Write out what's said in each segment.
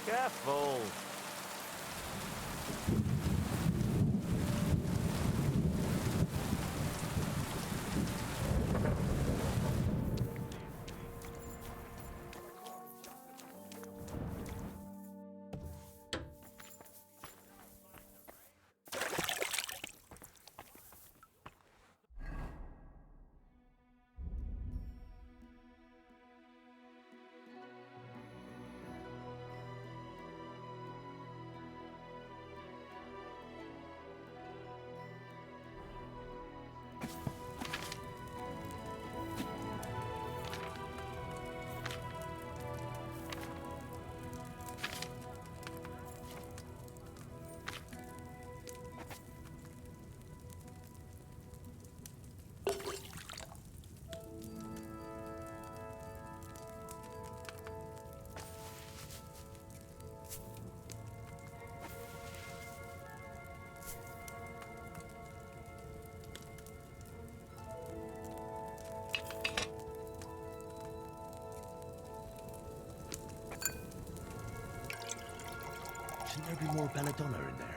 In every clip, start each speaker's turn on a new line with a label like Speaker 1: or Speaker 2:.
Speaker 1: Careful.
Speaker 2: Shouldn't there be more belladonna in there?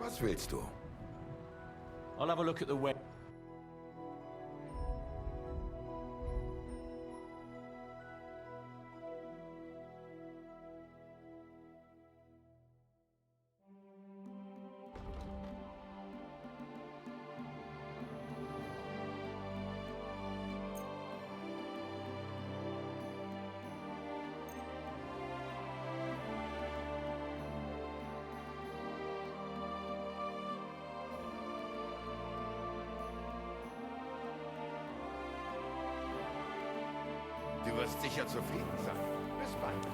Speaker 3: Was willst du?
Speaker 1: I'll have a look at the web.
Speaker 3: Du wirst sicher zufrieden sein. Bis bald.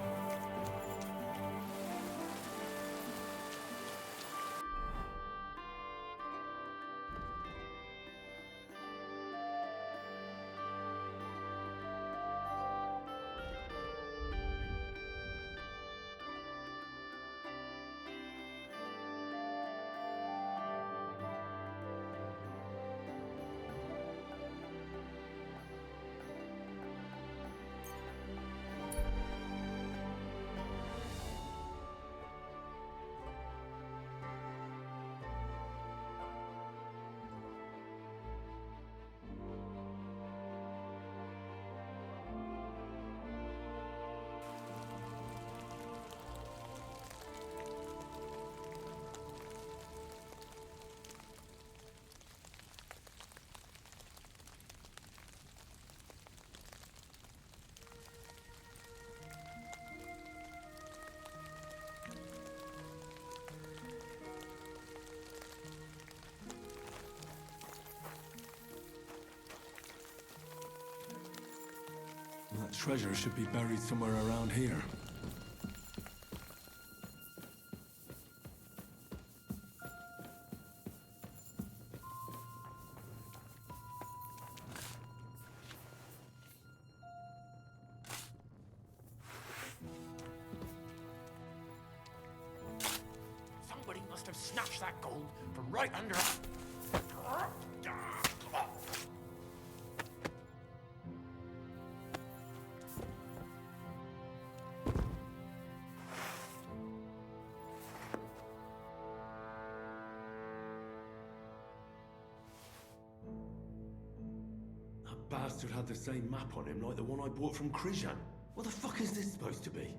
Speaker 4: That treasure should be buried somewhere around here.
Speaker 5: Somebody must have snatched that gold from right under...
Speaker 2: bastard had the same map on him like the one I bought from Krijan. What the fuck is this supposed to be?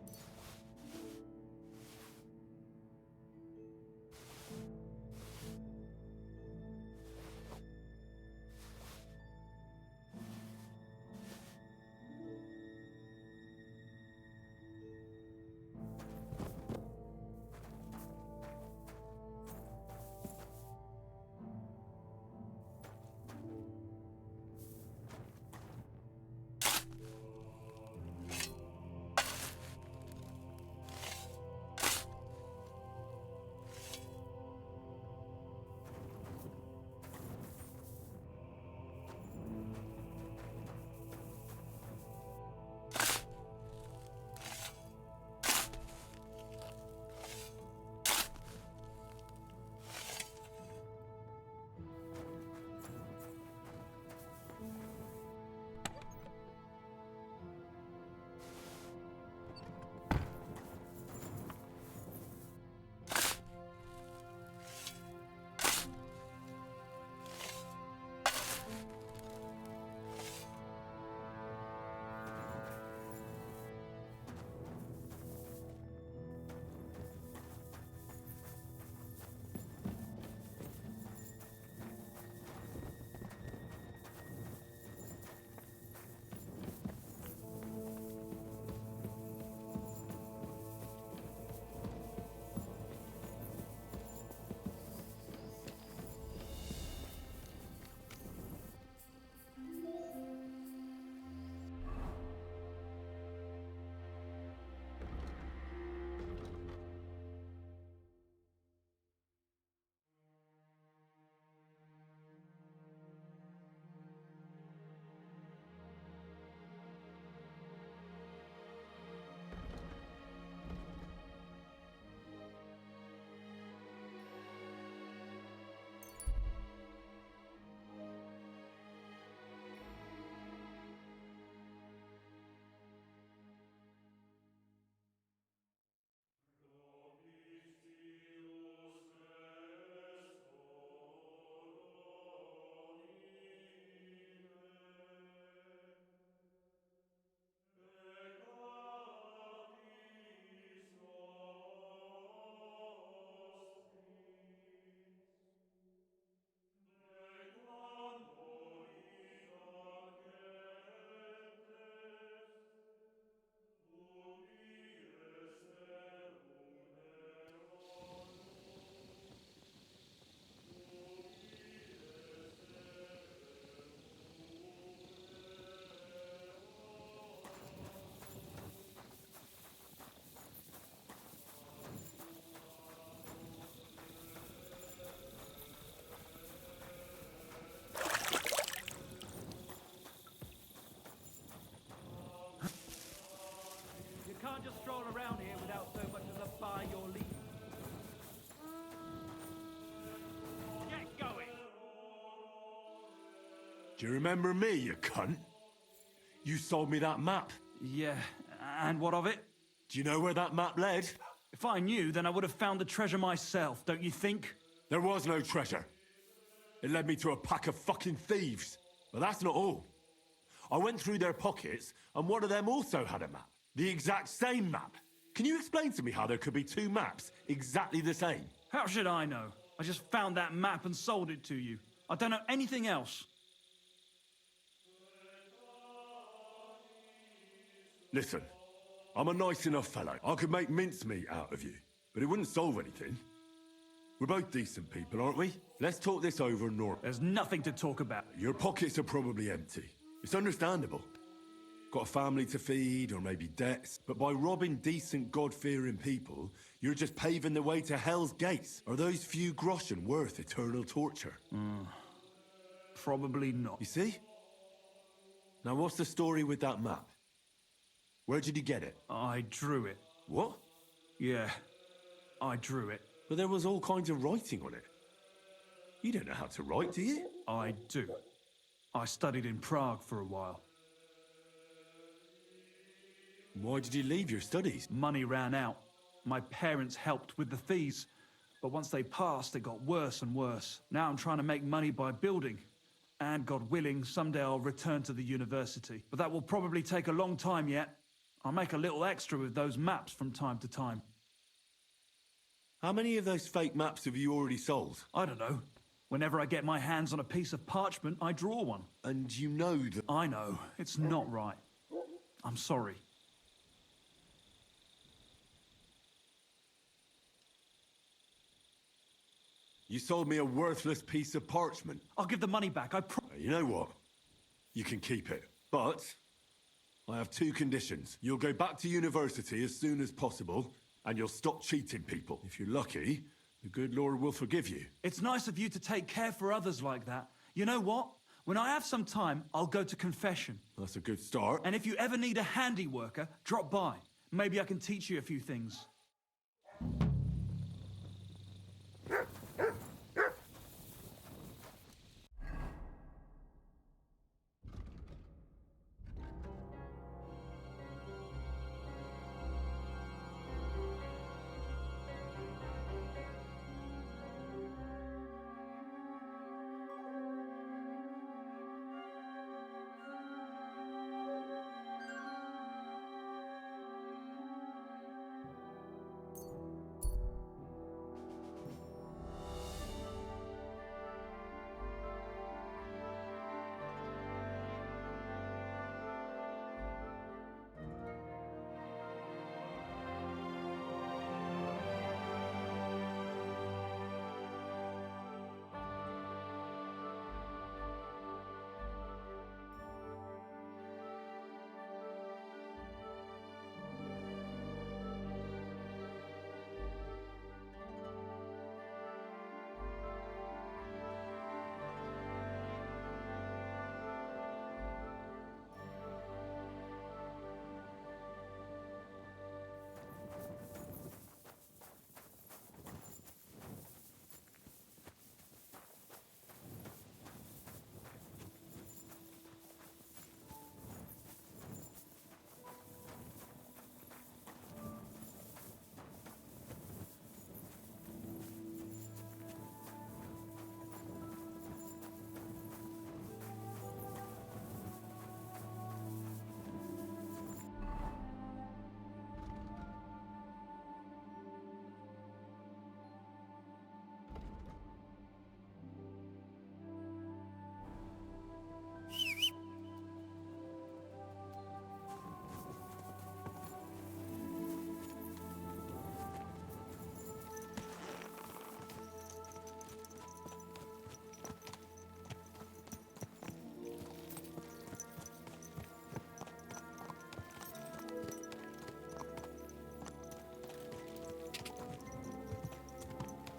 Speaker 5: Can't just stroll around here without so much as a by your leave. Get going!
Speaker 2: Do you remember me, you cunt? You sold me that map.
Speaker 5: Yeah, and what of it?
Speaker 2: Do you know where that map led?
Speaker 5: If I knew, then I would have found the treasure myself, don't you think?
Speaker 2: There was no treasure. It led me to a pack of fucking thieves. But that's not all. I went through their pockets, and one of them also had a map. The exact same map. Can you explain to me how there could be two maps exactly the same?
Speaker 5: How should I know? I just found that map and sold it to you. I don't know anything else.
Speaker 2: Listen, I'm a nice enough fellow. I could make mincemeat out of you, but it wouldn't solve anything. We're both decent people, aren't we? Let's talk this over normal.
Speaker 5: There's nothing to talk about.
Speaker 2: Your pockets are probably empty. It's understandable. Got a family to feed, or maybe debts. But by robbing decent, God-fearing people, you're just paving the way to Hell's Gates. Are those few groschen worth eternal torture?
Speaker 5: Probably not.
Speaker 2: You see? Now what's the story with that map? Where did you get it?
Speaker 5: I drew it.
Speaker 2: What?
Speaker 5: Yeah, I drew it.
Speaker 2: But there was all kinds of writing on it. You don't know how to write, do you?
Speaker 5: I do. I studied in Prague for a while.
Speaker 2: Why did you leave your studies?
Speaker 5: Money ran out. My parents helped with the fees. But once they passed, it got worse and worse. Now I'm trying to make money by building. And God willing, someday I'll return to the university. But that will probably take a long time yet. I'll make a little extra with those maps from time to time.
Speaker 2: How many of those fake maps have you already sold?
Speaker 5: I don't know. Whenever I get my hands on a piece of parchment, I draw one.
Speaker 2: And you know that...
Speaker 5: I know. It's not right. I'm sorry.
Speaker 2: You sold me a worthless piece of parchment.
Speaker 5: I'll give the money back,
Speaker 2: You know what? You can keep it. But I have two conditions. You'll go back to university as soon as possible, and you'll stop cheating people. If you're lucky, the good Lord will forgive you.
Speaker 5: It's nice of you to take care for others like that. You know what? When I have some time, I'll go to confession.
Speaker 2: That's a good start.
Speaker 5: And if you ever need a handy worker, drop by. Maybe I can teach you a few things.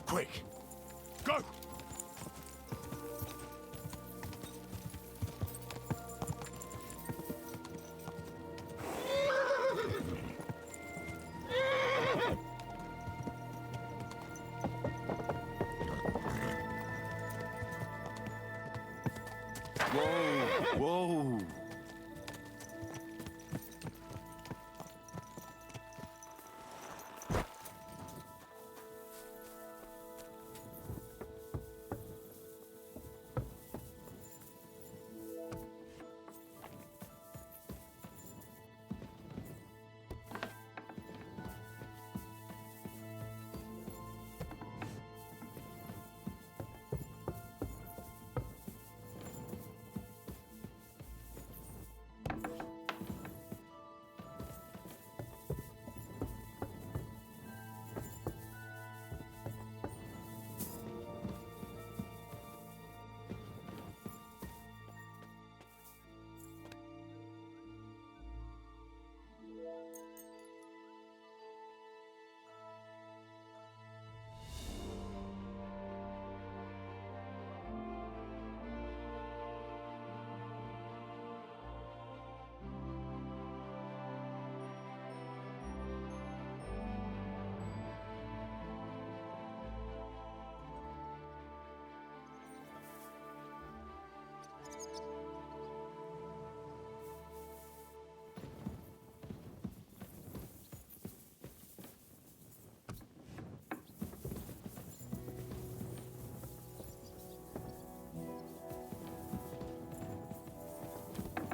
Speaker 2: Quick! Go! Whoa! Whoa!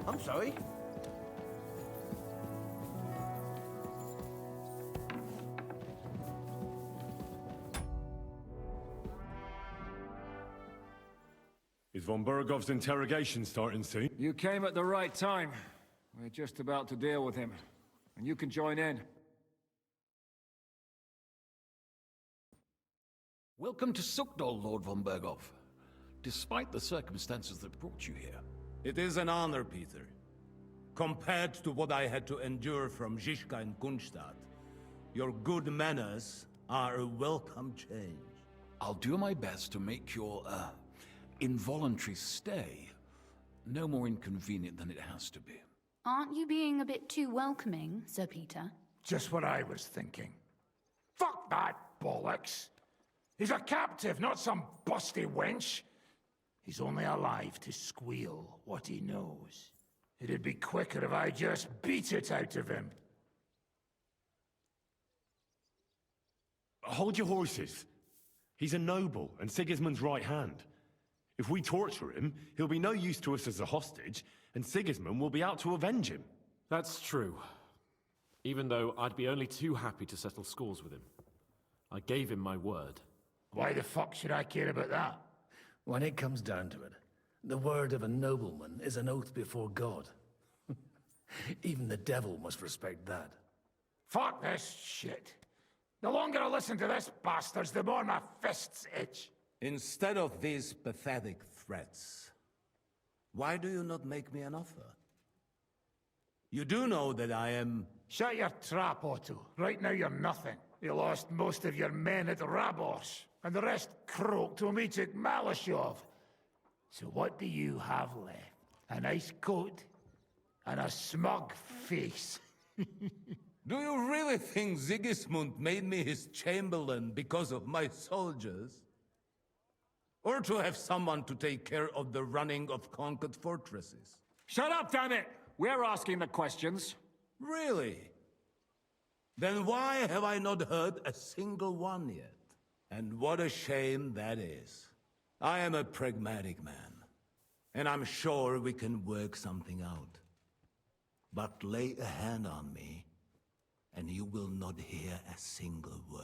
Speaker 3: I'm sorry.
Speaker 2: Is von Bergov's interrogation starting soon?
Speaker 6: You came at the right time. We're just about to deal with him. And you can join in.
Speaker 7: Welcome to Sukdol, Lord von Bergov. Despite the circumstances that brought you here.
Speaker 8: It is an honor, Peter. Compared to what I had to endure from Zizka and Kunstadt, your good manners are a welcome change.
Speaker 7: I'll do my best to make your, involuntary stay no more inconvenient than it has to be.
Speaker 9: Aren't you being a bit too welcoming, Sir Peter?
Speaker 10: Just what I was thinking. Fuck that bollocks! He's a captive, not some busty wench. He's only alive to squeal what he knows. It'd be quicker if I just beat it out of him.
Speaker 2: Hold your horses. He's a noble and Sigismund's right hand. If we torture him, he'll be no use to us as a hostage, and Sigismund will be out to avenge him.
Speaker 1: That's true. Even though I'd be only too happy to settle scores with him. I gave him my word.
Speaker 10: Why the fuck should I care about that?
Speaker 11: When it comes down to it, the word of a nobleman is an oath before God. Even the devil must respect that.
Speaker 10: Fuck this shit. The longer I listen to this bastards, the more my fists itch.
Speaker 8: Instead of these pathetic threats, why do you not make me an offer? You do know that I am...
Speaker 10: Shut your trap, Otto. Right now you're nothing. You lost most of your men at Rabos, and the rest croaked when we took Malashov. So what do you have left? A nice coat and a smug face.
Speaker 8: Do you really think Sigismund made me his chamberlain because of my soldiers? Or to have someone to take care of the running of conquered fortresses?
Speaker 6: Shut up, damn it! We're asking the questions.
Speaker 8: Really? Then why have I not heard a single one yet? And what a shame that is. I am a pragmatic man, and I'm sure we can work something out. But lay a hand on me, and you will not hear a single word.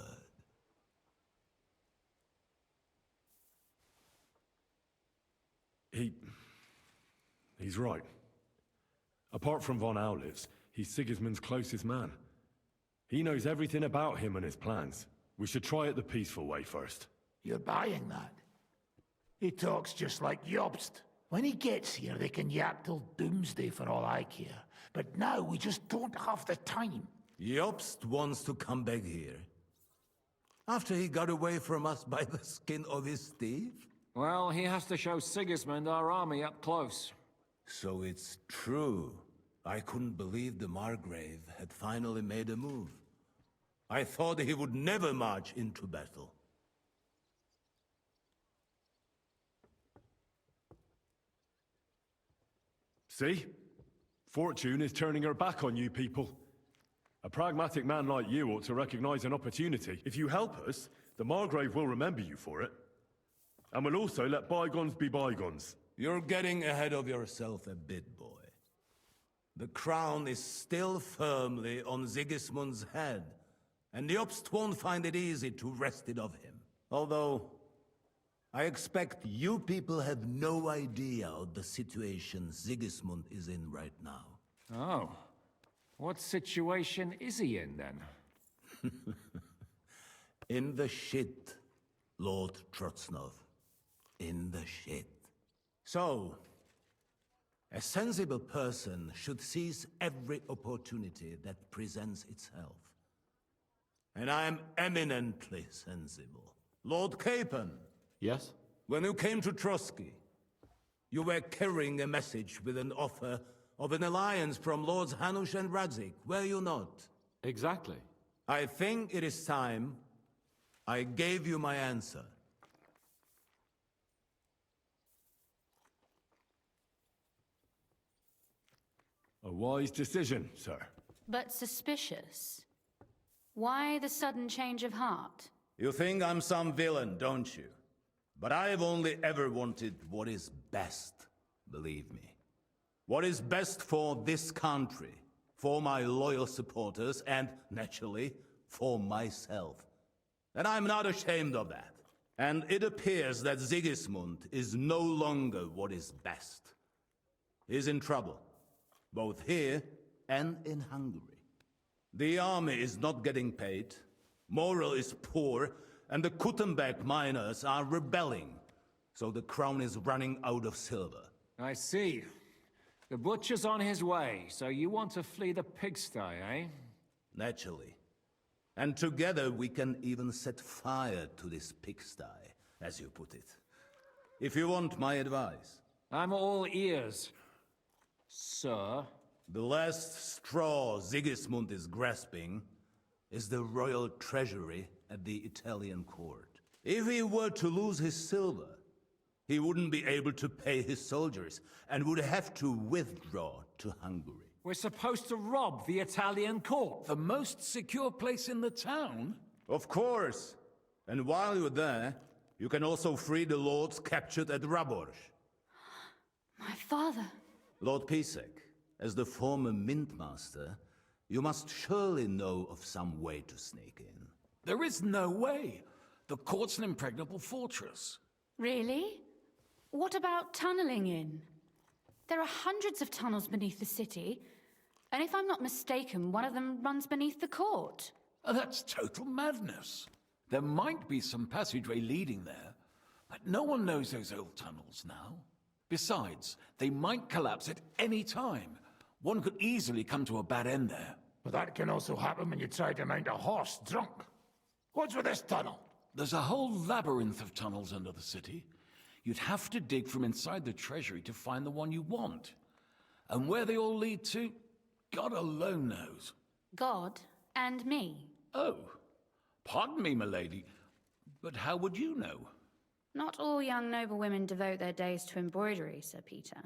Speaker 2: He's right. Apart from von Aulitz, he's Sigismund's closest man. He knows everything about him and his plans. We should try it the peaceful way first.
Speaker 10: You're buying that? He talks just like Jobst. When he gets here, they can yap till doomsday for all I care. But now we just don't have the time.
Speaker 8: Jobst wants to come back here. After he got away from us by the skin of his teeth?
Speaker 6: Well, he has to show Sigismund our army up close.
Speaker 8: So it's true. I couldn't believe the Margrave had finally made a move. I thought he would never march into battle.
Speaker 2: See? Fortune is turning her back on you people. A pragmatic man like you ought to recognize an opportunity. If you help us, the Margrave will remember you for it. And we'll also let bygones be bygones.
Speaker 8: You're getting ahead of yourself a bit, boy. The crown is still firmly on Sigismund's head, and Jobst won't find it easy to wrest it of him. Although, I expect you people have no idea of the situation Sigismund is in right now.
Speaker 6: Oh. What situation is he in, then?
Speaker 8: In the shit, Lord Trotznov. In the shit. So, a sensible person should seize every opportunity that presents itself. And I am eminently sensible. Lord Capon.
Speaker 1: Yes?
Speaker 8: When you came to Trotsky, you were carrying a message with an offer of an alliance from Lords Hanush and Radzik, were you not?
Speaker 1: Exactly.
Speaker 8: I think it is time I gave you my answer.
Speaker 2: A wise decision, sir.
Speaker 9: But suspicious. Why the sudden change of heart?
Speaker 8: You think I'm some villain, don't you? But I have only ever wanted what is best, believe me. What is best for this country, for my loyal supporters, and, naturally, for myself. And I'm not ashamed of that. And it appears that Sigismund is no longer what is best. He's in trouble, both here and in Hungary. The army is not getting paid, morale is poor, and the Kuttenberg miners are rebelling, so the crown is running out of silver.
Speaker 6: I see. The butcher's on his way, so you want to flee the pigsty, eh?
Speaker 8: Naturally. And together we can even set fire to this pigsty, as you put it. If you want my advice.
Speaker 6: I'm all ears, sir.
Speaker 8: The last straw Sigismund is grasping is the royal treasury at the Italian court. If he were to lose his silver, he wouldn't be able to pay his soldiers and would have to withdraw to Hungary.
Speaker 6: We're supposed to rob the Italian court.
Speaker 7: The most secure place in the town?
Speaker 8: Of course. And while you're there, you can also free the lords captured at Raborz.
Speaker 9: My father.
Speaker 8: Lord Pisek, as the former mintmaster, you must surely know of some way to sneak in.
Speaker 7: There is no way. The court's an impregnable fortress.
Speaker 9: Really? What about tunneling in? There are hundreds of tunnels beneath the city, and if I'm not mistaken, one of them runs beneath the court.
Speaker 7: That's total madness. There might be some passageway leading there, but no one knows those old tunnels now. Besides, they might collapse at any time. One could easily come to a bad end there.
Speaker 10: But that can also happen when you try to mount a horse drunk. What's with this tunnel?
Speaker 7: There's a whole labyrinth of tunnels under the city. You'd have to dig from inside the treasury to find the one you want. And where they all lead to, God alone knows.
Speaker 9: God and me.
Speaker 7: Oh, pardon me, milady, but how would you know?
Speaker 9: Not all young noblewomen devote their days to embroidery, Sir Peter.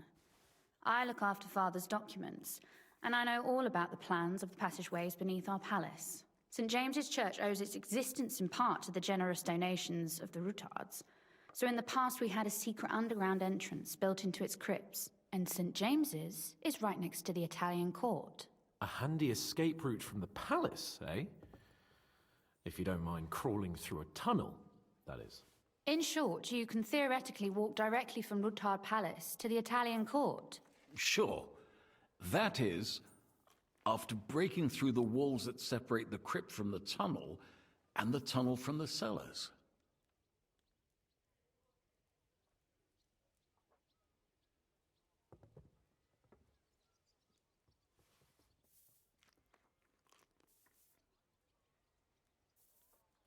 Speaker 9: I look after Father's documents, and I know all about the plans of the passageways beneath our palace. St. James's Church owes its existence in part to the generous donations of the Routards. So in the past we had a secret underground entrance built into its crypts, and St. James's is right next to the Italian court.
Speaker 1: A handy escape route from the palace, eh? If you don't mind crawling through a tunnel, that is.
Speaker 9: In short, you can theoretically walk directly from Routard Palace to the Italian court.
Speaker 7: Sure. That is, after breaking through the walls that separate the crypt from the tunnel, and the tunnel from the cellars.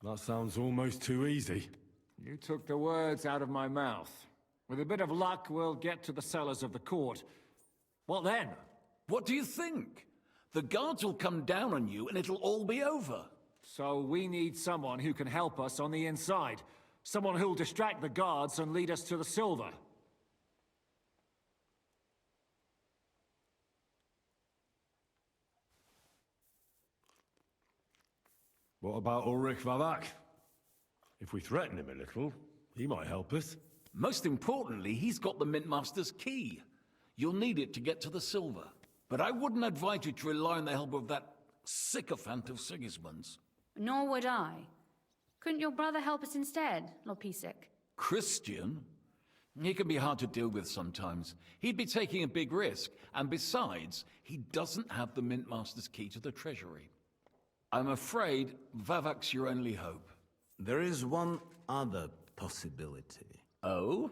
Speaker 2: That sounds almost too easy.
Speaker 6: You took the words out of my mouth. With a bit of luck, we'll get to the cellars of the court. What then?
Speaker 7: What do you think? The guards will come down on you and it'll all be over.
Speaker 6: So we need someone who can help us on the inside. Someone who'll distract the guards and lead us to the silver.
Speaker 2: What about Ulrich Vavak? If we threaten him a little, he might help us.
Speaker 7: Most importantly, he's got the Mintmaster's key. You'll need it to get to the silver. But I wouldn't advise you to rely on the help of that sycophant of Sigismund's.
Speaker 9: Nor would I. Couldn't your brother help us instead, Lord Pisek?
Speaker 7: Christian? He can be hard to deal with sometimes. He'd be taking a big risk, and besides, he doesn't have the Mintmaster's key to the treasury. I'm afraid Vavak's your only hope.
Speaker 8: There is one other possibility.
Speaker 7: Oh?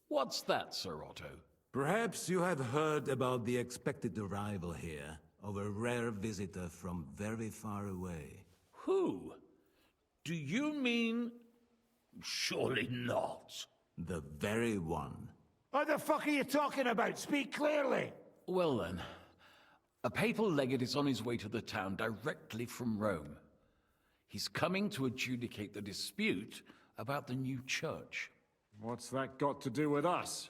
Speaker 7: What's that, Sir Otto?
Speaker 8: Perhaps you have heard about the expected arrival here of a rare visitor from very far away.
Speaker 7: Who? Do you mean... Surely not.
Speaker 8: The very one.
Speaker 10: What the fuck are you talking about? Speak clearly!
Speaker 7: Well then, a papal legate is on his way to the town directly from Rome. He's coming to adjudicate the dispute about the new church.
Speaker 6: What's that got to do with us?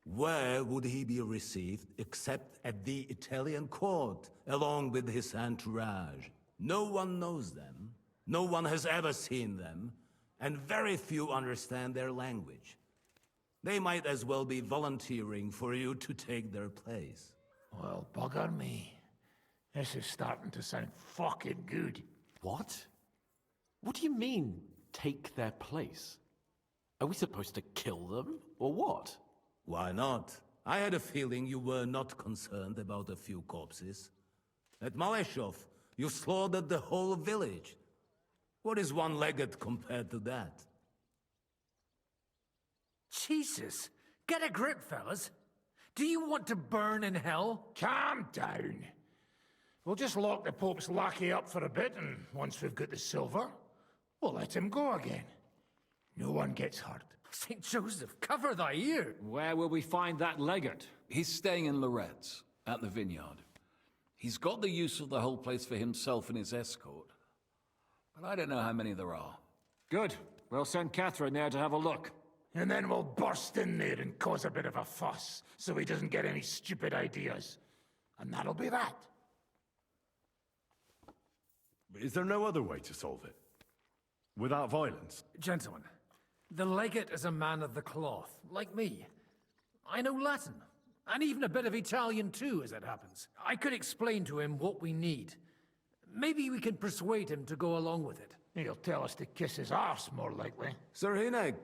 Speaker 8: Where would he be received except at the Italian court, along with his entourage? No one knows them, no one has ever seen them, and very few understand their language. They might as well be volunteering for you to take their place.
Speaker 10: Well, bugger me. This is starting to sound fucking good.
Speaker 1: What? What do you mean, take their place? Are we supposed to kill them, or what?
Speaker 8: Why not? I had a feeling you were not concerned about a few corpses. At Maleshov, you slaughtered the whole village. What is one legate compared to that?
Speaker 11: Jesus! Get a grip, fellas! Do you want to burn in hell?
Speaker 10: Calm down. We'll just lock the Pope's lackey up for a bit, and once we've got the silver, we'll let him go again. No one gets hurt.
Speaker 11: St. Joseph, cover thy ear!
Speaker 6: Where will we find that legate?
Speaker 7: He's staying in Loretz, at the vineyard. He's got the use of the whole place for himself and his escort. But I don't know how many there are.
Speaker 6: Good. We'll send Catherine there to have a look.
Speaker 10: And then we'll burst in there and cause a bit of a fuss, so he doesn't get any stupid ideas. And that'll be that.
Speaker 2: Is there no other way to solve it? Without violence?
Speaker 11: Gentlemen, the legate is a man of the cloth, like me. I know Latin, and even a bit of Italian too, as it happens. I could explain to him what we need. Maybe we can persuade him to go along with it.
Speaker 10: He'll tell us to kiss his arse, more likely.
Speaker 8: Sir Hinek,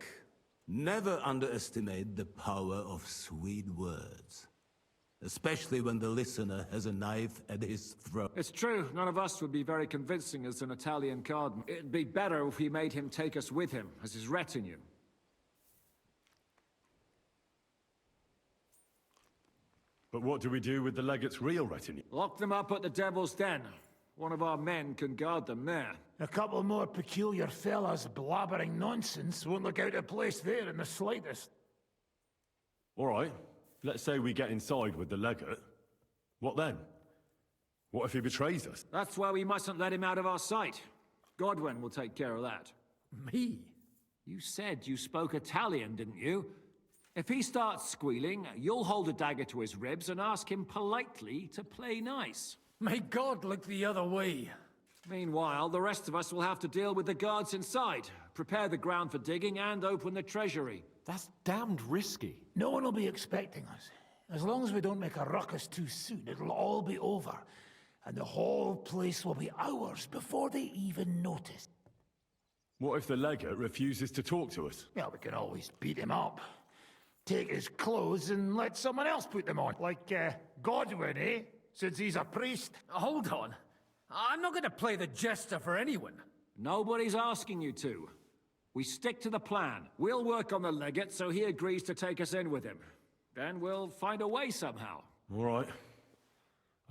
Speaker 8: never underestimate the power of sweet words. Especially when the listener has a knife at his throat.
Speaker 6: It's true, none of us would be very convincing as an Italian cardinal. It'd be better if we made him take us with him, as his retinue.
Speaker 2: But what do we do with the legate's real retinue?
Speaker 6: Lock them up at the Devil's Den. One of our men can guard them there.
Speaker 10: A couple more peculiar fellas blabbering nonsense won't look out of place there in the slightest.
Speaker 2: All right. Let's say we get inside with the legate. What then? What if he betrays us?
Speaker 6: That's why we mustn't let him out of our sight. Godwin will take care of that.
Speaker 11: Me?
Speaker 6: You said you spoke Italian, didn't you? If he starts squealing, you'll hold a dagger to his ribs and ask him politely to play nice.
Speaker 11: May God look the other way.
Speaker 6: Meanwhile, the rest of us will have to deal with the guards inside, prepare the ground for digging, and open the treasury.
Speaker 1: That's damned risky.
Speaker 10: No one will be expecting us. As long as we don't make a ruckus too soon, it'll all be over. And the whole place will be ours before they even notice.
Speaker 2: What if the legate refuses to talk to us?
Speaker 10: Well, we can always beat him up. Take his clothes and let someone else put them on. Like, Godwin, eh? Since he's a priest.
Speaker 11: Hold on. I'm not going to play the jester for anyone.
Speaker 6: Nobody's asking you to. We stick to the plan. We'll work on the legate so he agrees to take us in with him. Then we'll find a way somehow.
Speaker 2: All right.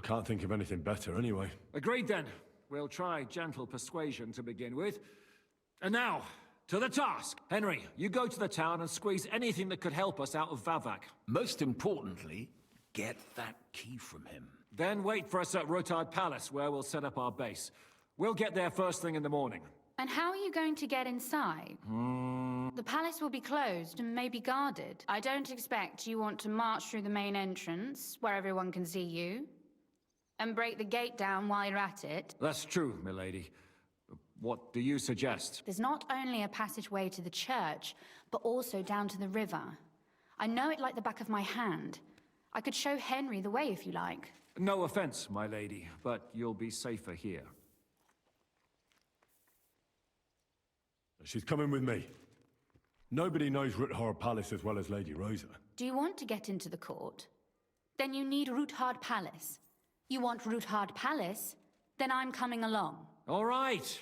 Speaker 2: I can't think of anything better anyway.
Speaker 6: Agreed then. We'll try gentle persuasion to begin with. And now, to the task. Henry, you go to the town and squeeze anything that could help us out of Vavak.
Speaker 7: Most importantly, get that key from him.
Speaker 6: Then wait for us at Rotard Palace, where we'll set up our base. We'll get there first thing in the morning.
Speaker 9: And how are you going to get inside? The palace will be closed and may be guarded. I don't expect you want to march through the main entrance, where everyone can see you, and break the gate down while you're at it.
Speaker 6: That's true, milady. What do you suggest?
Speaker 9: There's not only a passageway to the church, but also down to the river. I know it like the back of my hand. I could show Henry the way if you like.
Speaker 6: No offense, my lady, but you'll be safer here.
Speaker 2: She's coming with me. Nobody knows Ruthard Palace as well as Lady Rosa.
Speaker 9: Do you want to get into the court? Then you need Ruthard Palace. You want Ruthard Palace? Then I'm coming along.
Speaker 6: All right.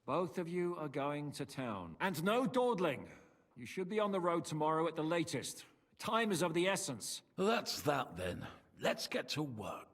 Speaker 6: Both of you are going to town. And no dawdling. You should be on the road tomorrow at the latest. Time is of the essence.
Speaker 7: That's that then. Let's get to work.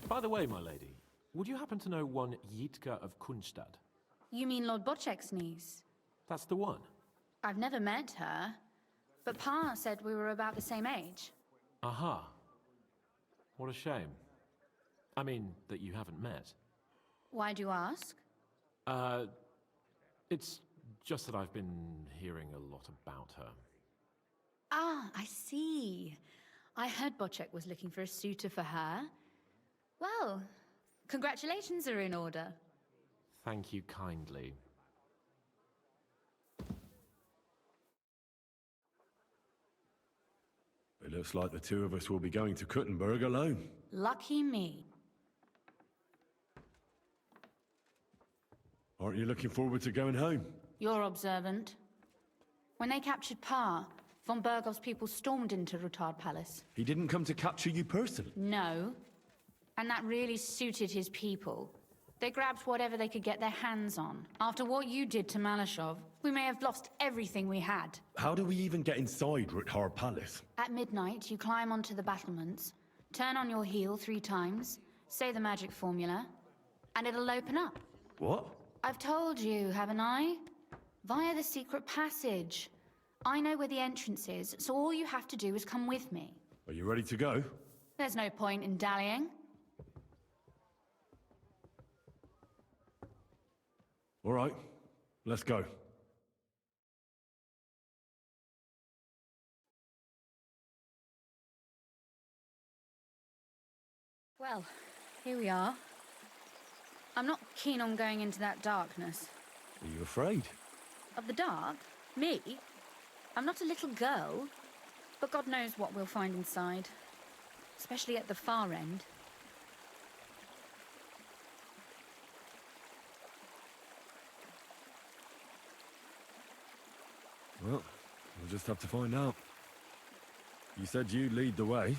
Speaker 1: By the way, my lady, would you happen to know one Yitka of Kunstad?
Speaker 9: You mean Lord Bocek's niece?
Speaker 1: That's the one.
Speaker 9: I've never met her, but Pa said we were about the same age.
Speaker 1: Aha. What a shame. I mean, that you haven't met.
Speaker 9: Why do you ask?
Speaker 1: It's just that I've been hearing a lot about her.
Speaker 9: Ah, I see. I heard Bocek was looking for a suitor for her. Well, congratulations are in order.
Speaker 1: Thank you kindly.
Speaker 2: It looks like the two of us will be going to Kuttenberg alone.
Speaker 9: Lucky me.
Speaker 2: Aren't you looking forward to going home?
Speaker 9: You're observant. When they captured Pa, von Bergov's people stormed into Rutard Palace.
Speaker 2: He didn't come to capture you personally.
Speaker 9: No. And that really suited his people. They grabbed whatever they could get their hands on. After what you did to Malashov, we may have lost everything we had.
Speaker 2: How do we even get inside Rutard Palace?
Speaker 9: At midnight, you climb onto the battlements, turn on your heel 3 times, say the magic formula, and it'll open up.
Speaker 2: What?
Speaker 9: I've told you, haven't I? Via the secret passage. I know where the entrance is, so all you have to do is come with me.
Speaker 2: Are you ready to go?
Speaker 9: There's no point in dallying.
Speaker 2: All right, let's go.
Speaker 9: Well, here we are. I'm not keen on going into that darkness.
Speaker 2: Are you afraid?
Speaker 9: Of the dark? Me? I'm not a little girl. But God knows what we'll find inside. Especially at the far end.
Speaker 2: Well, we'll just have to find out. You said you'd lead the way.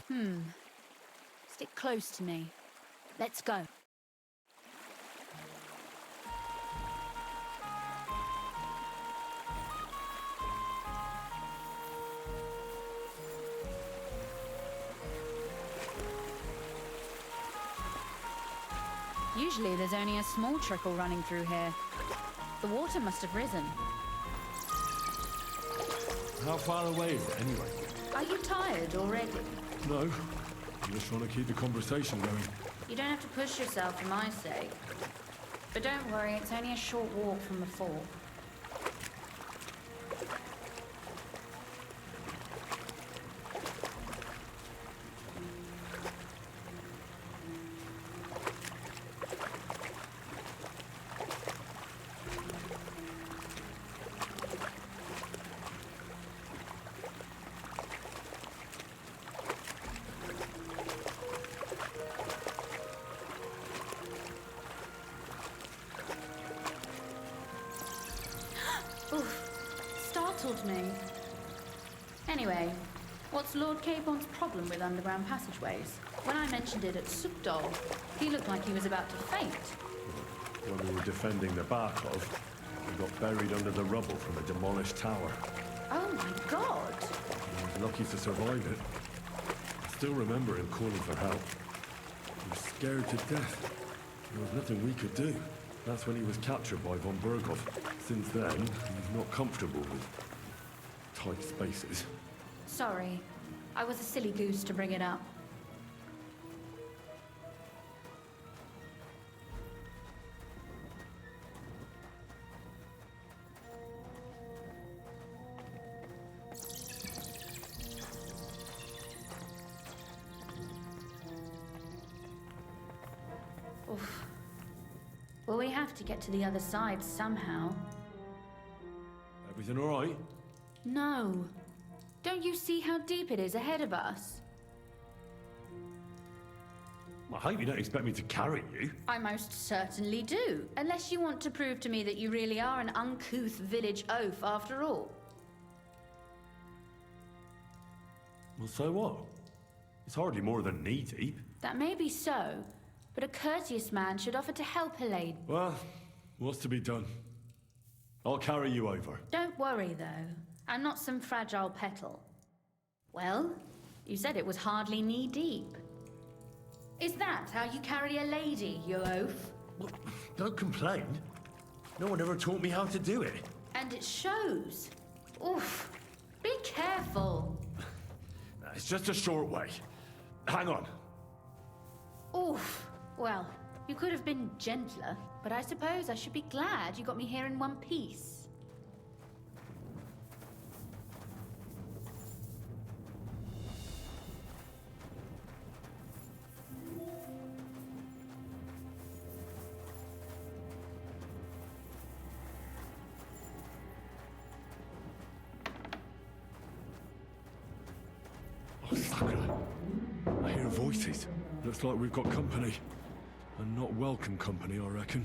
Speaker 9: Stick close to me. Let's go. Usually there's only a small trickle running through here. The water must have risen.
Speaker 2: How far away is it anyway?
Speaker 9: Are you tired already?
Speaker 2: No. I'm just trying to keep the conversation going.
Speaker 9: You don't have to push yourself for my sake. But don't worry, it's only a short walk from the fall. Oof, startled me. Anyway, what's Lord Capon's problem with underground passageways? When I mentioned it at Sukdol, he looked like he was about to faint.
Speaker 2: When we were defending the Barkov, we got buried under the rubble from a demolished tower.
Speaker 9: Oh my god!
Speaker 2: I was lucky to survive it. I still remember him calling for help. He was scared to death. There was nothing we could do. That's when he was captured by von Berghoff. Since then, he's not comfortable with tight spaces.
Speaker 9: Sorry, I was a silly goose to bring it up. Oof. Well, we have to get to the other side somehow.
Speaker 2: Everything all right?
Speaker 9: No. Don't you see how deep it is ahead of us?
Speaker 2: I hope you don't expect me to carry you.
Speaker 9: I most certainly do. Unless you want to prove to me that you really are an uncouth village oaf after all.
Speaker 2: Well, so what? It's hardly more than knee deep.
Speaker 9: That may be so, but a courteous man should offer to help a lady.
Speaker 2: Well, what's to be done? I'll carry you over.
Speaker 9: Don't worry, though. I'm not some fragile petal. Well, you said it was hardly knee-deep. Is that how you carry a lady, you oaf?
Speaker 2: Well, don't complain. No one ever taught me how to do it.
Speaker 9: And it shows. Oof. Be careful.
Speaker 2: It's just a short way. Hang on.
Speaker 9: Oof. Well, you could have been gentler, but I suppose I should be glad you got me here in one piece.
Speaker 2: Oh, Sakura. I hear voices. Looks like we've got company. And not welcome company, I reckon.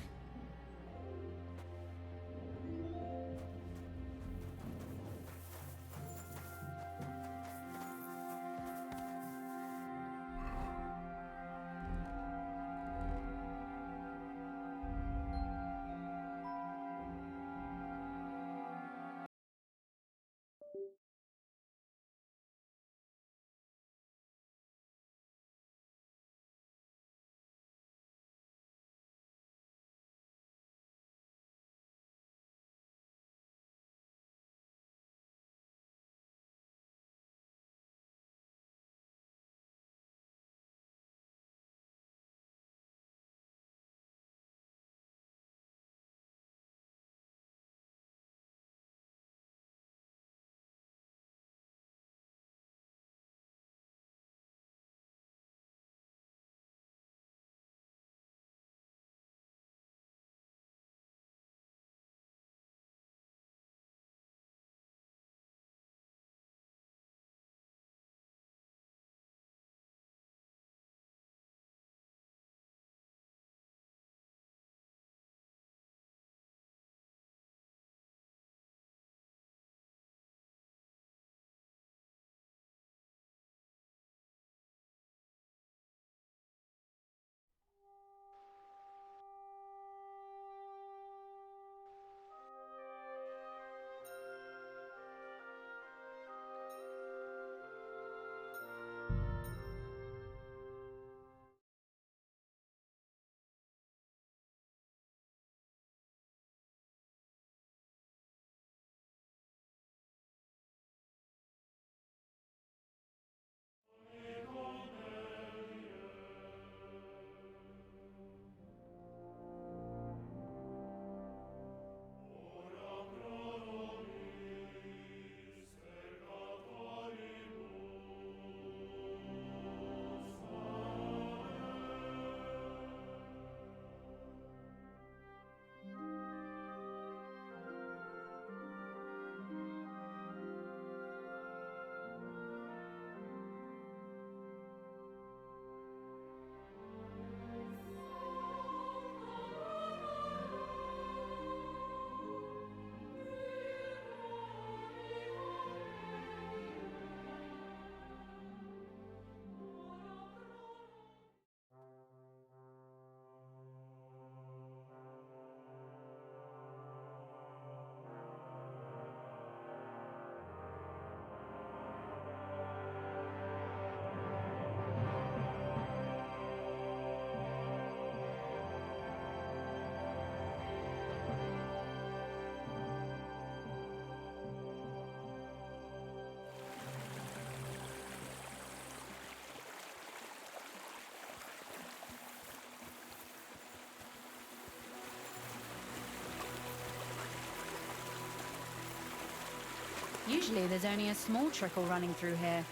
Speaker 9: Usually there's only a small trickle running through here.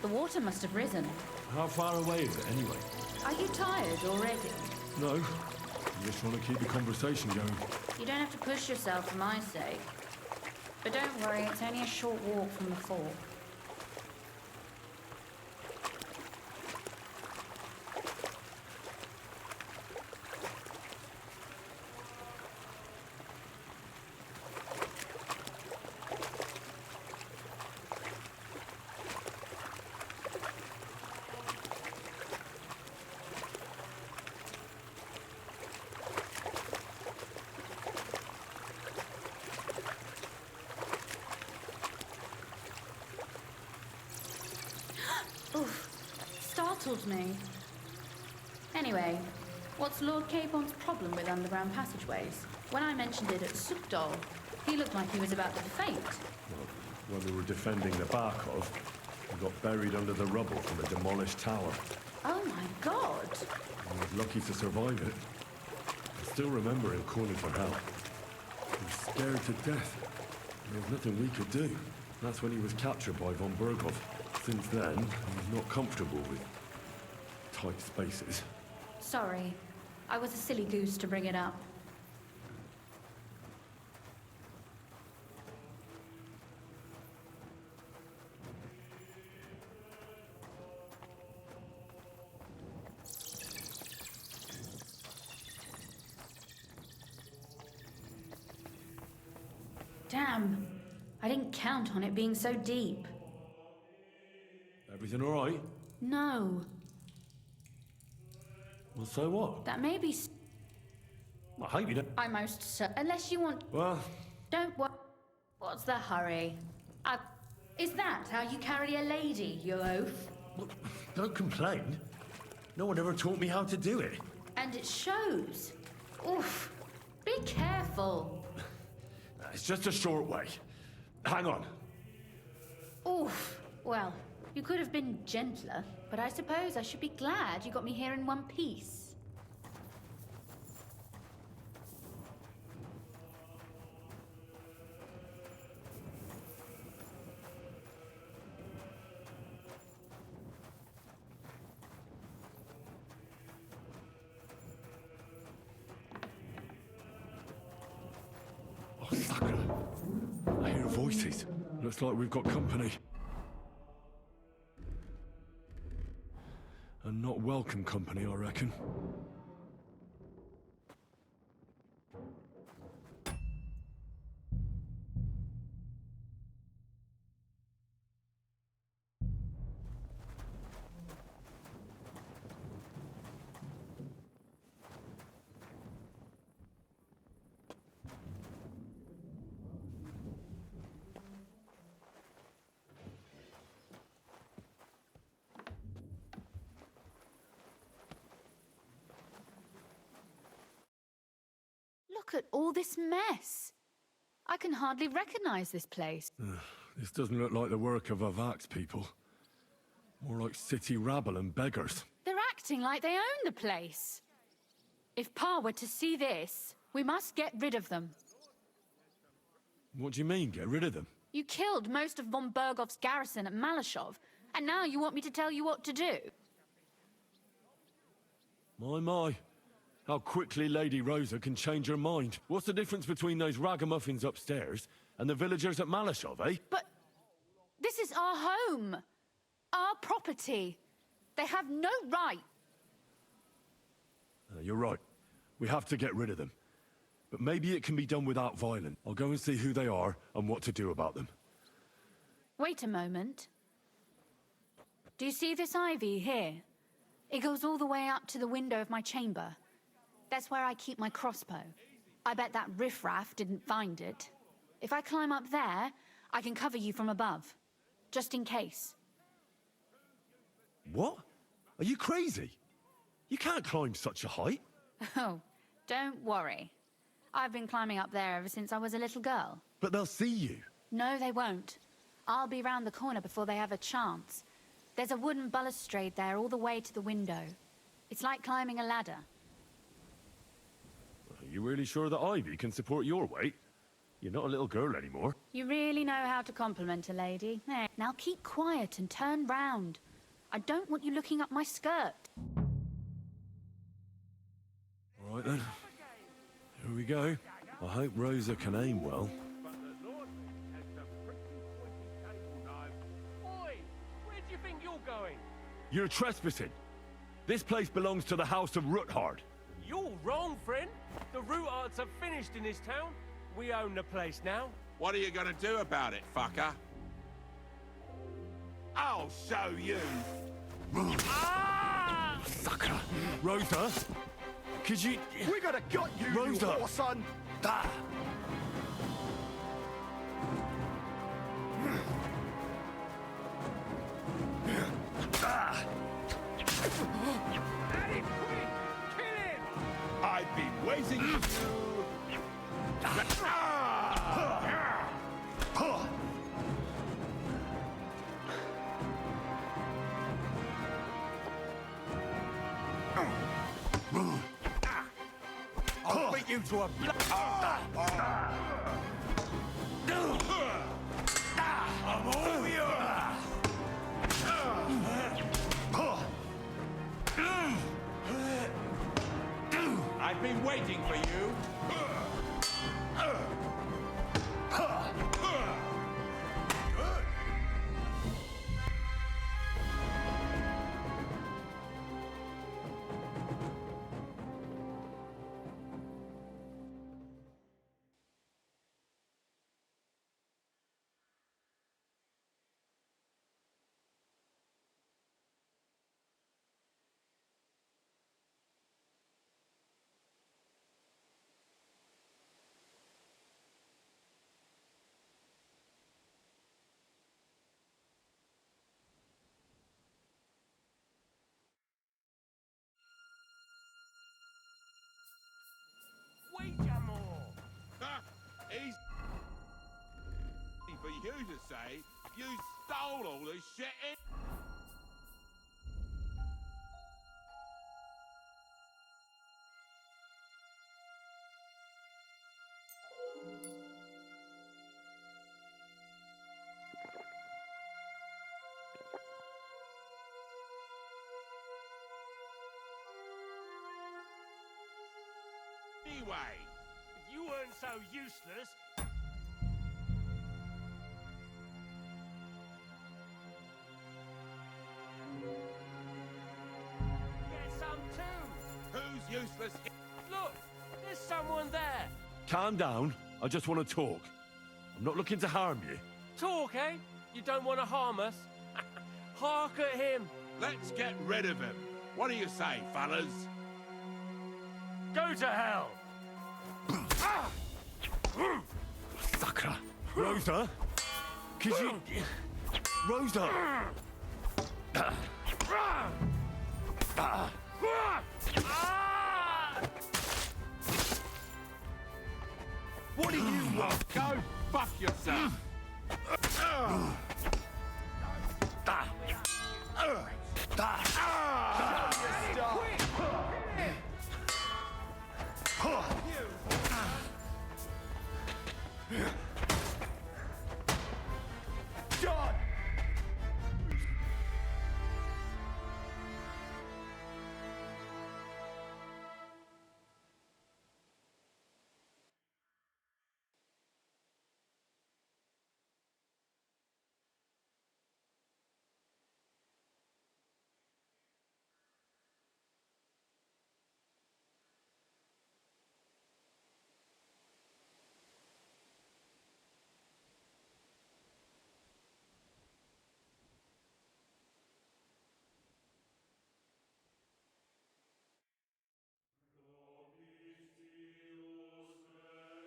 Speaker 9: The water must have risen.
Speaker 2: How far away is it, anyway?
Speaker 9: Are you tired already?
Speaker 2: No. I'm just trying to keep the conversation going.
Speaker 9: You don't have to push yourself for my sake. But don't worry, it's only a short walk from the fort. Startled me. Anyway, what's Lord Capon's problem with underground passageways? When I mentioned it at Sukdol, he looked like he was about to faint.
Speaker 2: Well, when we were defending the Barkov, we got buried under the rubble from a demolished tower.
Speaker 9: Oh my god!
Speaker 2: And with Lucky to survive it. I still remember him calling for help. He was scared to death. There was nothing we could do. That's when he was captured by von Berghoff. Since then, he's not comfortable with tight spaces.
Speaker 9: Sorry. I was a silly goose to bring it up. Damn. I didn't count on it being so deep.
Speaker 2: Everything all right?
Speaker 9: No.
Speaker 2: Well, so what?
Speaker 9: That may be...
Speaker 2: I hope you don't...
Speaker 9: I most unless you want...
Speaker 2: Well...
Speaker 9: Don't What's the hurry? Is that how you carry a lady, you oaf?
Speaker 2: Look, don't complain. No one ever taught me how to do it.
Speaker 9: And it shows. Oof. Be careful.
Speaker 2: It's just a short way. Hang on.
Speaker 9: Oof. Well, you could have been gentler, but I suppose I should be glad you got me here in one piece.
Speaker 2: Oh, Sakura. I hear voices. Looks like we've got company. And not welcome company, I reckon.
Speaker 9: Look at all this mess. I can hardly recognize this place.
Speaker 2: This doesn't look like the work of Avak's people. More like city rabble and beggars.
Speaker 9: They're acting like they own the place. If Pa were to see this, we must get rid of them.
Speaker 2: What do you mean, get rid of them?
Speaker 9: You killed most of von Berghoff's garrison at Malashov, and now you want me to tell you what to do?
Speaker 2: My. How quickly Lady Rosa can change her mind. What's the difference between those ragamuffins upstairs and the villagers at Malashov, eh?
Speaker 9: But this is our home. Our property. They have no right.
Speaker 2: You're right. We have to get rid of them. But maybe it can be done without violence. I'll go and see who they are and what to do about them.
Speaker 9: Wait a moment. Do you see this ivy here? It goes all the way up to the window of my chamber. That's where I keep my crossbow. I bet that riffraff didn't find it. If I climb up there, I can cover you from above. Just in case.
Speaker 2: What? Are you crazy? You can't climb such a height.
Speaker 9: Oh, don't worry. I've been climbing up there ever since I was a little girl.
Speaker 2: But they'll see you.
Speaker 9: No, they won't. I'll be round the corner before they have a chance. There's a wooden balustrade there all the way to the window. It's like climbing a ladder.
Speaker 2: Are you really sure that Ivy can support your weight? You're not a little girl anymore.
Speaker 9: You really know how to compliment a lady. Eh, now keep quiet and turn round. I don't want you looking up my skirt.
Speaker 2: All right then. Here we go. I hope Rosa can aim well.
Speaker 12: Oi! Where do you think you're going?
Speaker 2: You're trespassing. This place belongs to the House of Ruthard.
Speaker 12: You're wrong, friend. The Rutards have finished in this town. We own the place now.
Speaker 3: What are you gonna do about it, fucker? I'll show you!
Speaker 12: Ah!
Speaker 2: Sakura! Rosa! Could you...
Speaker 13: We're gonna gut you,
Speaker 2: Rosa!
Speaker 13: you whoreson!
Speaker 2: Ah!
Speaker 12: Ah! At him, quick! Kill him!
Speaker 3: I've been waiting for you!
Speaker 2: beat you to a I'm all yours!
Speaker 3: I've been waiting for you.
Speaker 12: Wager more!
Speaker 3: Easy for you to say. You stole all this shit in. Anyway.
Speaker 12: If you weren't so useless... Get some too!
Speaker 3: Who's useless?
Speaker 12: Look, there's someone there.
Speaker 2: Calm down. I just want to talk. I'm not looking to harm you.
Speaker 12: Talk, eh? You don't want to harm us? Hark at him.
Speaker 3: Let's get rid of him. What do you say, fellas?
Speaker 12: Go to hell!
Speaker 2: Sakra! Rosa? Could you... Rosa!
Speaker 3: What do you want? Go fuck yourself!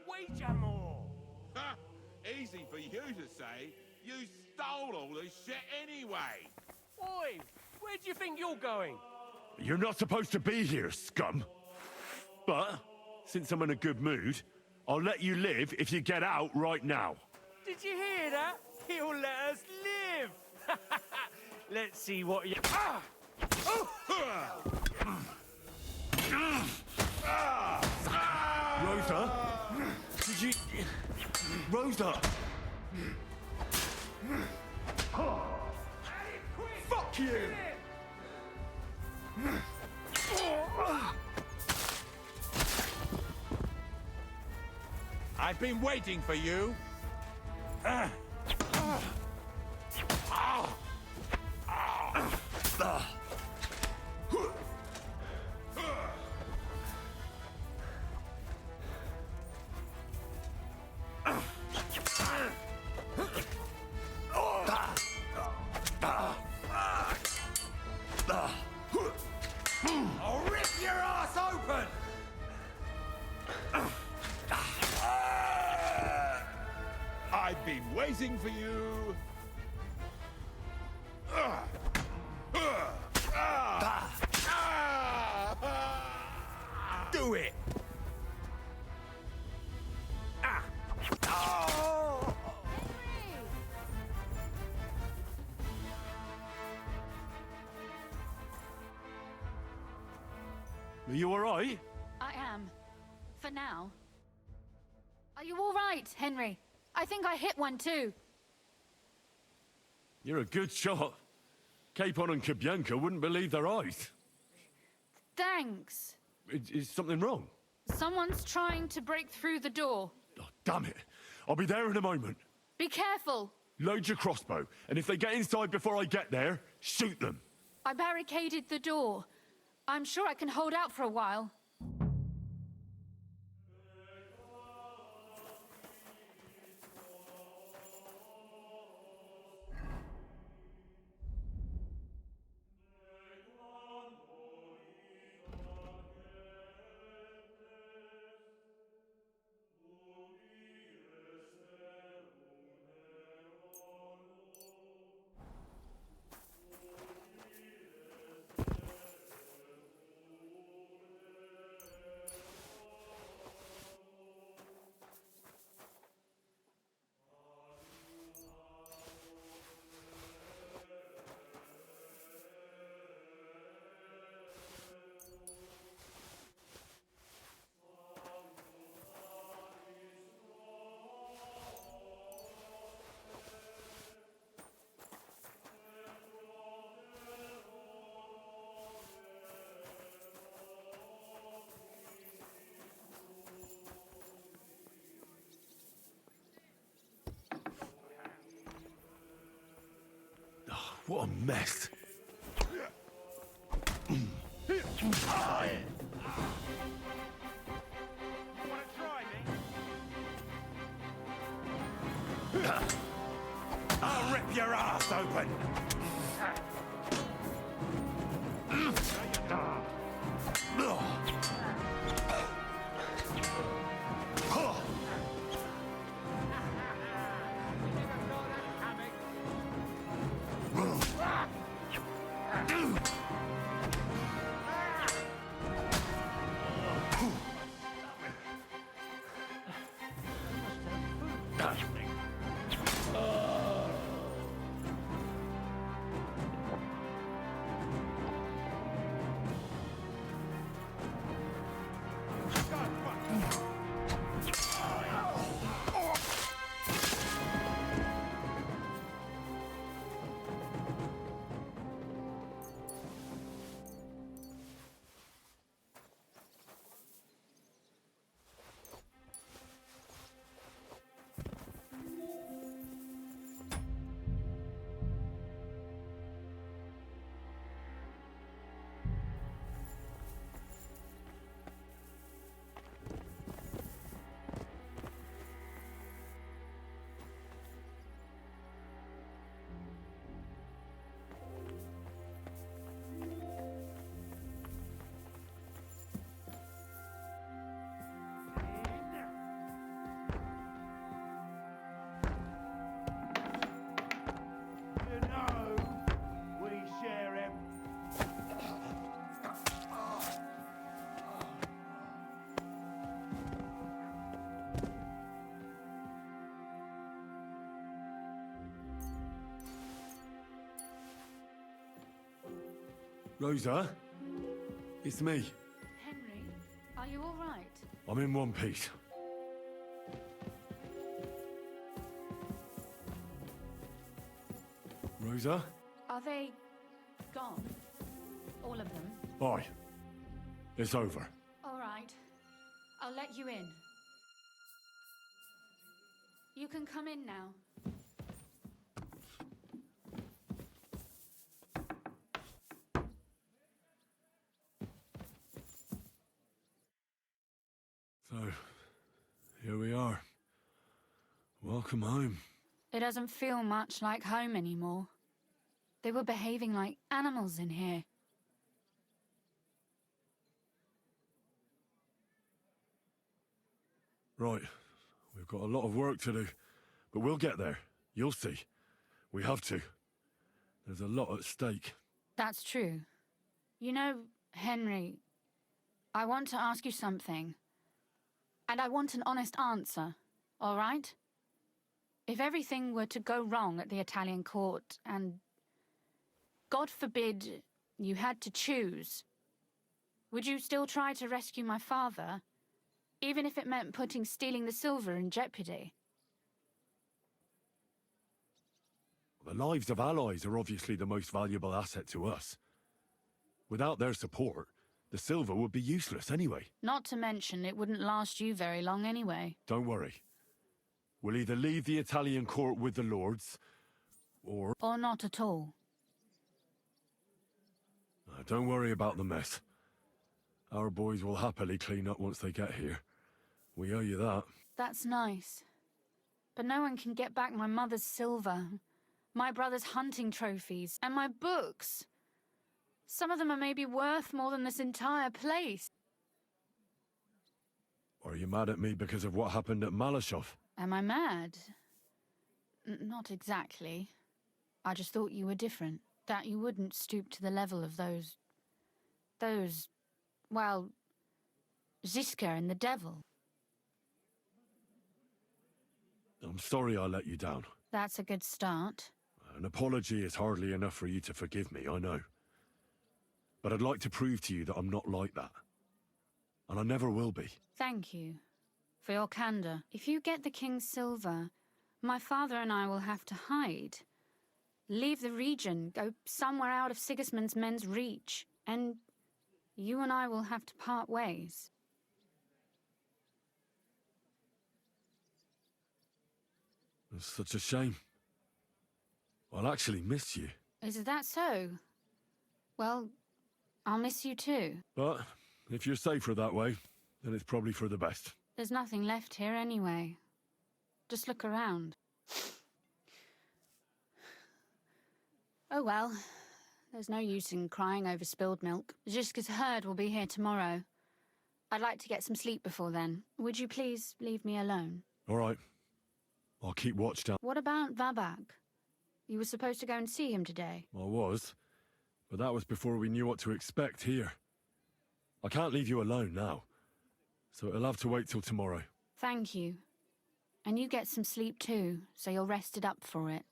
Speaker 12: Wager more!
Speaker 3: Ha! Easy for you to say. You stole all this shit anyway.
Speaker 12: Oi! Where do you think you're going?
Speaker 2: You're not supposed to be here, scum. But, since I'm in a good mood, I'll let you live if you get out right now.
Speaker 12: Did you hear that? He'll let us live! Let's see what you... Ah!
Speaker 2: Rosa? Did you... Rosa! Fuck you!
Speaker 3: I've been waiting for you.
Speaker 7: I'll rip your ass open!
Speaker 3: I've been waiting for you.
Speaker 2: Do it! Are you all right?
Speaker 9: I am. For now. Are you all right, Henry? I think I hit one too.
Speaker 2: You're a good shot. Capon and Kabianka wouldn't believe their eyes.
Speaker 9: Thanks.
Speaker 2: Is something wrong?
Speaker 9: Someone's trying to break through the door.
Speaker 2: Oh, damn it. I'll be there in a moment.
Speaker 9: Be careful.
Speaker 2: Load your crossbow, and if they get inside before I get there, shoot them.
Speaker 9: I barricaded the door. I'm sure I can hold out for a while.
Speaker 2: What a mess.
Speaker 10: I'll rip your ass open!
Speaker 2: Rosa? It's me.
Speaker 9: Henry, are you all right?
Speaker 2: I'm in one piece. Rosa?
Speaker 9: Are they gone? All of them?
Speaker 2: Aye. It's over.
Speaker 9: All right. I'll let you in. You can come in now.
Speaker 2: So, here we are. Welcome home.
Speaker 9: It doesn't feel much like home anymore. They were behaving like animals in here.
Speaker 2: Right. We've got a lot of work to do. But we'll get there. You'll see. We have to. There's a lot at stake.
Speaker 9: That's true. You know, Henry, I want to ask you something. And I want an honest answer, all right? If everything were to go wrong at the Italian court and, God forbid, you had to choose, would you still try to rescue my father? even if it meant putting stealing the silver in jeopardy.
Speaker 2: The lives of allies are obviously the most valuable asset to us. Without their support, the silver would be useless anyway.
Speaker 9: Not to mention, it wouldn't last you very long anyway.
Speaker 2: Don't worry. We'll either leave the Italian court with the lords, or...
Speaker 9: Or not at all.
Speaker 2: Don't worry about the mess. Our boys will happily clean up once they get here. We owe you that.
Speaker 9: That's nice. But no one can get back my mother's silver, my brother's hunting trophies, and my books. Some of them are maybe worth more than this entire place.
Speaker 2: Are you mad at me because of what happened at Malashov?
Speaker 9: Am I mad? Not exactly. I just thought you were different. That you wouldn't stoop to the level of those, well, Ziska and the devil.
Speaker 2: I'm sorry I let you down.
Speaker 9: That's a good start.
Speaker 2: An apology is hardly enough for you to forgive me, I know. But I'd like to prove to you that I'm not like that. And I never will be.
Speaker 9: Thank you for your candor. If you get the king's silver, my father and I will have to hide. Leave the region, go somewhere out of Sigismund's men's reach, and you and I will have to part ways.
Speaker 2: It's such a shame. I'll actually miss you.
Speaker 9: Is that so? Well, I'll miss you too.
Speaker 2: But if you're safer that way, then it's probably for the best.
Speaker 9: There's nothing left here anyway. Just look around. Oh well, there's no use in crying over spilled milk. Ziska's herd will be here tomorrow. I'd like to get some sleep before then. Would you please leave me alone?
Speaker 2: All right. I'll keep watch down.
Speaker 9: What about Vabak? You were supposed to go and see him today.
Speaker 2: I was, but that was before we knew what to expect here. I can't leave you alone now, so it'll have to wait till tomorrow.
Speaker 9: Thank you. And you get some sleep too, so you're rested up for it.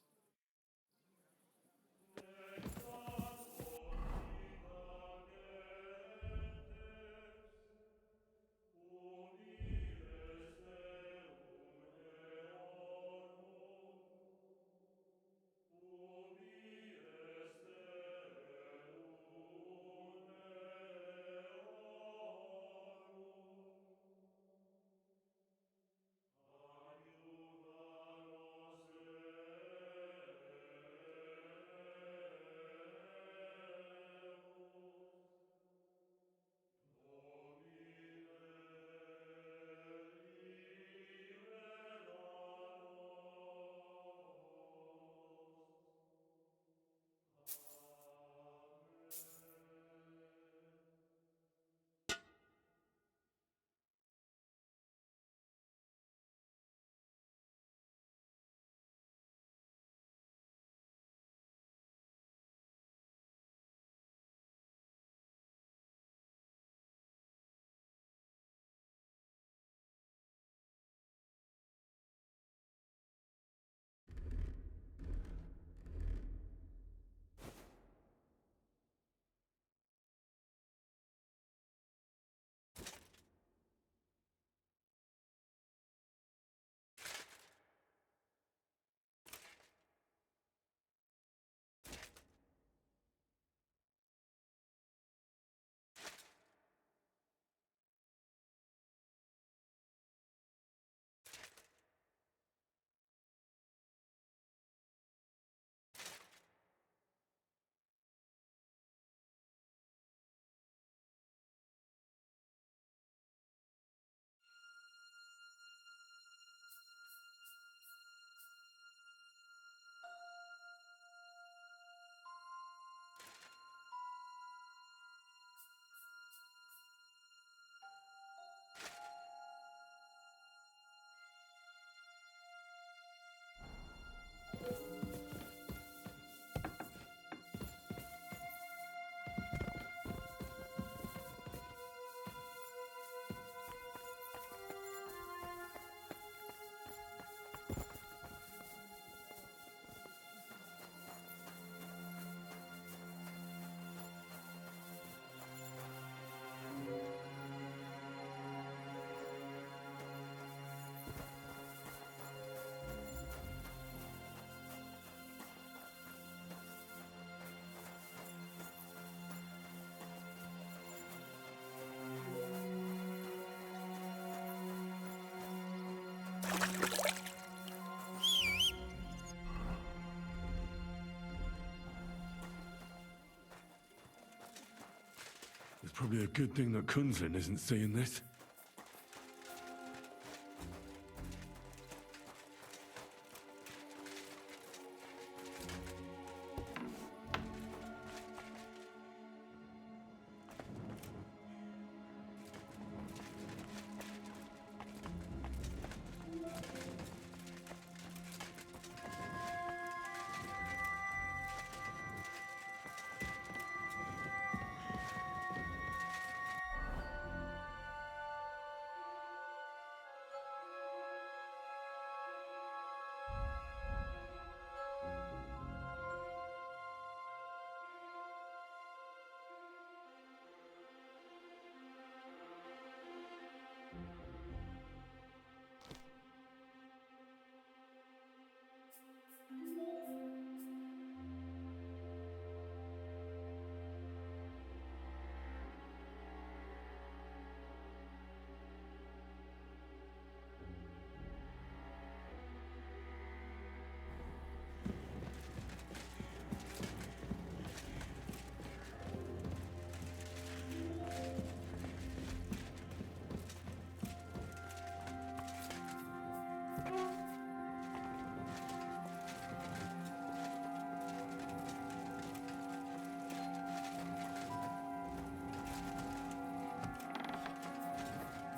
Speaker 4: Probably a good thing that Kunzlin isn't seeing this.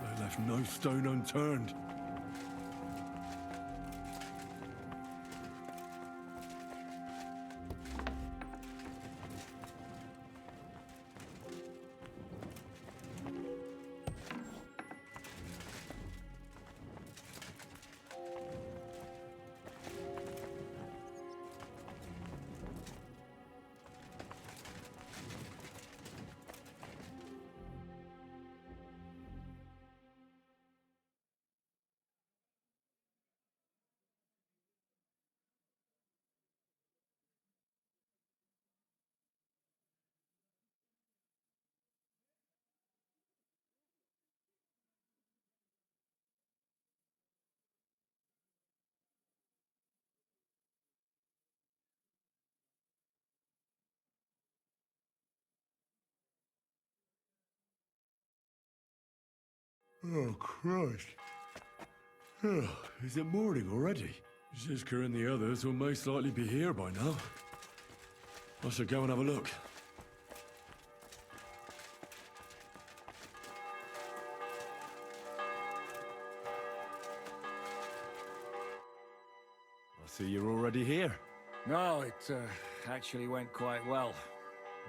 Speaker 4: They left no stone unturned. Oh, Christ. Oh, is it morning already? Zizka and the others will most likely be here by now. I should go and have a look. I see you're already here.
Speaker 6: No, it actually went quite well.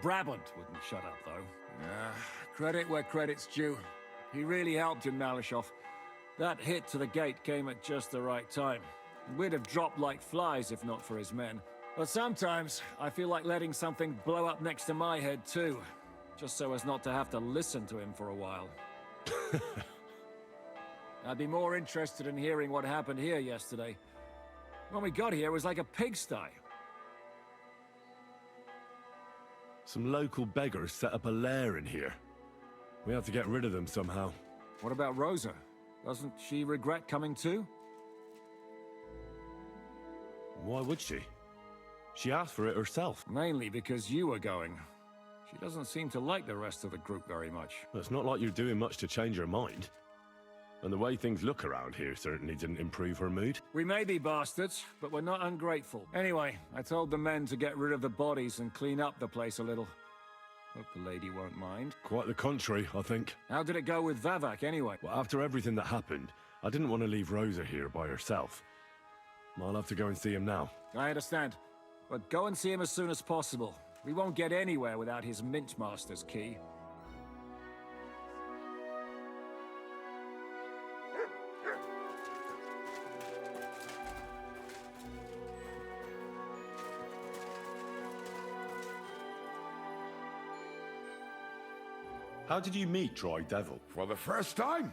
Speaker 6: Brabant wouldn't shut up, though. Credit where credit's due. He really helped in Malishov. That hit to the gate came at just the right time. We'd have dropped like flies if not for his men. But sometimes, I feel like letting something blow up next to my head too. Just so as not to have to listen to him for a while. I'd be more interested in hearing what happened here yesterday. When we got here, it was like a pigsty.
Speaker 4: Some local beggars set up a lair in here. We had to get rid of them somehow.
Speaker 6: What about Rosa? Doesn't she regret coming too?
Speaker 4: Why would she? She asked for it herself.
Speaker 6: Mainly because you were going. She doesn't seem to like the rest of the group very much.
Speaker 4: It's not like you're doing much to change her mind. And the way things look around here certainly didn't improve her mood.
Speaker 6: We may be bastards, but we're not ungrateful. Anyway, I told the men to get rid of the bodies and clean up the place a little. Hope the lady won't mind.
Speaker 4: Quite the contrary, I think.
Speaker 6: How did it go with Vavak, anyway?
Speaker 4: Well, after everything that happened, I didn't want to leave Rosa here by herself. I'll have to go and see him now.
Speaker 6: I understand. But go and see him as soon as possible. We won't get anywhere without his Mint Master's key.
Speaker 4: How did you meet Dry Devil?
Speaker 3: For the first time?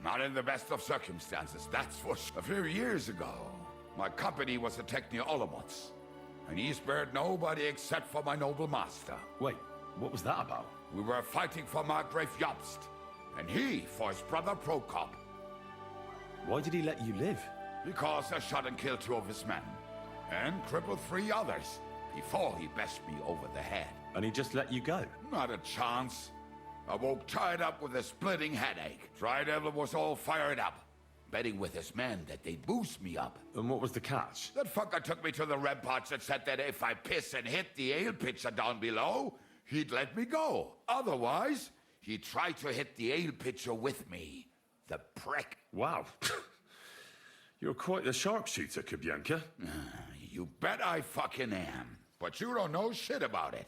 Speaker 3: Not in the best of circumstances, that's for sure. A few years ago, my company was attacked near Olomots, and he spared nobody except for my noble master.
Speaker 4: Wait, what was that about?
Speaker 3: We were fighting for Margrave Jobst, and he for his brother Prokop.
Speaker 4: Why did he let you live?
Speaker 3: Because I shot and killed 2 of his men, and crippled 3 others, before he bashed me over the head.
Speaker 4: And he just let you go?
Speaker 3: Not a chance. I woke tied up with a splitting headache. Tri-Devil was all fired up, betting with his men that they'd boost me up.
Speaker 2: And what was the catch?
Speaker 3: That fucker took me to the ramparts and said that if I piss and hit the ale pitcher down below, he'd let me go. Otherwise, he'd try to hit the ale pitcher with me. The prick.
Speaker 2: Wow. You're quite the sharpshooter, Kabyanka.
Speaker 3: You bet I fucking am. But you don't know shit about it.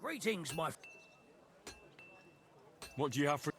Speaker 6: Greetings, my...
Speaker 2: What do you have for...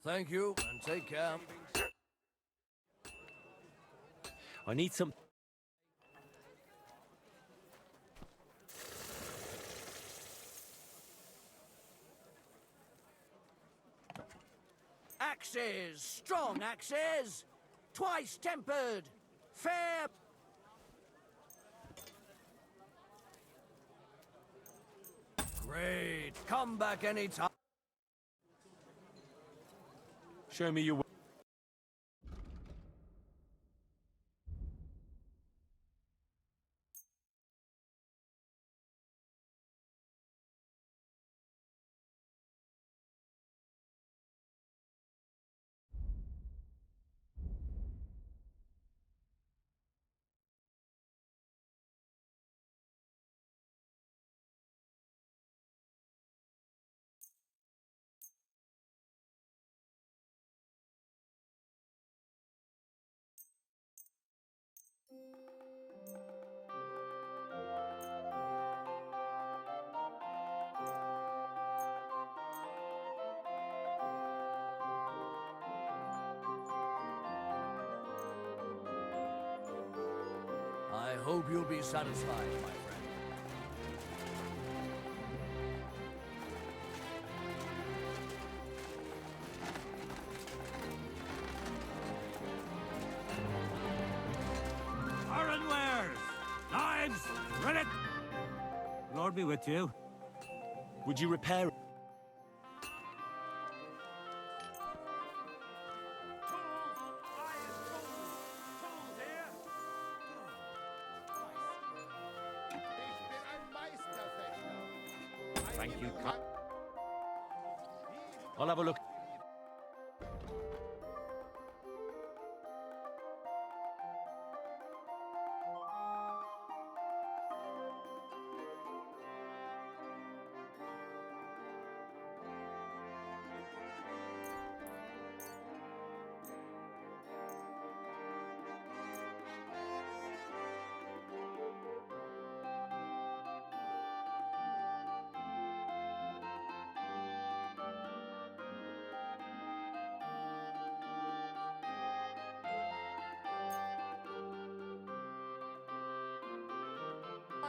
Speaker 6: Thank you, and take care.
Speaker 2: I need some...
Speaker 6: Axes! Strong axes! Twice tempered! Fair... Great! Come back anytime.
Speaker 2: Show me your way.
Speaker 6: I hope you'll be satisfied, my friend. Lord be with you.
Speaker 2: Would you repair it?
Speaker 6: Thank you.
Speaker 2: I'll have a look.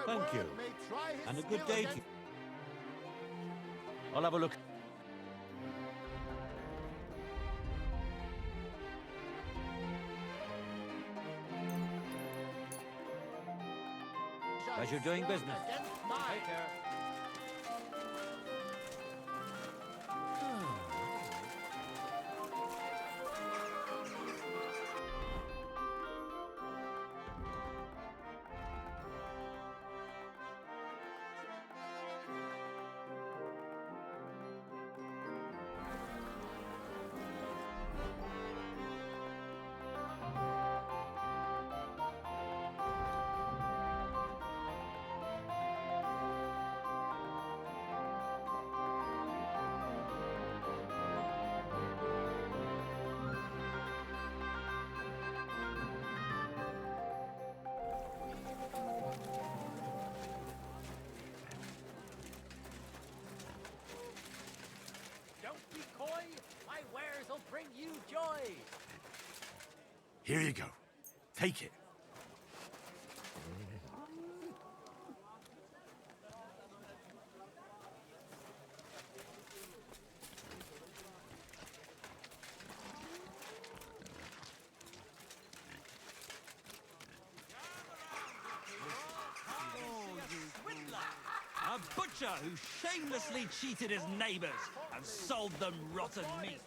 Speaker 6: Thank you. And a good day to you.
Speaker 2: I'll have a look.
Speaker 6: Pleasure doing business. Take care.
Speaker 12: Don't be coy. My wares will bring you joy.
Speaker 2: Here you go. Take it.
Speaker 5: A butcher who shamelessly cheated his neighbors and sold them rotten meat.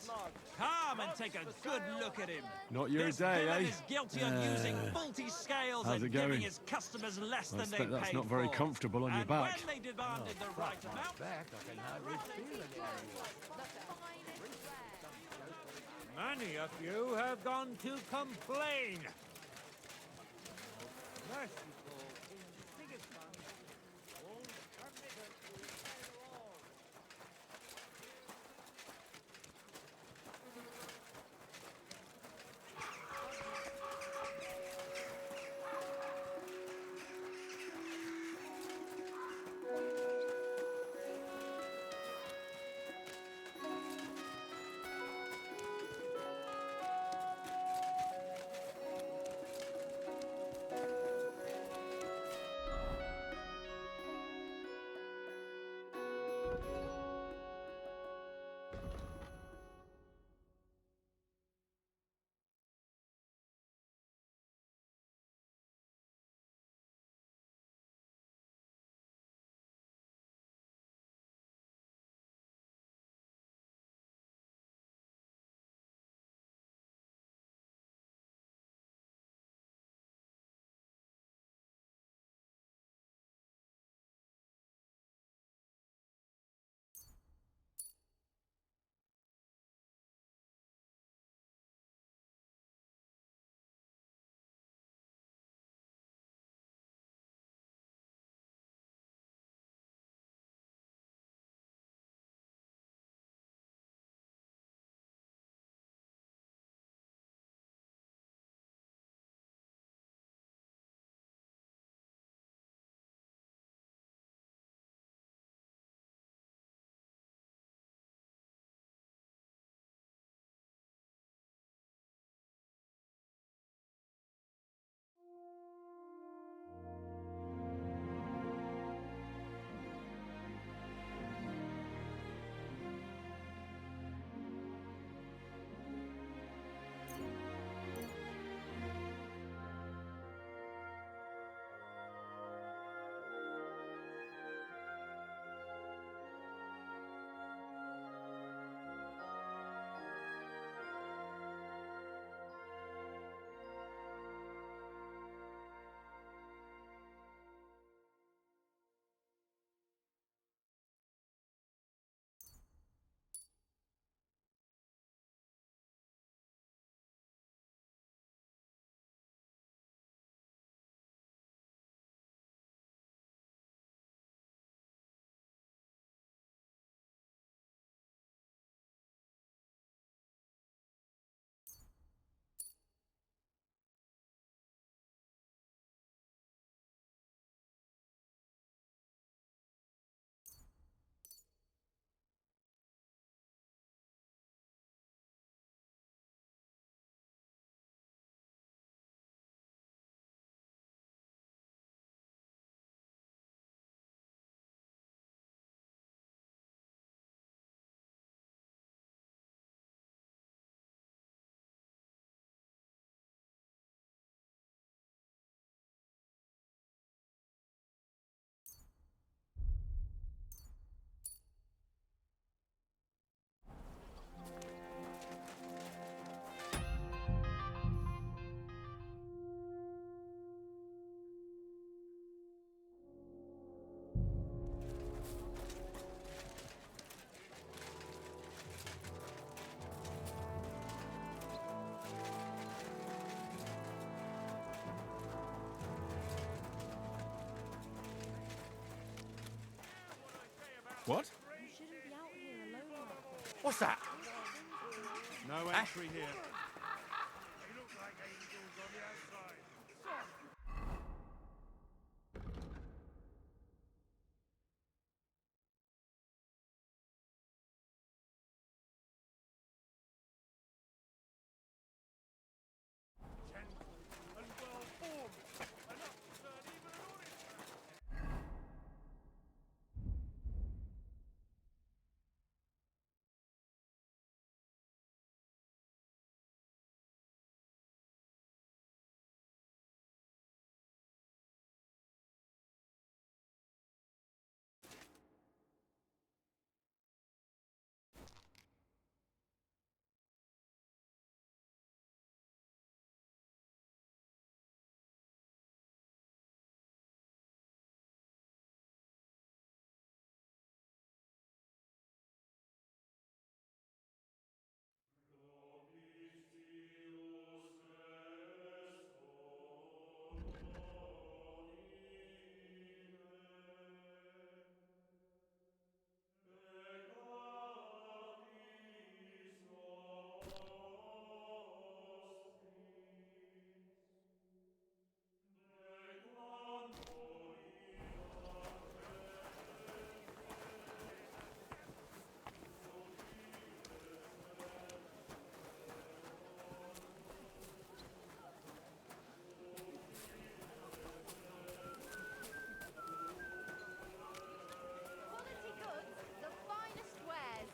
Speaker 5: Come and take a good look at him.
Speaker 4: Not your
Speaker 5: This
Speaker 4: day,
Speaker 5: villain
Speaker 4: eh?
Speaker 5: is guilty of using faulty scales
Speaker 4: How's
Speaker 5: and
Speaker 4: it
Speaker 5: giving
Speaker 4: going?
Speaker 5: his customers less
Speaker 4: I
Speaker 5: than they
Speaker 4: expect that's
Speaker 5: paid
Speaker 4: not very
Speaker 5: for.
Speaker 4: comfortable on your
Speaker 5: And
Speaker 4: back.
Speaker 5: when they demanded the right amount,
Speaker 6: Many of you have gone to complain. Merciful King Sigismund won't permit us to repair the wall.
Speaker 2: What?
Speaker 10: What's that?
Speaker 2: No entry here.
Speaker 13: Quality goods, the finest wares.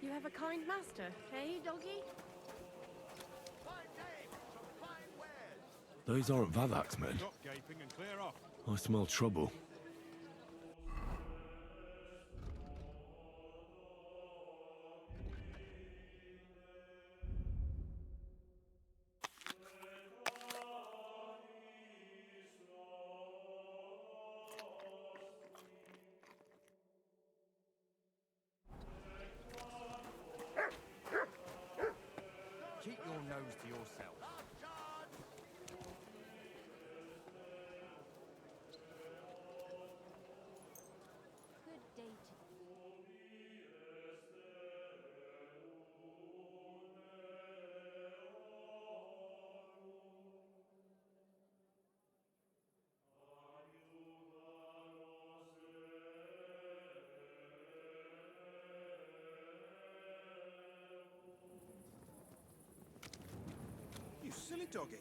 Speaker 13: You have a kind master, eh, doggy?
Speaker 4: Those aren't Vavak's men.
Speaker 2: Stop gaping and clear off.
Speaker 4: I smell trouble.
Speaker 5: Keep your nose to yourself.
Speaker 13: Good day to
Speaker 2: You silly doggy.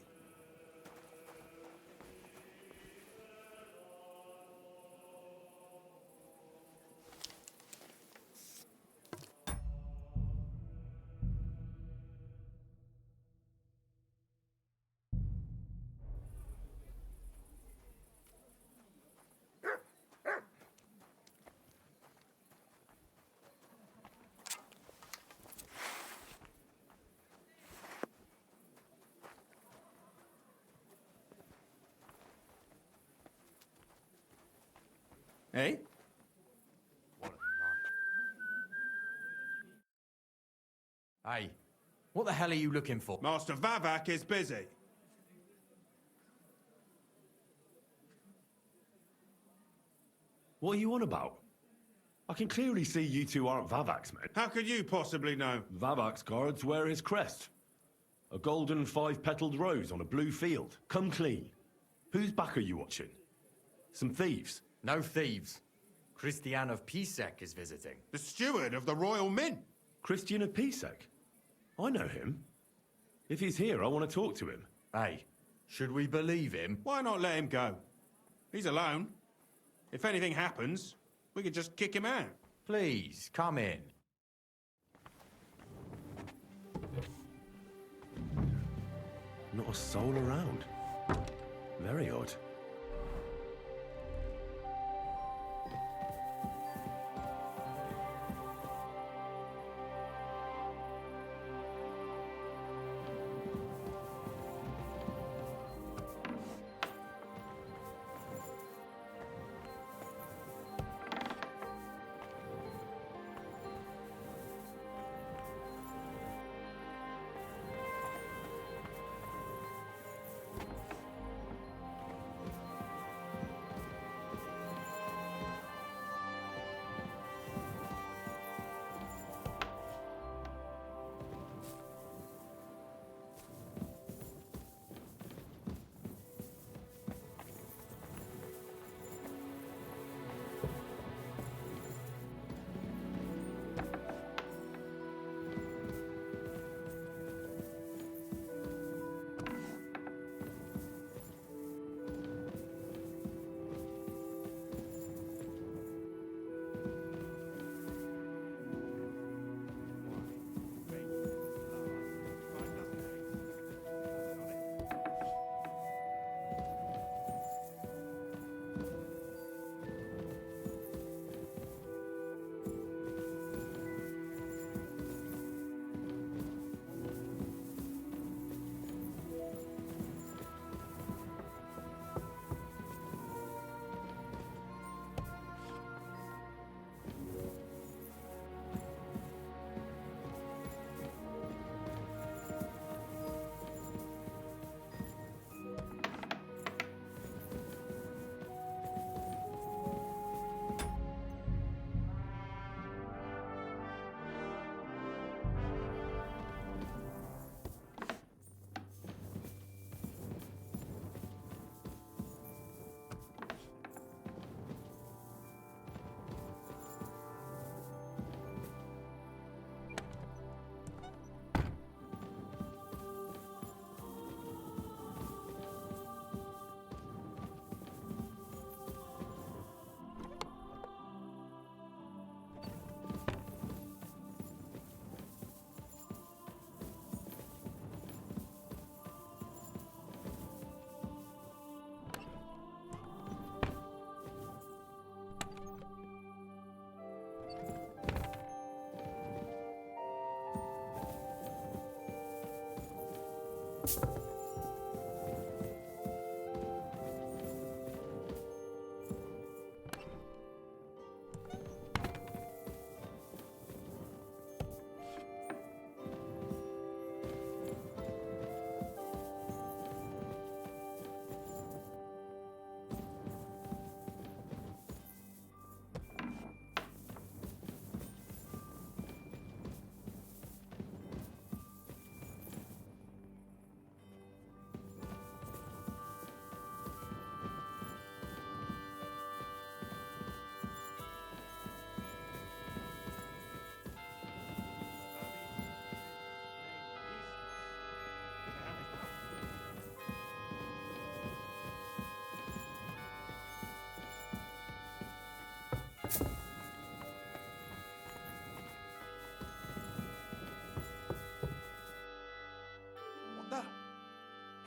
Speaker 14: Eh?
Speaker 5: What a night. Hey, what the hell are you looking for?
Speaker 2: Master Vavak is busy.
Speaker 4: What are you on about? I can clearly see you two aren't Vavak's men.
Speaker 2: How could you possibly know?
Speaker 4: Vavak's guards wear his crest. A golden five-petaled rose on a blue field. Come clean. Whose back are you watching? Some thieves?
Speaker 5: No thieves. Christian of Pisek is visiting.
Speaker 2: The steward of the Royal Mint.
Speaker 4: Christian of Pisek? I know him. If he's here, I want to talk to him.
Speaker 5: Hey, should we believe him?
Speaker 2: Why not let him go? He's alone. If anything happens, we could just kick him out.
Speaker 5: Please, come in.
Speaker 4: Not a soul around. Very odd.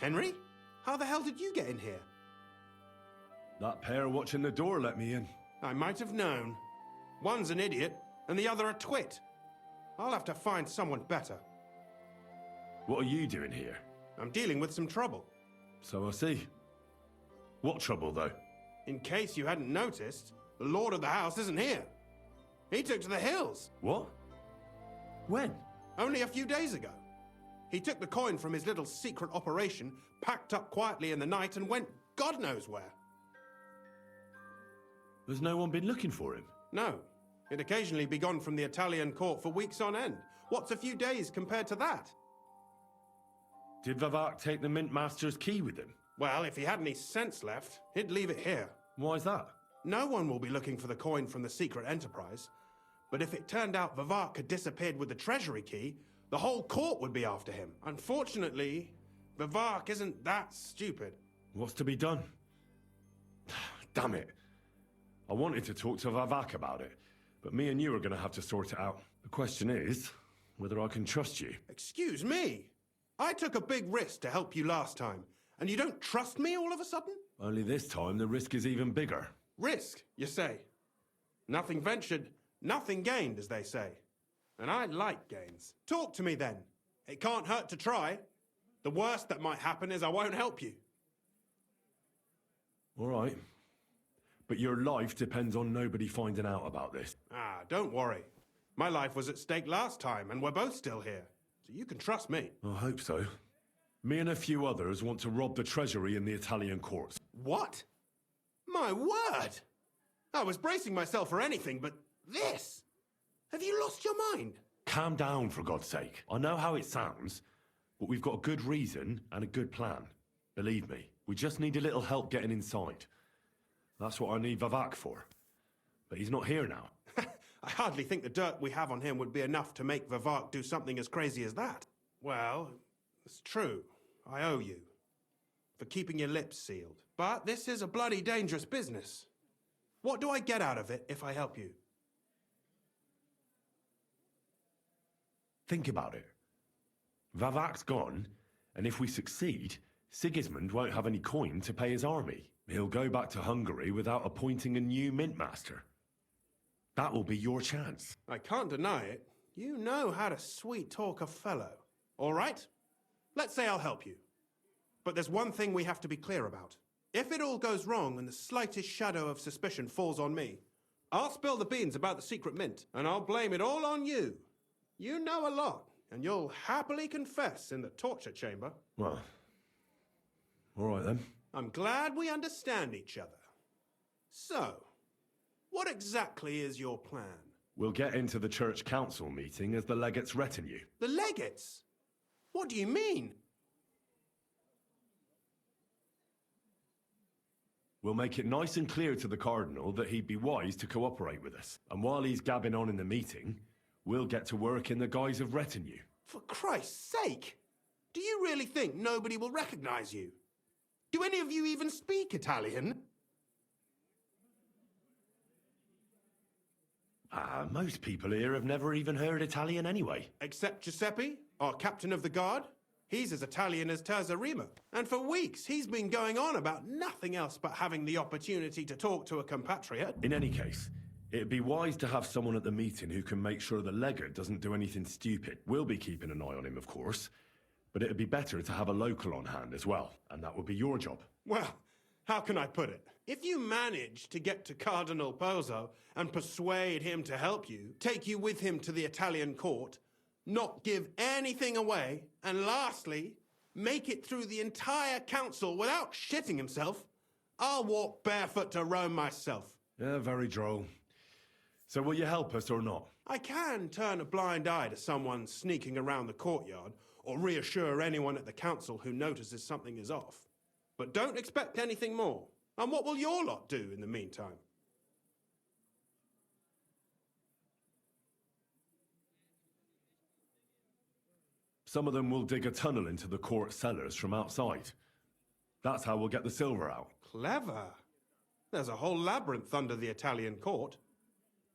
Speaker 15: Henry? How the hell did you get in here?
Speaker 4: That pair watching the door let me in.
Speaker 15: I might have known. One's an idiot, and the other a twit. I'll have to find someone better.
Speaker 4: What are you doing here?
Speaker 15: I'm dealing with some trouble.
Speaker 4: So I see. What trouble, though?
Speaker 15: In case you hadn't noticed, the lord of the house isn't here. He took to the hills.
Speaker 4: What? When?
Speaker 15: Only a few days ago. He took the coin from his little secret operation, packed up quietly in the night, and went God knows where.
Speaker 4: There's no one been looking for him?
Speaker 15: No. He'd occasionally be gone from the Italian court for weeks on end. What's a few days compared to that?
Speaker 4: Did Vivart take the Mint Master's key with him?
Speaker 15: Well, if he had any sense left, he'd leave it here.
Speaker 4: Why's that?
Speaker 15: No one will be looking for the coin from the secret enterprise. But if it turned out Vivart had disappeared with the treasury key, the whole court would be after him. Unfortunately, Vivart isn't that stupid.
Speaker 4: What's to be done? Damn it. I wanted to talk to Vivart about it, but me and you are going to have to sort it out. The question is, whether I can trust you.
Speaker 15: Excuse me? I took a big risk to help you last time, And you don't trust me all of a sudden?
Speaker 4: Only this time the risk is even bigger.
Speaker 15: Risk, you say? Nothing ventured, nothing gained, as they say. And I like gains. Talk to me then. It can't hurt to try. The worst that might happen is I won't help you.
Speaker 4: All right. But your life depends on nobody finding out about this.
Speaker 15: Ah, don't worry. My life was at stake last time, and we're both still here. So you can trust me.
Speaker 4: I hope so. Me and a few others want to rob the treasury in the Italian courts.
Speaker 15: What? My word! I was bracing myself for anything, but this? Have you lost your mind?
Speaker 4: Calm down, for God's sake. I know how it sounds, but we've got a good reason and a good plan. Believe me, we just need a little help getting inside. That's what I need Vivak for. But he's not here now.
Speaker 15: I hardly think the dirt we have on him would be enough to make Vivak do something as crazy as that. Well, it's true. I owe you. For keeping your lips sealed. But this is a bloody dangerous business. What do I get out of it if I help you?
Speaker 4: Think about it. Vavak's gone, and if we succeed, Sigismund won't have any coin to pay his army. He'll go back to Hungary without appointing a new mint master. That will be your chance.
Speaker 15: I can't deny it. You know how to sweet-talk a fellow. All right? Let's say I'll help you. But there's one thing we have to be clear about. If it all goes wrong and the slightest shadow of suspicion falls on me, I'll spill the beans about the secret mint, and I'll blame it all on you. You know a lot, and you'll happily confess in the torture chamber.
Speaker 4: Well, all right then.
Speaker 15: I'm glad we understand each other. So, what exactly is your plan?
Speaker 4: We'll get into the church council meeting as the legate's retinue.
Speaker 15: The legates? What do you mean?
Speaker 4: We'll make it nice and clear to the Cardinal that he'd be wise to cooperate with us. And while he's gabbing on in the meeting, we'll get to work in the guise of retinue.
Speaker 15: For Christ's sake! Do you really think nobody will recognize you? Do any of you even speak Italian?
Speaker 4: Most people here have never even heard Italian anyway.
Speaker 15: Except Giuseppe, our captain of the guard. He's as Italian as Terzarima. And for weeks, he's been going on about nothing else but having the opportunity to talk to a compatriot.
Speaker 4: In any case, it'd be wise to have someone at the meeting who can make sure the legate doesn't do anything stupid. We'll be keeping an eye on him, of course. But it'd be better to have a local on hand as well. And that would be your job.
Speaker 15: Well, how can I put it? If you manage to get to Cardinal Pozzo and persuade him to help you, take you with him to the Italian court, not give anything away, and lastly, make it through the entire council without shitting himself, I'll walk barefoot to Rome myself.
Speaker 4: Yeah, very droll. So will you help us or not?
Speaker 15: I can turn a blind eye to someone sneaking around the courtyard, or reassure anyone at the council who notices something is off. But don't expect anything more. And what will your lot do in the meantime?
Speaker 4: Some of them will dig a tunnel into the court cellars from outside. That's how we'll get the silver out.
Speaker 15: Clever. There's a whole labyrinth under the Italian court.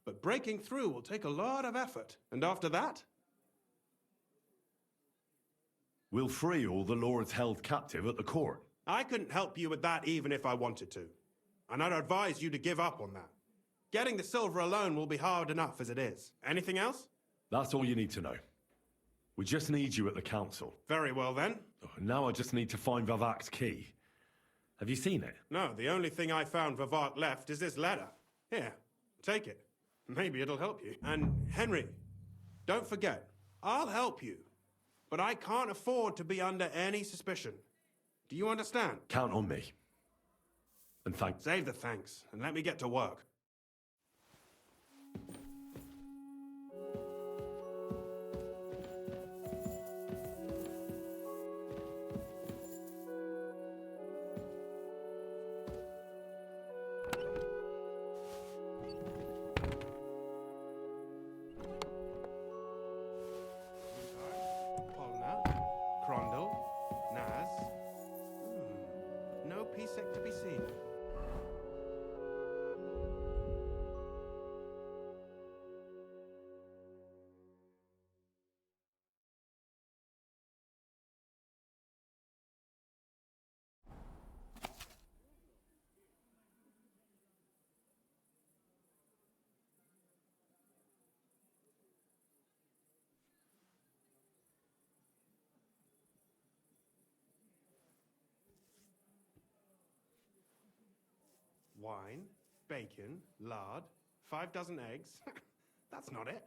Speaker 15: But breaking through will take a lot of effort. And after that?
Speaker 4: We'll free all the lords held captive at the court.
Speaker 15: I couldn't help you with that even if I wanted to. And I'd advise you to give up on that. Getting the silver alone will be hard enough as it is. Anything else?
Speaker 4: That's all you need to know. We just need you at the council.
Speaker 15: Very well then.
Speaker 4: Now I just need to find Vavak's key. Have you seen it?
Speaker 15: No, the only thing I found Vivak left is this letter. Here, take it. Maybe it'll help you. And Henry, don't forget, I'll help you. But I can't afford to be under any suspicion. Do you understand?
Speaker 4: Count on me. And thanks.
Speaker 15: Save the thanks, and let me get to work. No Pisek to be seen. Wine, bacon, lard, 5 dozen eggs. That's not it.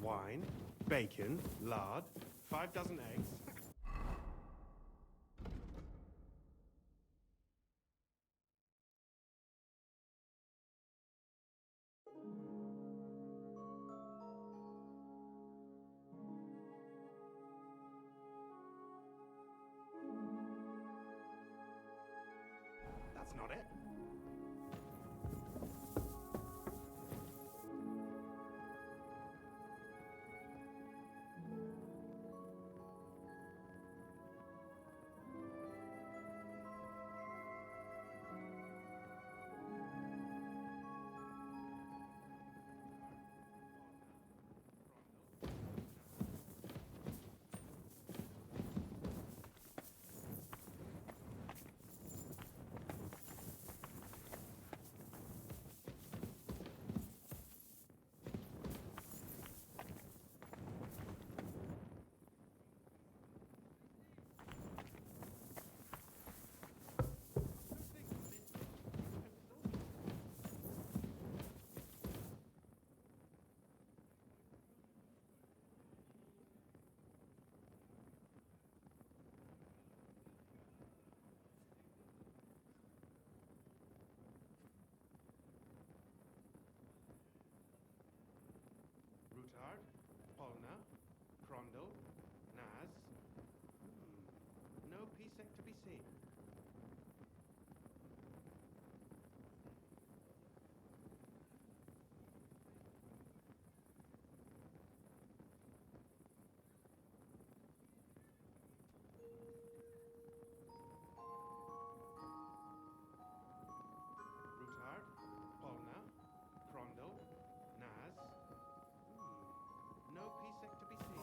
Speaker 15: Wine, bacon, lard, 5 dozen eggs. That's not it. Rutard, Polna, Crondall, Naz. No Pisek to be seen. Rutard, Polna, Crondall, Naz. No Pisek to be seen.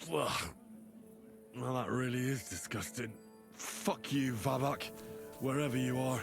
Speaker 4: Well, that really is disgusting. Fuck you, Vavak, wherever you are.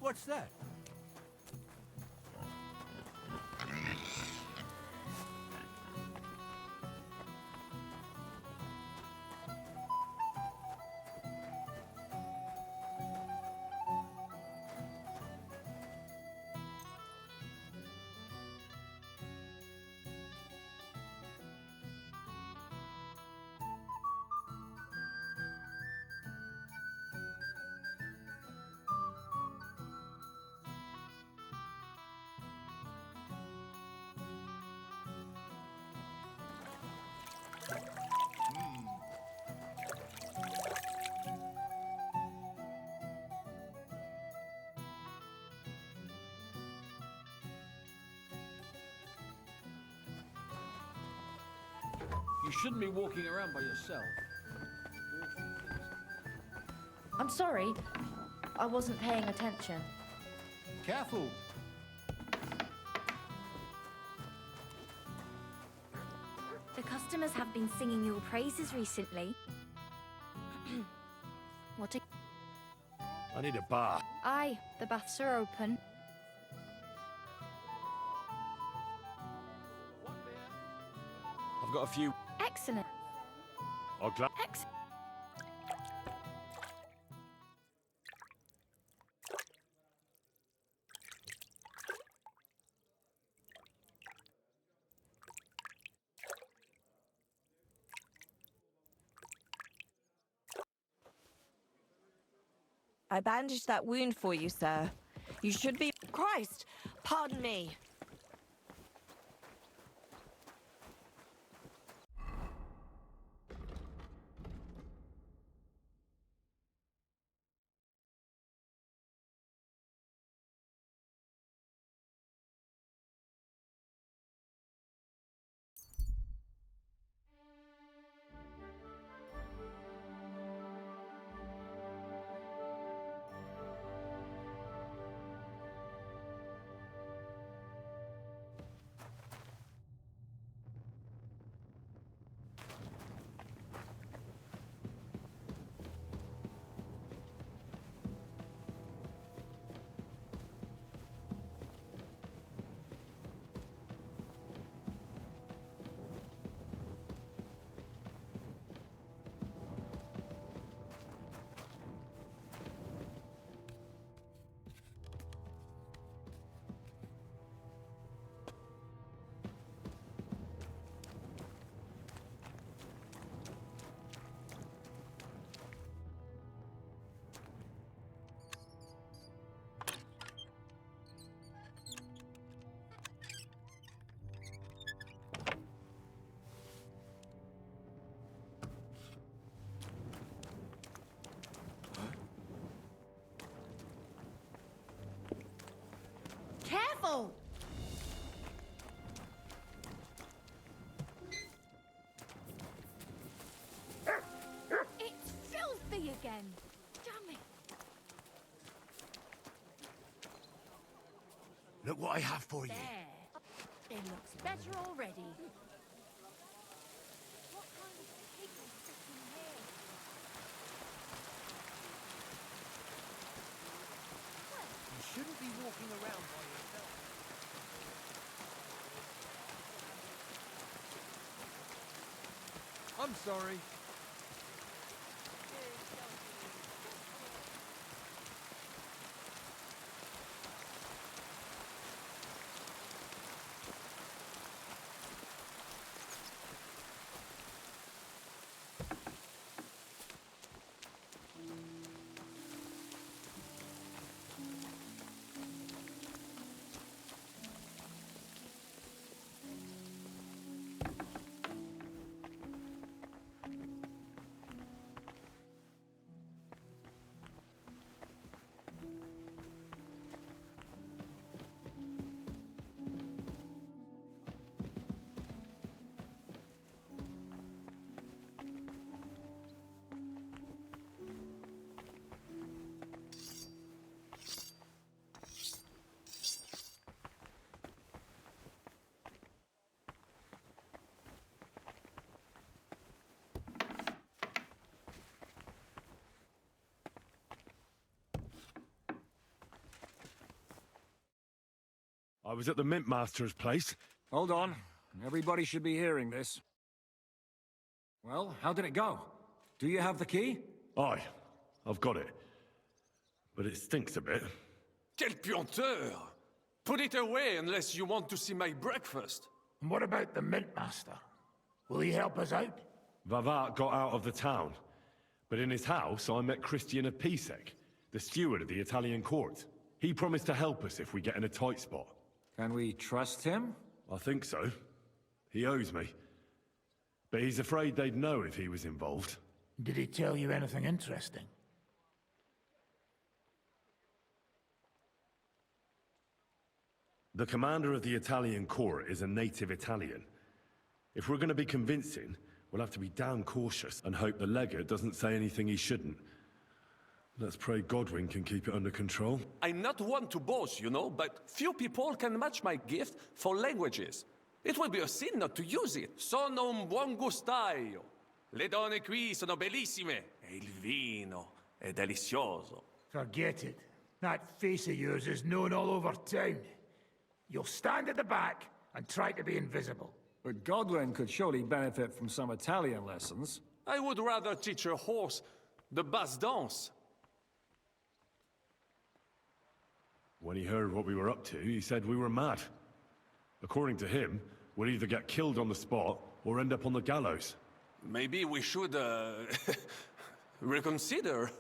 Speaker 5: What's that?
Speaker 7: You shouldn't be walking around by yourself.
Speaker 13: I'm sorry. I wasn't paying attention.
Speaker 14: Careful.
Speaker 13: The customers have been singing your praises recently. What a...
Speaker 2: I need a bath.
Speaker 13: Aye, the baths are open.
Speaker 2: I've got a few.
Speaker 13: Excellent.
Speaker 2: I'll gla-
Speaker 13: Excellent.
Speaker 16: I bandaged that wound for you, sir. You should be... Christ! Pardon me.
Speaker 13: Careful! It's filthy again. Damn it.
Speaker 2: Look what I have for you.
Speaker 13: There. It looks better already. What kind of people sit in here?
Speaker 14: You shouldn't be walking around by yourself. I'm sorry.
Speaker 4: I was at the Mint Master's place.
Speaker 6: Hold on. Everybody should be hearing this. Well, how did it go? Do you have the key?
Speaker 4: Aye, I've got it. But it stinks a bit.
Speaker 17: Quel puanteur! Put it away unless you want to see my breakfast.
Speaker 10: And what about the Mint Master? Will he help us out?
Speaker 4: Vavart got out of the town. But in his house, I met Christian of Pisek, the steward of the Italian court. He promised to help us if we get in a tight spot.
Speaker 6: Can we trust him?
Speaker 4: I think so. He owes me. But he's afraid they'd know if he was involved.
Speaker 10: Did he tell you anything interesting?
Speaker 4: The commander of the Italian court is a native Italian. If we're going to be convincing, we'll have to be damn cautious and hope the legate doesn't say anything he shouldn't. Let's pray Godwin can keep it under control.
Speaker 17: I'm not one to boast, you know, but few people can match my gift for languages. It would be a sin not to use it. Sono un buon gustaio. Le donne qui sono bellissime. E il vino è delizioso.
Speaker 10: Forget it. That face of yours is known all over town. You'll stand at the back and try to be invisible.
Speaker 6: But Godwin could surely benefit from some Italian lessons.
Speaker 17: I would rather teach a horse the basse danse.
Speaker 4: When he heard what we were up to, he said we were mad. According to him, we'll either get killed on the spot or end up on the gallows.
Speaker 17: Maybe we should, reconsider.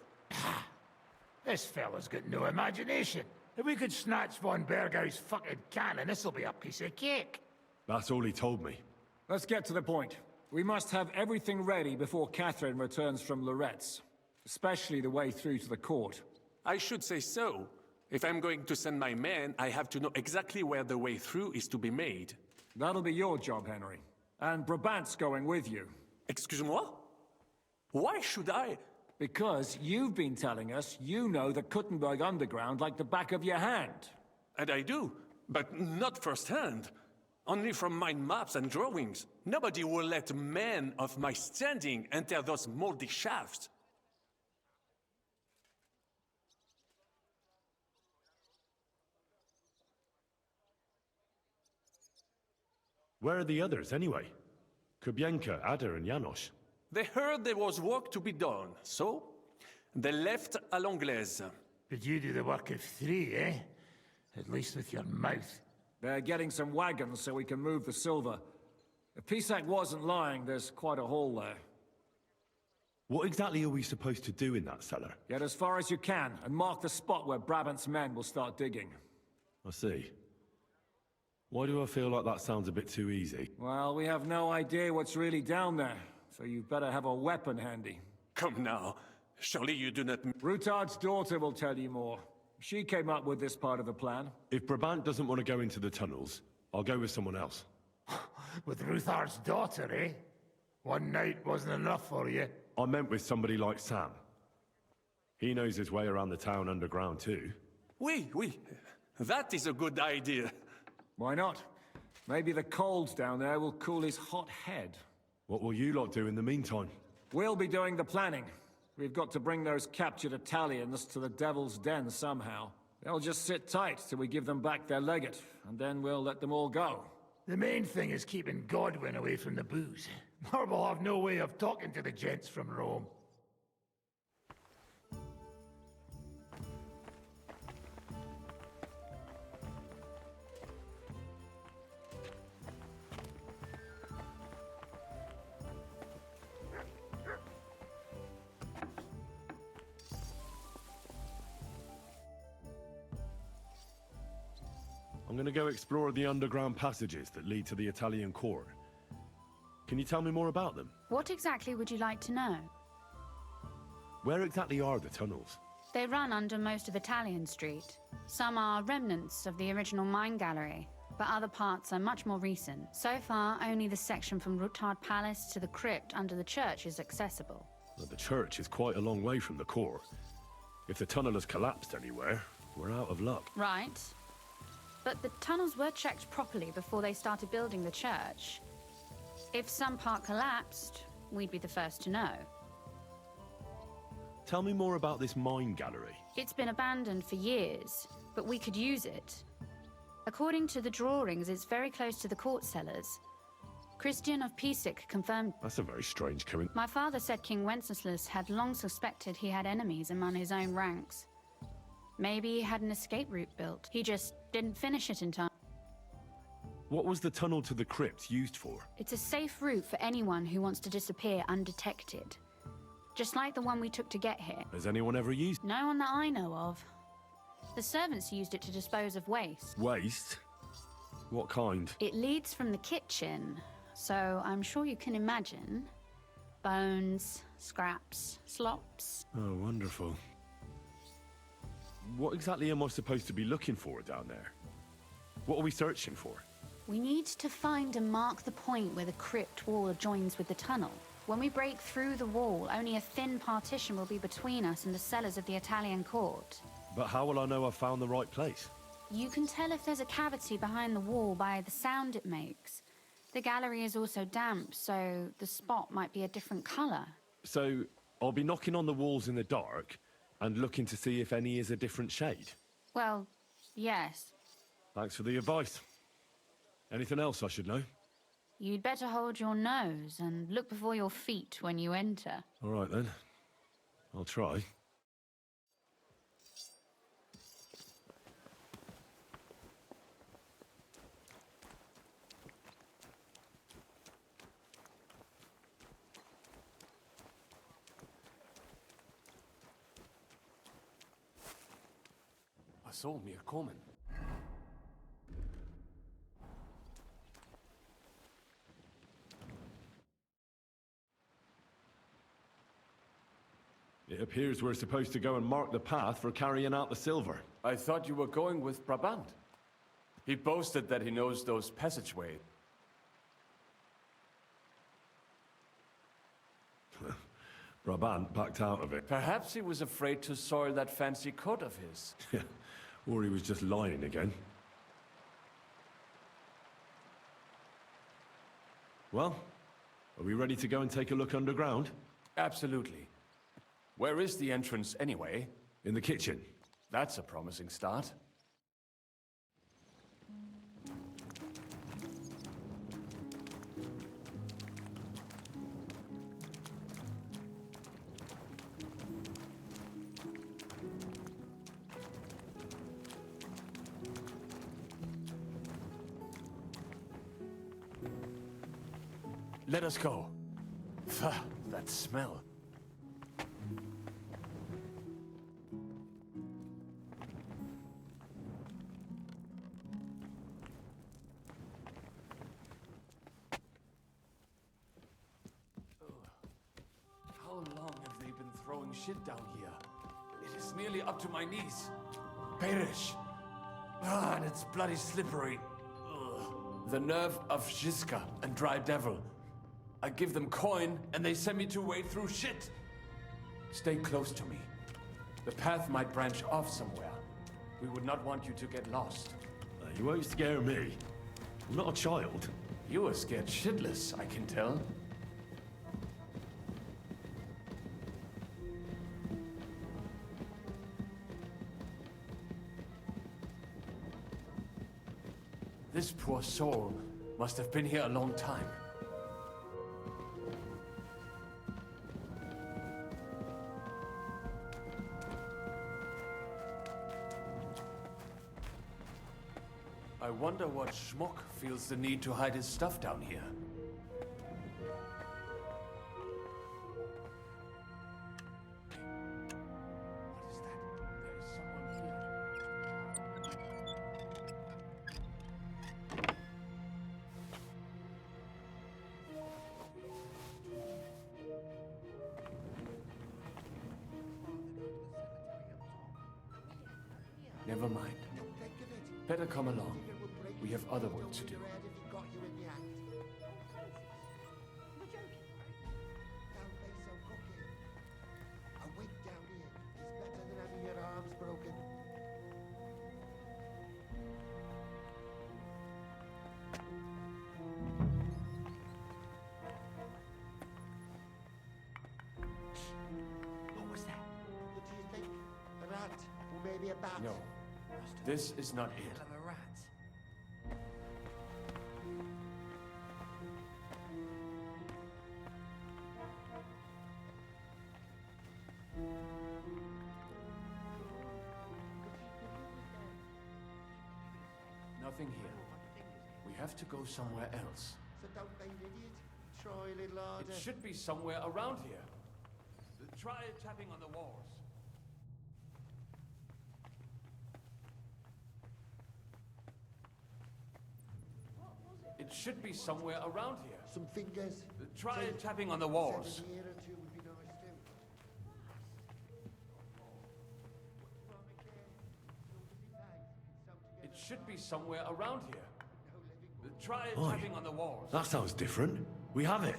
Speaker 10: This fella's got no imagination. If we could snatch von Bergau's fucking cannon, this'll be a piece of cake.
Speaker 4: That's all he told me.
Speaker 6: Let's get to the point. We must have everything ready before Catherine returns from Loretz. Especially the way through to the court.
Speaker 17: I should say so. If I'm going to send my men, I have to know exactly where the way through is to be made.
Speaker 6: That'll be your job, Henry. And Brabant's going with you.
Speaker 17: Excuse-moi? Why should I?
Speaker 6: Because you've been telling us you know the Kuttenberg underground like the back of your hand.
Speaker 17: And I do, but not firsthand. Only from mind maps and drawings. Nobody will let men of my standing enter those moldy shafts.
Speaker 4: Where are the others, anyway? Kubienka, Ada, and Janos.
Speaker 17: They heard there was work to be done, so they left à l'anglaise.
Speaker 10: But you do the work of 3, eh? At least with your mouth.
Speaker 6: They're getting some wagons so we can move the silver. If Pisak wasn't lying, there's quite a hole there.
Speaker 4: What exactly are we supposed to do in that cellar?
Speaker 6: Get as far as you can, and mark the spot where Brabant's men will start digging.
Speaker 4: I see. Why do I feel like that sounds a bit too easy?
Speaker 6: Well, we have no idea what's really down there, so you'd better have a weapon handy.
Speaker 17: Come now. Surely you do not...
Speaker 6: Rutard's daughter will tell you more. She came up with this part of the plan.
Speaker 4: If Brabant doesn't want to go into the tunnels, I'll go with someone else.
Speaker 10: With Rutard's daughter, eh? One night wasn't enough for you.
Speaker 4: I meant with somebody like Sam. He knows his way around the town underground too.
Speaker 17: Oui. That is a good idea.
Speaker 6: Why not? Maybe the cold down there will cool his hot head.
Speaker 4: What will you lot do in the meantime?
Speaker 6: We'll be doing the planning. We've got to bring those captured Italians to the Devil's Den somehow. They'll just sit tight till we give them back their legate, and then we'll let them all go.
Speaker 10: The main thing is keeping Godwin away from the booze. Or we'll have no way of talking to the gents from Rome.
Speaker 4: I'm gonna go explore the underground passages that lead to the Italian court. Can you tell me more about them?
Speaker 9: What exactly would you like to know?
Speaker 4: Where exactly are the tunnels?
Speaker 9: They run under most of Italian Street. Some are remnants of the original mine gallery, but other parts are much more recent. So far, only the section from Rutard Palace to the crypt under the church is accessible.
Speaker 4: Well, the church is quite a long way from the court. If the tunnel has collapsed anywhere, we're out of luck.
Speaker 9: Right. But the tunnels were checked properly before they started building the church. If some part collapsed, we'd be the first to know.
Speaker 4: Tell me more about this mine gallery.
Speaker 9: It's been abandoned for years, but we could use it. According to the drawings, it's very close to the court cellars. Christian of Pisek confirmed.
Speaker 4: That's a very strange coincidence.
Speaker 9: My father said King Wenceslas had long suspected he had enemies among his own ranks. Maybe he had an escape route built. He just didn't finish it in time.
Speaker 4: What was the tunnel to the crypt used for?
Speaker 9: It's a safe route for anyone who wants to disappear undetected. Just like the one we took to get here.
Speaker 4: Has anyone ever used?
Speaker 9: No one that I know of. The servants used it to dispose of waste.
Speaker 4: Waste? What kind?
Speaker 9: It leads from the kitchen, so I'm sure you can imagine. Bones, scraps, slops.
Speaker 4: Oh, wonderful. What exactly am I supposed to be looking for down there? What are we searching for?
Speaker 9: We need to find and mark the point where the crypt wall joins with the tunnel. When we break through the wall, only a thin partition will be between us and the cellars of the Italian court.
Speaker 4: But how will I know I've found the right place?
Speaker 9: You can tell if there's a cavity behind the wall by the sound it makes. The gallery is also damp, so the spot might be a different color.
Speaker 4: So, I'll be knocking on the walls in the dark and looking to see if any is a different shade.
Speaker 9: Well, yes.
Speaker 4: Thanks for the advice. Anything else I should know?
Speaker 9: You'd better hold your nose and look before your feet when you enter.
Speaker 4: All right then. I'll try.
Speaker 17: I saw mir kommen.
Speaker 4: It appears we're supposed to go and mark the path for carrying out the silver.
Speaker 18: I thought you were going with Brabant. He boasted that he knows those passageways.
Speaker 4: Brabant backed out of it.
Speaker 18: Perhaps he was afraid to soil that fancy coat of his.
Speaker 4: Or he was just lying again. Well, are we ready to go and take a look underground?
Speaker 18: Absolutely. Where is the entrance anyway?
Speaker 4: In the kitchen.
Speaker 18: That's a promising start. Let us go. That smell. How long have they been throwing shit down here? It is nearly up to my knees. Perish. And it's bloody slippery. Ugh. The nerve of Žižka and Dry Devil. I give them coin, and they send me to wade through shit. Stay close to me. The path might branch off somewhere. We would not want you to get lost.
Speaker 4: You won't scare me. I'm not a child.
Speaker 18: You are scared shitless, I can tell. This poor soul must have been here a long time. I wonder what schmuck feels the need to hide his stuff down here. Never mind. Better come along. We have other work to do.
Speaker 19: What was that? What do you think? A rat? Or maybe a bat?
Speaker 18: No, this is not it.
Speaker 19: Hell of a rat.
Speaker 18: Nothing here. We have to go somewhere else.
Speaker 14: So don't be an idiot. Try a little harder.
Speaker 18: It should be somewhere around here.
Speaker 5: Try tapping on the walls.
Speaker 18: It should be somewhere around here.
Speaker 14: Some fingers.
Speaker 18: Try tapping on the walls.
Speaker 14: 7 here or 2 would be nice too.
Speaker 18: It should be somewhere around here. Try
Speaker 4: Oi.
Speaker 18: tapping on the walls.
Speaker 4: That sounds different. We have it.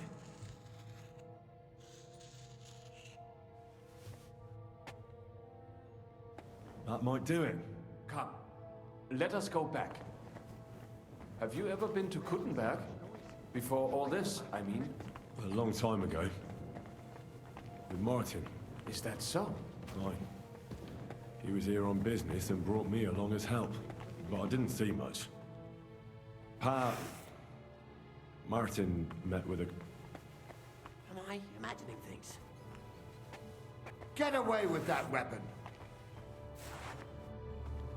Speaker 4: That might do it.
Speaker 18: Come, let us go back. Have you ever been to Kuttenberg? Before all this, I mean.
Speaker 4: A long time ago. With Martin.
Speaker 18: Is that so?
Speaker 4: Aye. He was here on business and brought me along as help. But I didn't see much. Martin met with a...
Speaker 14: Am I imagining things? Get away with that weapon!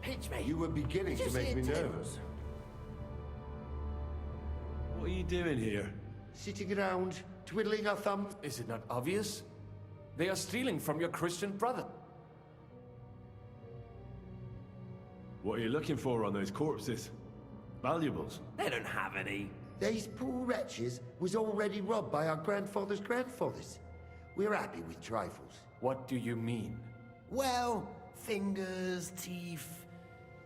Speaker 14: Pinch me! You were beginning to make me nervous.
Speaker 4: What are you doing here?
Speaker 14: Sitting around, twiddling our thumbs.
Speaker 18: Is it not obvious? They are stealing from your Christian brother.
Speaker 4: What are you looking for on those corpses? Valuables?
Speaker 14: They don't have any. These poor wretches was already robbed by our grandfather's grandfathers. We're happy with trifles.
Speaker 18: What do you mean?
Speaker 14: Well, fingers, teeth.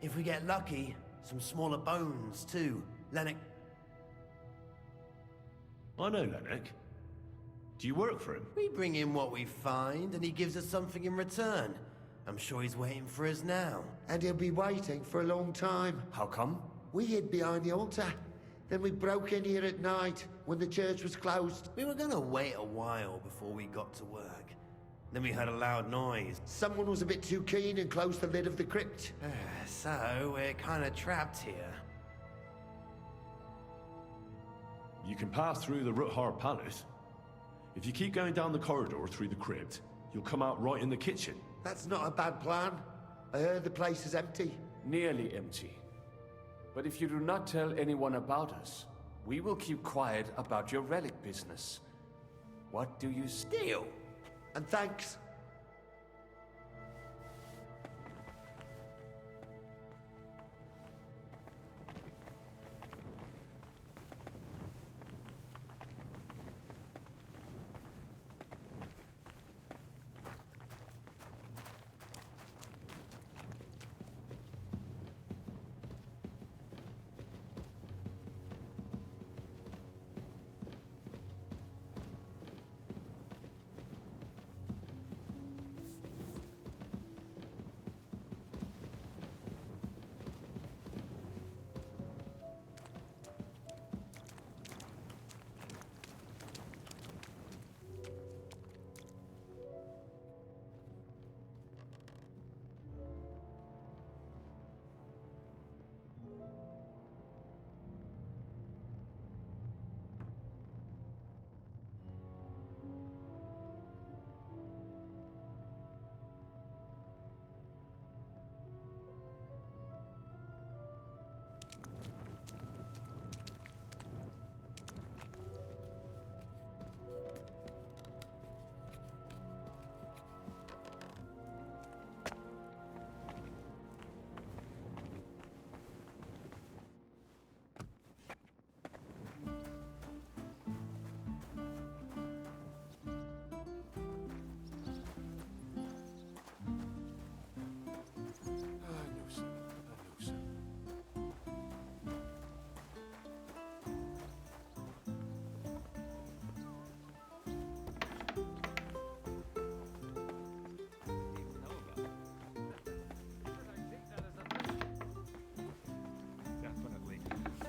Speaker 14: If we get lucky, some smaller bones too. Lennox.
Speaker 4: I know Lennox. Do you work for him?
Speaker 14: We bring him what we find, and he gives us something in return. I'm sure he's waiting for us now. And he'll be waiting for a long time.
Speaker 18: How come?
Speaker 14: We hid behind the altar. Then we broke in here at night, when the church was closed. We were gonna wait a while before we got to work. Then we heard a loud noise. Someone was a bit too keen and closed the lid of the crypt. So, we're kinda trapped here.
Speaker 4: You can pass through the Ruthar Palace. If you keep going down the corridor through the crypt, you'll come out right in the kitchen.
Speaker 14: That's not a bad plan. I heard the place is empty.
Speaker 18: Nearly empty. But if you do not tell anyone about us, we will keep quiet about your relic business. What do you steal?
Speaker 14: And thanks.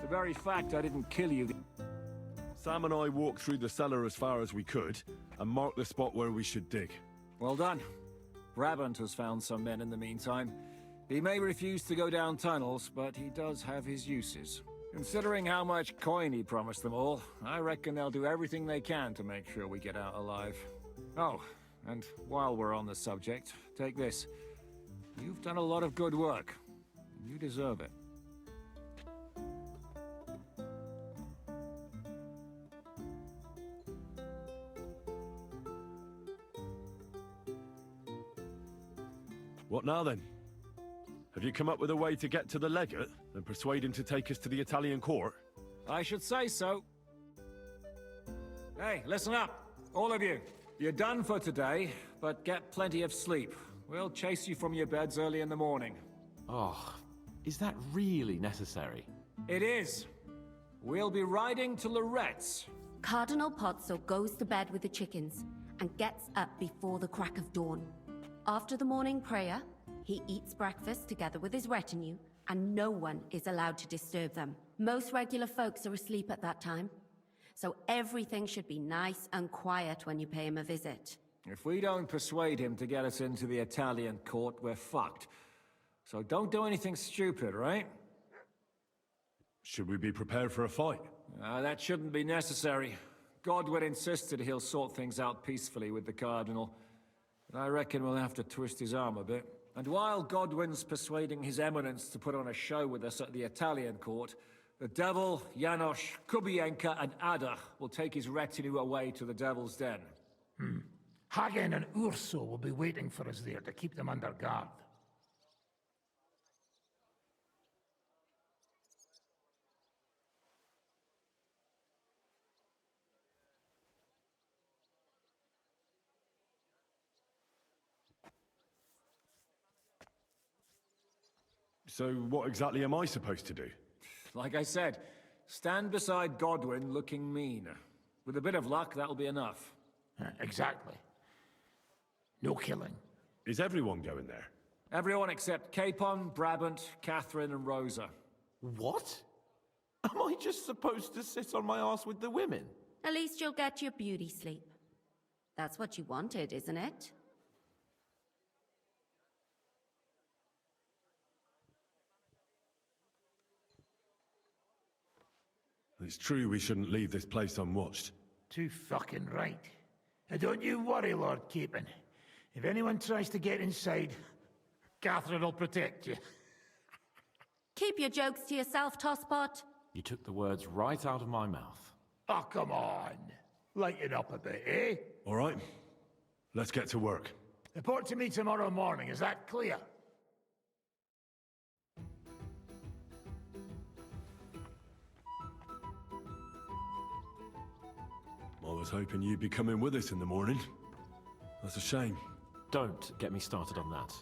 Speaker 6: The very fact I didn't kill you...
Speaker 4: Sam and I walked through the cellar as far as we could, and marked the spot where we should dig.
Speaker 6: Well done. Brabant has found some men in the meantime. He may refuse to go down tunnels, but he does have his uses. Considering how much coin he promised them all, I reckon they'll do everything they can to make sure we get out alive. Oh, and while we're on the subject, take this. You've done a lot of good work. You deserve it.
Speaker 4: What now then? Have you come up with a way to get to the legate and persuade him to take us to the Italian court?
Speaker 6: I should say so. Hey, listen up, all of you. You're done for today, but get plenty of sleep. We'll chase you from your beds early in the morning.
Speaker 1: Oh, is that really necessary?
Speaker 6: It is. We'll be riding to Lorette's.
Speaker 20: Cardinal Pozzo goes to bed with the chickens and gets up before the crack of dawn. After the morning prayer, he eats breakfast together with his retinue, and no one is allowed to disturb them. Most regular folks are asleep at that time, so everything should be nice and quiet when you pay him a visit.
Speaker 6: If we don't persuade him to get us into the Italian court, we're fucked. So don't do anything stupid, right?
Speaker 4: Should we be prepared for a fight?
Speaker 6: That shouldn't be necessary. Godwin insisted he'll sort things out peacefully with the Cardinal. But I reckon we'll have to twist his arm a bit. And while Godwin's persuading His Eminence to put on a show with us at the Italian court, the Devil, Janosch, Kubienka, and Ada will take his retinue away to the Devil's Den.
Speaker 10: Hagen and Urso will be waiting for us there to keep them under guard.
Speaker 4: So what exactly am I supposed to do?
Speaker 6: Like I said, stand beside Godwin looking mean. With a bit of luck, that'll be enough.
Speaker 10: Exactly. No killing.
Speaker 4: Is everyone going there?
Speaker 6: Everyone except Capon, Brabant, Catherine, and Rosa.
Speaker 1: What? Am I just supposed to sit on my ass with the women?
Speaker 20: At least you'll get your beauty sleep. That's what you wanted, isn't it?
Speaker 4: It's true we shouldn't leave this place unwatched.
Speaker 10: Too fucking right. Now don't you worry, Lord Capon. If anyone tries to get inside, Catherine will protect you.
Speaker 20: Keep your jokes to yourself, Tosspot.
Speaker 1: You took the words right out of my mouth.
Speaker 10: Oh, come on. Lighten up a bit, eh?
Speaker 4: All right. Let's get to work.
Speaker 10: Report to me tomorrow morning, is that clear?
Speaker 4: I was hoping you'd be coming with us in the morning. That's a shame.
Speaker 1: Don't get me started on that.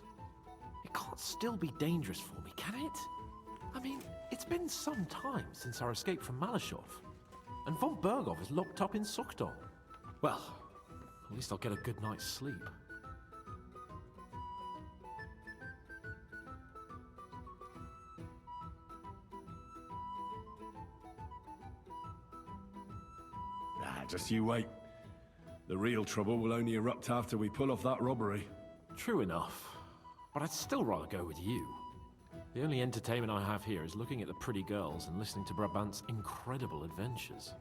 Speaker 1: It can't still be dangerous for me, can it? I mean, it's been some time since our escape from Malashov. And von Bergov is locked up in Sokdol. Well, at least I'll get a good night's sleep.
Speaker 4: Just you wait. The real trouble will only erupt after we pull off that robbery.
Speaker 1: True enough. But I'd still rather go with you. The only entertainment I have here is looking at the pretty girls and listening to Brabant's incredible adventures.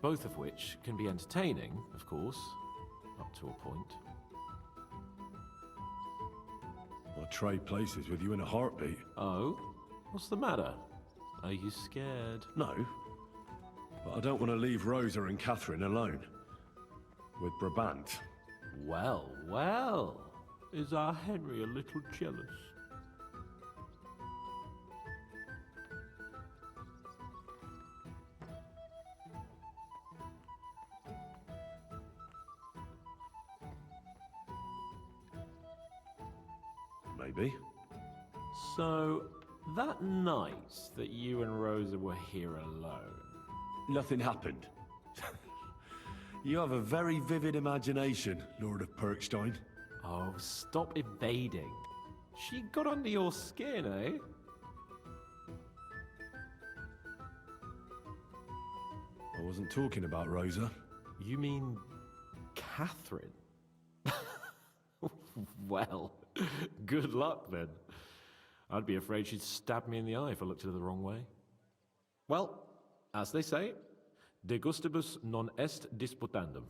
Speaker 1: Both of which can be entertaining, of course, up to a point.
Speaker 4: I'll trade places with you in a heartbeat.
Speaker 1: Oh? What's the matter? Are you scared?
Speaker 4: No. But I don't want to leave Rosa and Catherine alone. With Brabant.
Speaker 1: Well, well. Is our Henry a little jealous?
Speaker 4: Maybe.
Speaker 1: So, that night that you and Rosa were here alone...
Speaker 4: Nothing happened. You have a very vivid imagination, Lord of Perkstein.
Speaker 1: Oh, stop evading. She got under your skin, eh?
Speaker 4: I wasn't talking about Rosa.
Speaker 1: You mean Catherine? Well, good luck then. I'd be afraid she'd stab me in the eye if I looked at her the wrong way. Well, as they say, de gustibus non est disputandum.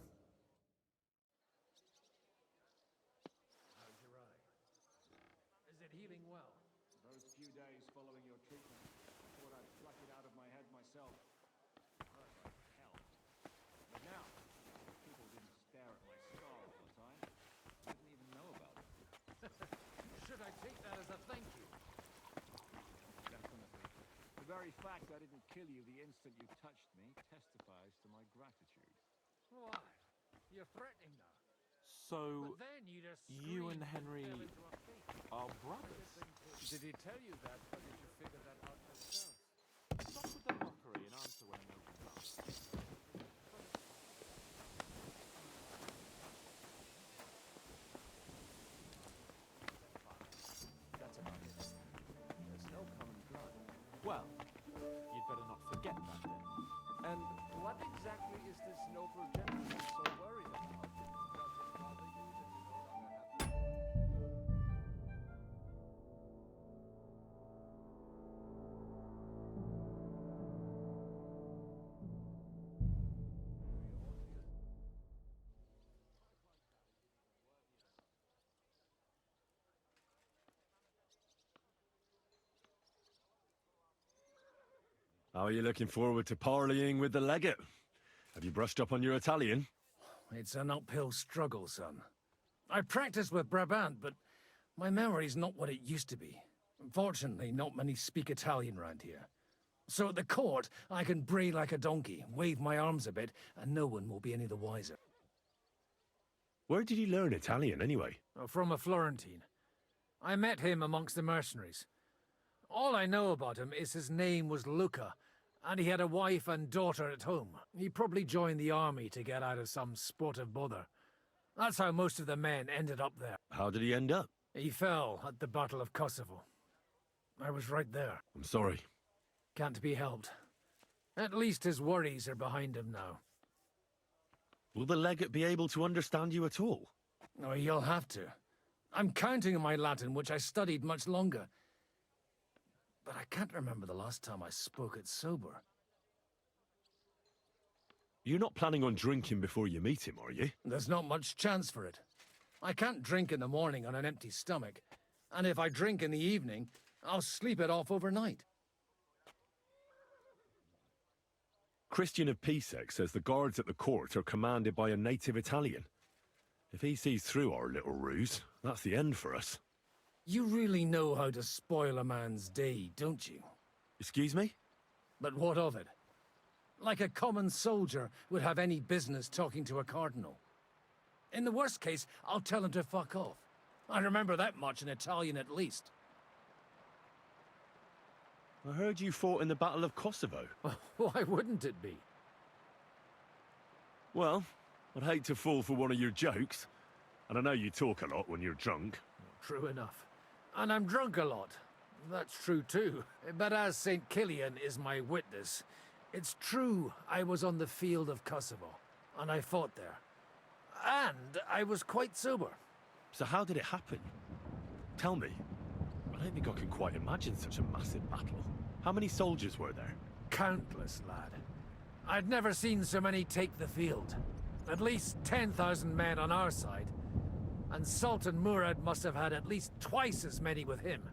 Speaker 11: How's your eye? Is it healing well?
Speaker 6: Those few days following your treatment, I thought I'd pluck it out of my head myself. Hurt like hell. But now, people didn't stare at my scar all the time. I didn't even know about it.
Speaker 11: Should I
Speaker 6: very fact I didn't kill you the instant you touched me testifies to my gratitude.
Speaker 11: What? You're threatening now.
Speaker 1: So,
Speaker 11: But then you just
Speaker 1: you and
Speaker 11: screamed
Speaker 1: Henry
Speaker 11: fell into a fit.
Speaker 1: are brothers?
Speaker 11: Did he tell you that, or did you figure that out yourself?
Speaker 1: Stop with the mockery and answer where no one's asked.
Speaker 6: That's about it. There's no common blood.
Speaker 1: Well, you'd better not forget that then.
Speaker 12: And what exactly is this noble gentleman so worried about? Does it bother you that you no longer have...
Speaker 4: How are you looking forward to parleying with the legate? Have you brushed up on your Italian?
Speaker 11: It's an uphill struggle, son. I practiced with Brabant, but my memory's not what it used to be. Unfortunately, not many speak Italian round here. So at the court, I can bray like a donkey, wave my arms a bit, and no one will be any the wiser.
Speaker 4: Where did you learn Italian, anyway?
Speaker 11: From a Florentine. I met him amongst the mercenaries. All I know about him is his name was Luca, and he had a wife and daughter at home. He probably joined the army to get out of some sportive bother. That's how most of the men ended up there.
Speaker 4: How did he end up?
Speaker 11: He fell at the Battle of Kosovo. I was right there.
Speaker 4: I'm sorry.
Speaker 11: Can't be helped. At least his worries are behind him now.
Speaker 4: Will the legate be able to understand you at all?
Speaker 11: Oh, you'll have to. I'm counting on my Latin, which I studied much longer. But I can't remember the last time I spoke it sober.
Speaker 4: You're not planning on drinking before you meet him, are you?
Speaker 11: There's not much chance for it. I can't drink in the morning on an empty stomach. And if I drink in the evening, I'll sleep it off overnight.
Speaker 4: Christian of Pisek says the guards at the court are commanded by a native Italian. If he sees through our little ruse, that's the end for us.
Speaker 11: You really know how to spoil a man's day, don't you?
Speaker 4: Excuse me?
Speaker 11: But what of it? Like a common soldier would have any business talking to a cardinal. In the worst case, I'll tell him to fuck off. I remember that much in Italian at least.
Speaker 4: I heard you fought in the Battle of Kosovo.
Speaker 11: Why wouldn't it be?
Speaker 4: Well, I'd hate to fall for one of your jokes. And I know you talk a lot when you're drunk.
Speaker 11: True enough. And I'm drunk a lot. That's true too. But as St. Killian is my witness, it's true I was on the field of Kosovo, and I fought there. And I was quite sober.
Speaker 4: So how did it happen? Tell me. I don't think I can quite imagine such a massive battle. How many soldiers were there?
Speaker 11: Countless, lad. I'd never seen so many take the field. At least 10,000 men on our side. And Sultan Murad must have had at least twice as many with him.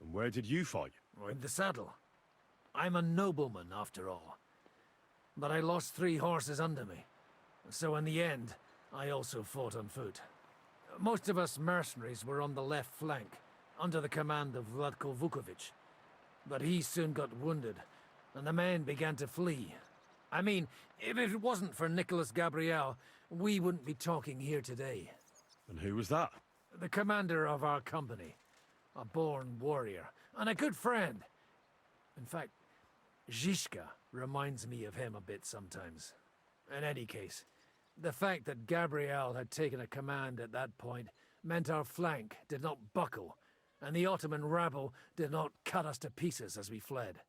Speaker 4: And where did you fight?
Speaker 11: In the saddle. I'm a nobleman, after all. But I lost 3 horses under me. So in the end, I also fought on foot. Most of us mercenaries were on the left flank, under the command of Vlatko Vukovic. But he soon got wounded, and the men began to flee. I mean, if it wasn't for Nicholas Gabriel, we wouldn't be talking here today.
Speaker 4: And who was that?
Speaker 11: The commander of our company. A born warrior, and a good friend. In fact, Zizka reminds me of him a bit sometimes. In any case, the fact that Gabriel had taken a command at that point meant our flank did not buckle, and the Ottoman rabble did not cut us to pieces as we fled.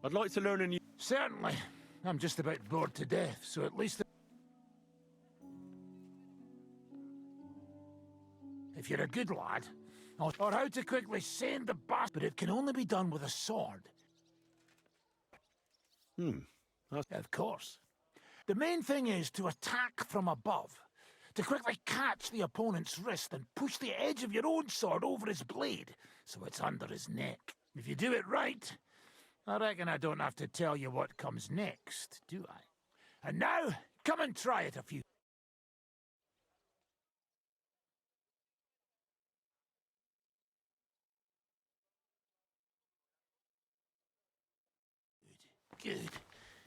Speaker 4: I'd like to learn a new...
Speaker 10: Certainly. I'm just about bored to death, so at least... If you're a good lad, or how to quickly send the boss, but it can only be done with a sword. Of course. The main thing is to attack from above, to quickly catch the opponent's wrist and push the edge of your own sword over his blade, so it's under his neck. If you do it right, I reckon I don't have to tell you what comes next, do I? And now, come and try it a few. Good.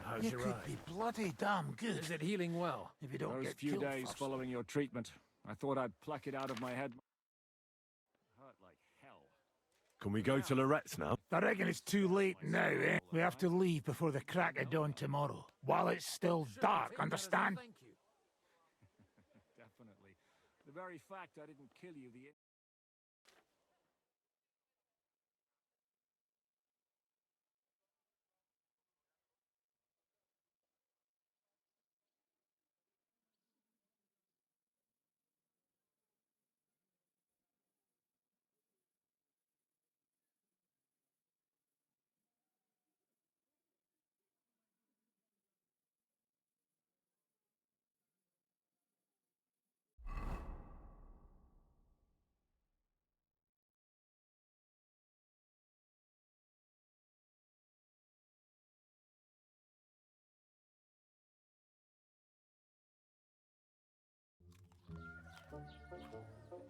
Speaker 11: How's
Speaker 10: You
Speaker 11: your
Speaker 10: could
Speaker 11: eye?
Speaker 10: be bloody damn good.
Speaker 11: Is it healing well?
Speaker 10: If you don't
Speaker 6: Those
Speaker 10: get
Speaker 6: few
Speaker 10: killed
Speaker 6: days
Speaker 10: first.
Speaker 6: following your treatment, I thought I'd pluck it out of my head. Hurt like hell.
Speaker 4: Can we go to Lorette's now?
Speaker 10: I reckon it's too late now, eh? We have to leave before the crack of dawn tomorrow. While it's still dark, understand?
Speaker 11: Thank you.
Speaker 6: Definitely. The very fact I didn't kill you, the...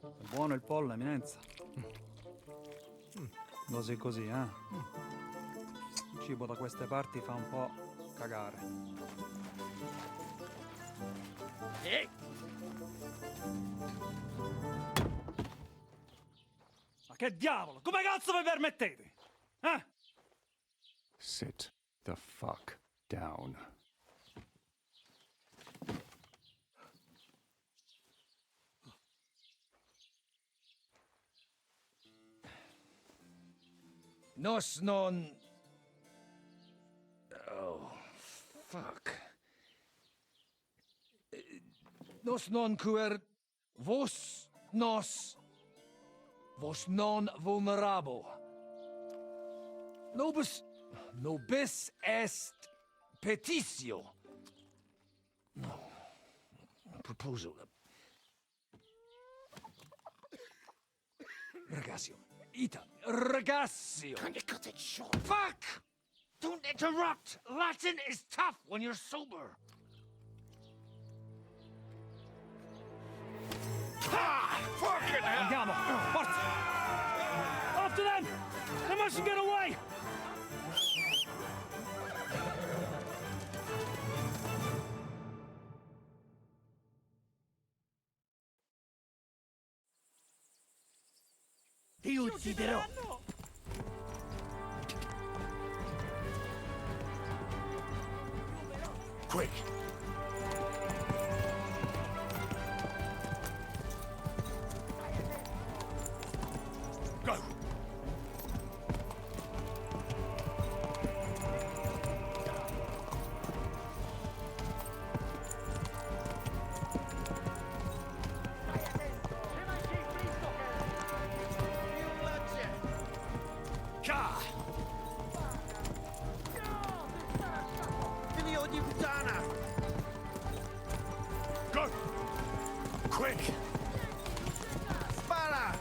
Speaker 12: È buono il pollo, eminenza. Così così, eh? Il cibo da queste parti fa un po' cagare.
Speaker 5: Ma che diavolo? Come cazzo vi permettete? Eh?
Speaker 21: Sit the fuck down.
Speaker 6: Nos non... Oh, fuck. Nos non cuer... Vos nos... Vos non vulnerabo. Nobis est petitio. No. Proposal. Ragazio. Ita. Ragazio.
Speaker 10: Can you cut it short?
Speaker 6: Fuck! Don't interrupt! Latin is tough when you're sober.
Speaker 10: Ha! Fucking hell!
Speaker 5: Andiamo! Forza! After them! They mustn't get away!
Speaker 10: Ti ucciderò! Quick! Go!
Speaker 14: Ka! Figlio di puttana!
Speaker 10: Go! Quick!
Speaker 14: Spara!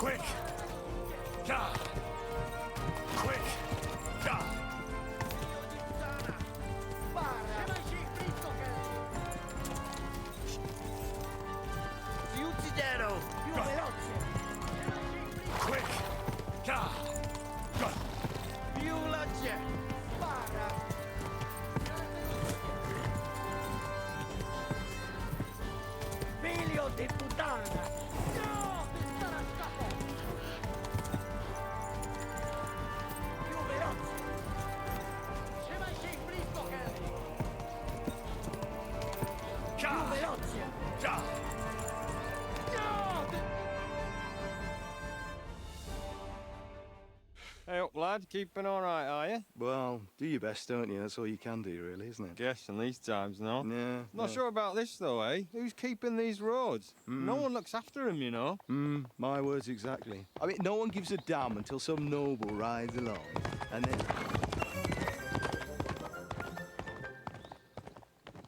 Speaker 2: Quick! Ga! Quick! Ga! Quick! Ga! Ga!
Speaker 10: Figlio di puttana! No! Ti starà scappo! Più veloce! Se vai sei fritto, Kelly! Più veloce!
Speaker 2: Ga!
Speaker 10: No!
Speaker 8: Hey up, lad. Keeping all right, are you?
Speaker 22: Well, do your best, don't you? That's all you can do, really, isn't it?
Speaker 8: Guess in these times, no?
Speaker 22: Yeah.
Speaker 8: Not sure about this, though, eh? Who's keeping these roads? No one looks after them, you know.
Speaker 22: My words exactly. I mean, no one gives a damn until some noble rides along, and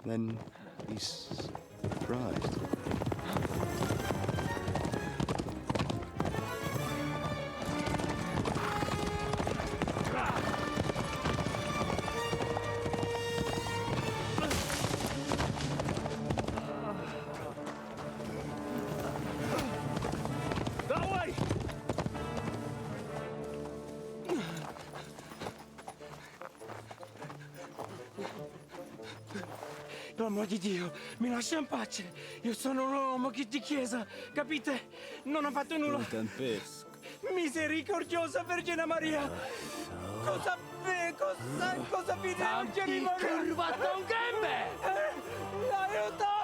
Speaker 22: then he's surprised.
Speaker 10: That way!
Speaker 23: Per amor di Dio, mi lascia in pace. Io sono un uomo di chiesa, capite? Non ho fatto nulla.
Speaker 22: Non capisco.
Speaker 23: Misericordiosa Vergine Maria! Cosa vi devo chiedere?
Speaker 10: Curva con gambe!
Speaker 23: Aiuto!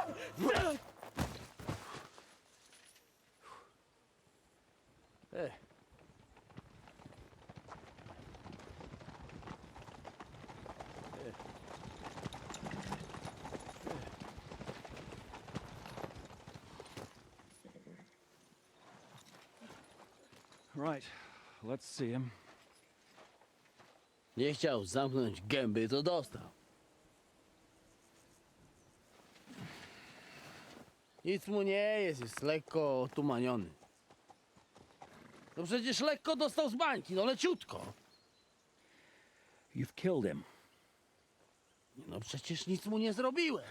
Speaker 6: Right, let's see him.
Speaker 24: Nie chciał zamknąć gęby, to dostał. Nic mu nie jest lekko otumaniony. No przecież lekko dostał z bańki, no leciutko.
Speaker 6: You've killed him.
Speaker 24: No przecież nic mu nie zrobiłem.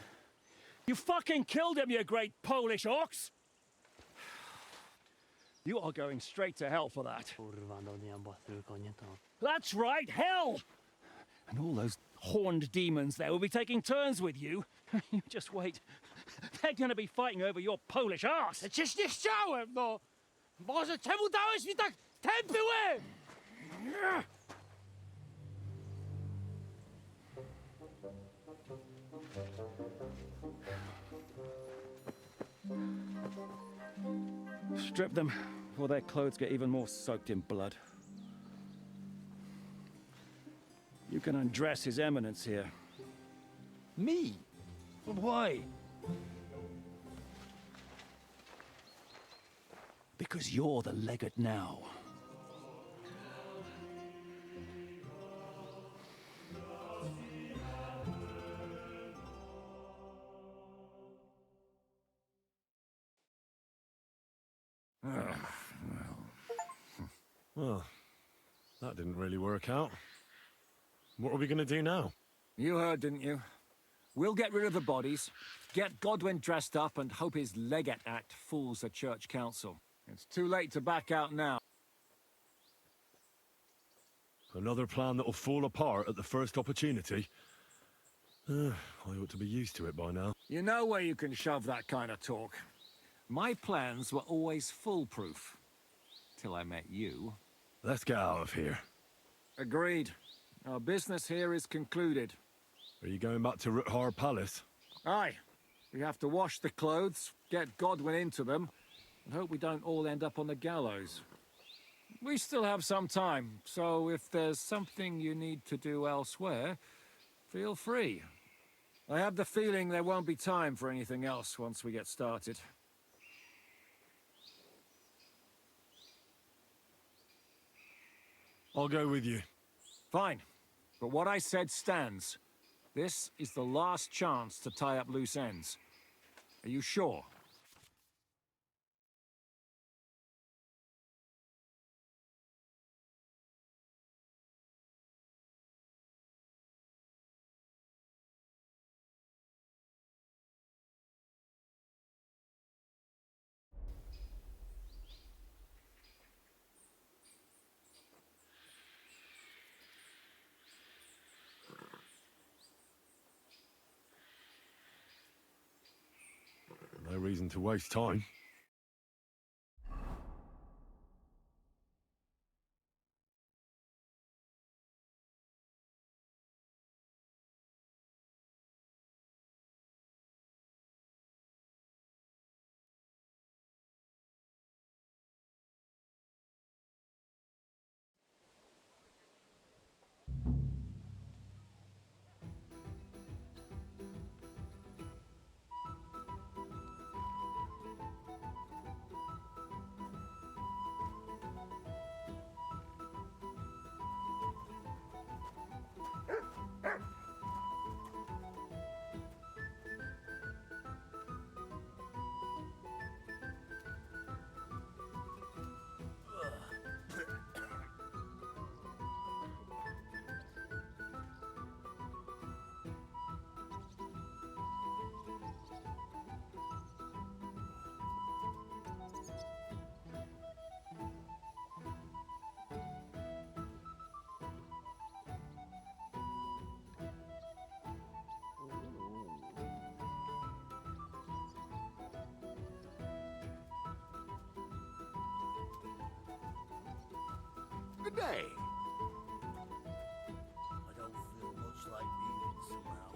Speaker 6: You fucking killed him, you great Polish ox! You are going straight to hell for that.
Speaker 24: Kurwa, no nie, bo tylko nie to.
Speaker 6: That's right, hell! And all those horned demons there will be taking turns with you. You just wait. They're gonna be fighting over your Polish ass.
Speaker 24: Przecież nie chciałem, no! Boże, czemu dałeś mi tak tępy łeb?
Speaker 6: Strip them before their clothes get even more soaked in blood. You can undress His Eminence here.
Speaker 24: Me?
Speaker 6: Why? Because you're the legate now.
Speaker 4: Well, that didn't really work out. What are we going to do now?
Speaker 6: You heard, didn't you? We'll get rid of the bodies, get Godwin dressed up, and hope his Legate Act fools the Church Council. It's too late to back out now.
Speaker 4: Another plan that'll fall apart at the first opportunity? I ought to be used to it by now.
Speaker 6: You know where you can shove that kind of talk. My plans were always foolproof. Till I met you.
Speaker 4: Let's get out of here.
Speaker 6: Agreed. Our business here is concluded.
Speaker 4: Are you going back to Ruthar Palace?
Speaker 6: Aye. We have to wash the clothes, get Godwin into them, and hope we don't all end up on the gallows. We still have some time, so if there's something you need to do elsewhere, feel free. I have the feeling there won't be time for anything else once we get started.
Speaker 4: I'll go with you.
Speaker 6: Fine. But what I said stands. This is the last chance to tie up loose ends. Are you sure?
Speaker 4: No reason to waste time.
Speaker 3: Good day.
Speaker 7: I don't feel much like leaving somehow.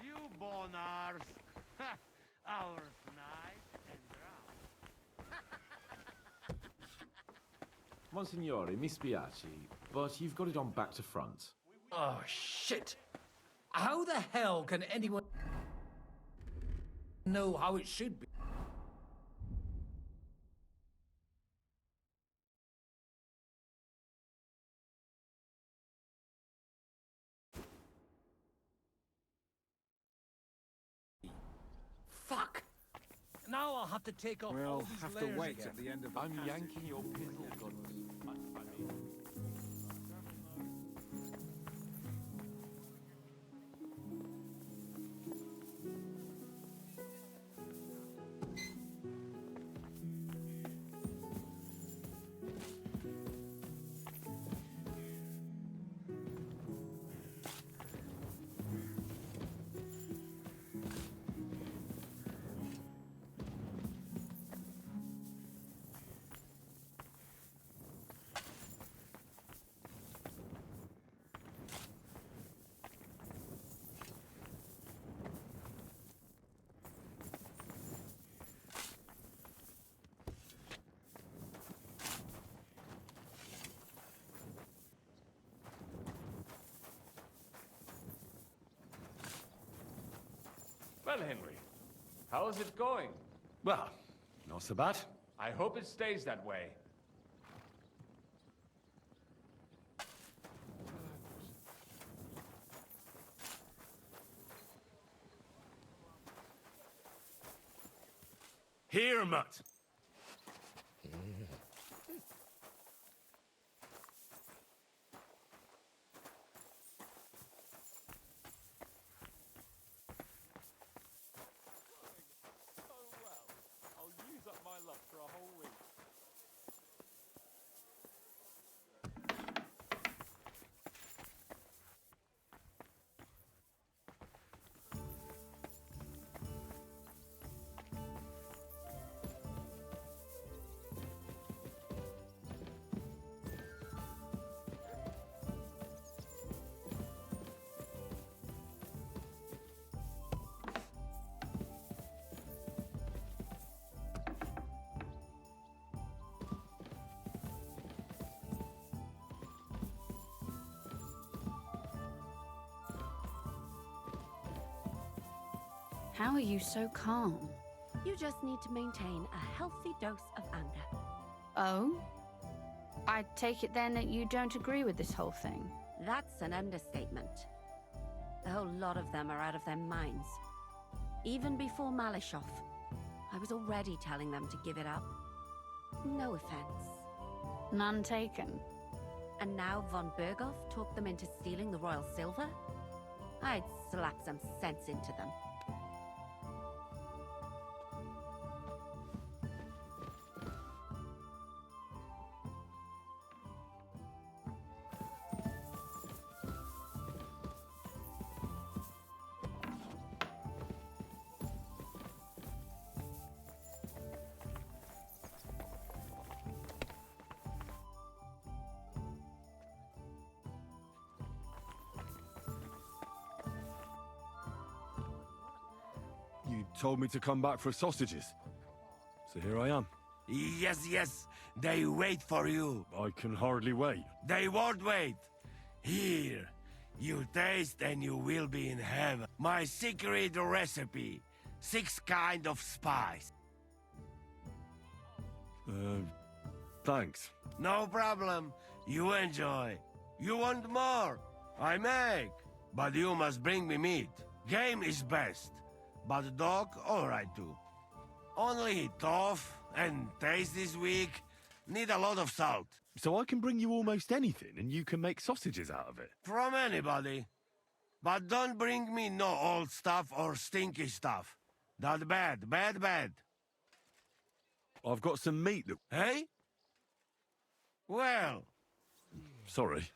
Speaker 7: You bonars. Ours nice and dry.
Speaker 1: Monsignore, mi spiace, but you've got it on back to front.
Speaker 11: Oh, shit! How the hell can anyone know how it should be? Fuck! Now I'll have to take off all
Speaker 6: We'll
Speaker 11: these
Speaker 6: have to
Speaker 11: layers
Speaker 6: wait
Speaker 11: again.
Speaker 6: at the end of the
Speaker 2: I'm
Speaker 6: passage.
Speaker 2: yanking your piddle guns.
Speaker 18: Well, Henry, how's it going?
Speaker 4: Well, not so bad.
Speaker 18: I hope it stays that way.
Speaker 4: Here, Mutt.
Speaker 18: I'll use up my luck for a whole week.
Speaker 9: How are you so calm?
Speaker 20: You just need to maintain a healthy dose of anger.
Speaker 9: Oh? I take it then that you don't agree with this whole thing?
Speaker 20: That's an understatement. A whole lot of them are out of their minds. Even before Malishoff, I was already telling them to give it up. No offense.
Speaker 9: None taken.
Speaker 20: And now von Berghoff talked them into stealing the royal silver? I'd slap some sense into them.
Speaker 4: You told me to come back for sausages. So here I am.
Speaker 13: Yes, yes. They wait for you.
Speaker 4: I can hardly wait.
Speaker 13: They won't wait. Here. You taste and you will be in heaven. My secret recipe. 6 kind of spice.
Speaker 4: Thanks.
Speaker 13: No problem. You enjoy. You want more? I make. But you must bring me meat. Game is best. But dog, alright too. Only tough and taste this weak. Need a lot of salt.
Speaker 4: So I can bring you almost anything and you can make sausages out of it?
Speaker 13: From anybody. But don't bring me no old stuff or stinky stuff. That bad, bad, bad.
Speaker 4: I've got some meat that...
Speaker 13: Hey? Well...
Speaker 4: Sorry.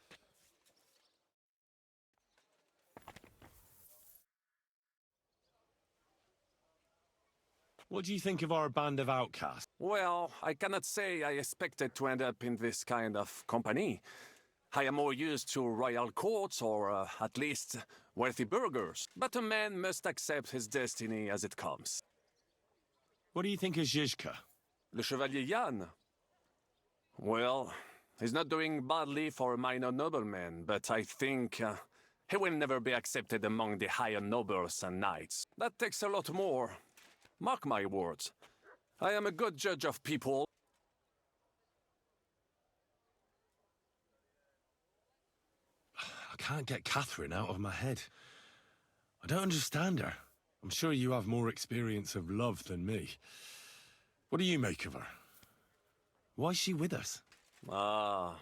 Speaker 4: What do you think of our band of outcasts?
Speaker 17: Well, I cannot say I expected to end up in this kind of company. I am more used to royal courts or, at least, wealthy burghers. But a man must accept his destiny as it comes.
Speaker 4: What do you think of Zizka?
Speaker 17: Le Chevalier Jan? Well, he's not doing badly for a minor nobleman, but I think he will never be accepted among the higher nobles and knights. That takes a lot more. Mark my words. I am a good judge of people.
Speaker 4: I can't get Catherine out of my head. I don't understand her. I'm sure you have more experience of love than me. What do you make of her? Why is she with us?
Speaker 17: Ah,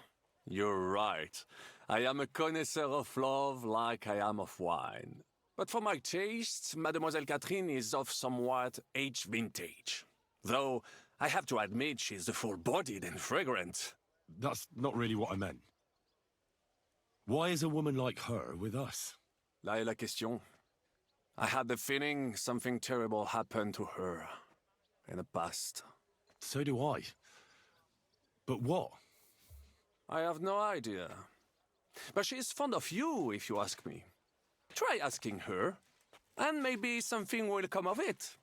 Speaker 17: you're right. I am a connoisseur of love like I am of wine. But for my taste, Mademoiselle Catherine is of somewhat aged vintage. Though, I have to admit she's full-bodied and fragrant.
Speaker 4: That's not really what I meant. Why is a woman like her with us?
Speaker 17: Là est la question. I had the feeling something terrible happened to her in the past.
Speaker 4: So do I. But what?
Speaker 17: I have no idea. But she is fond of you, if you ask me. Try asking her, and maybe something will come of it.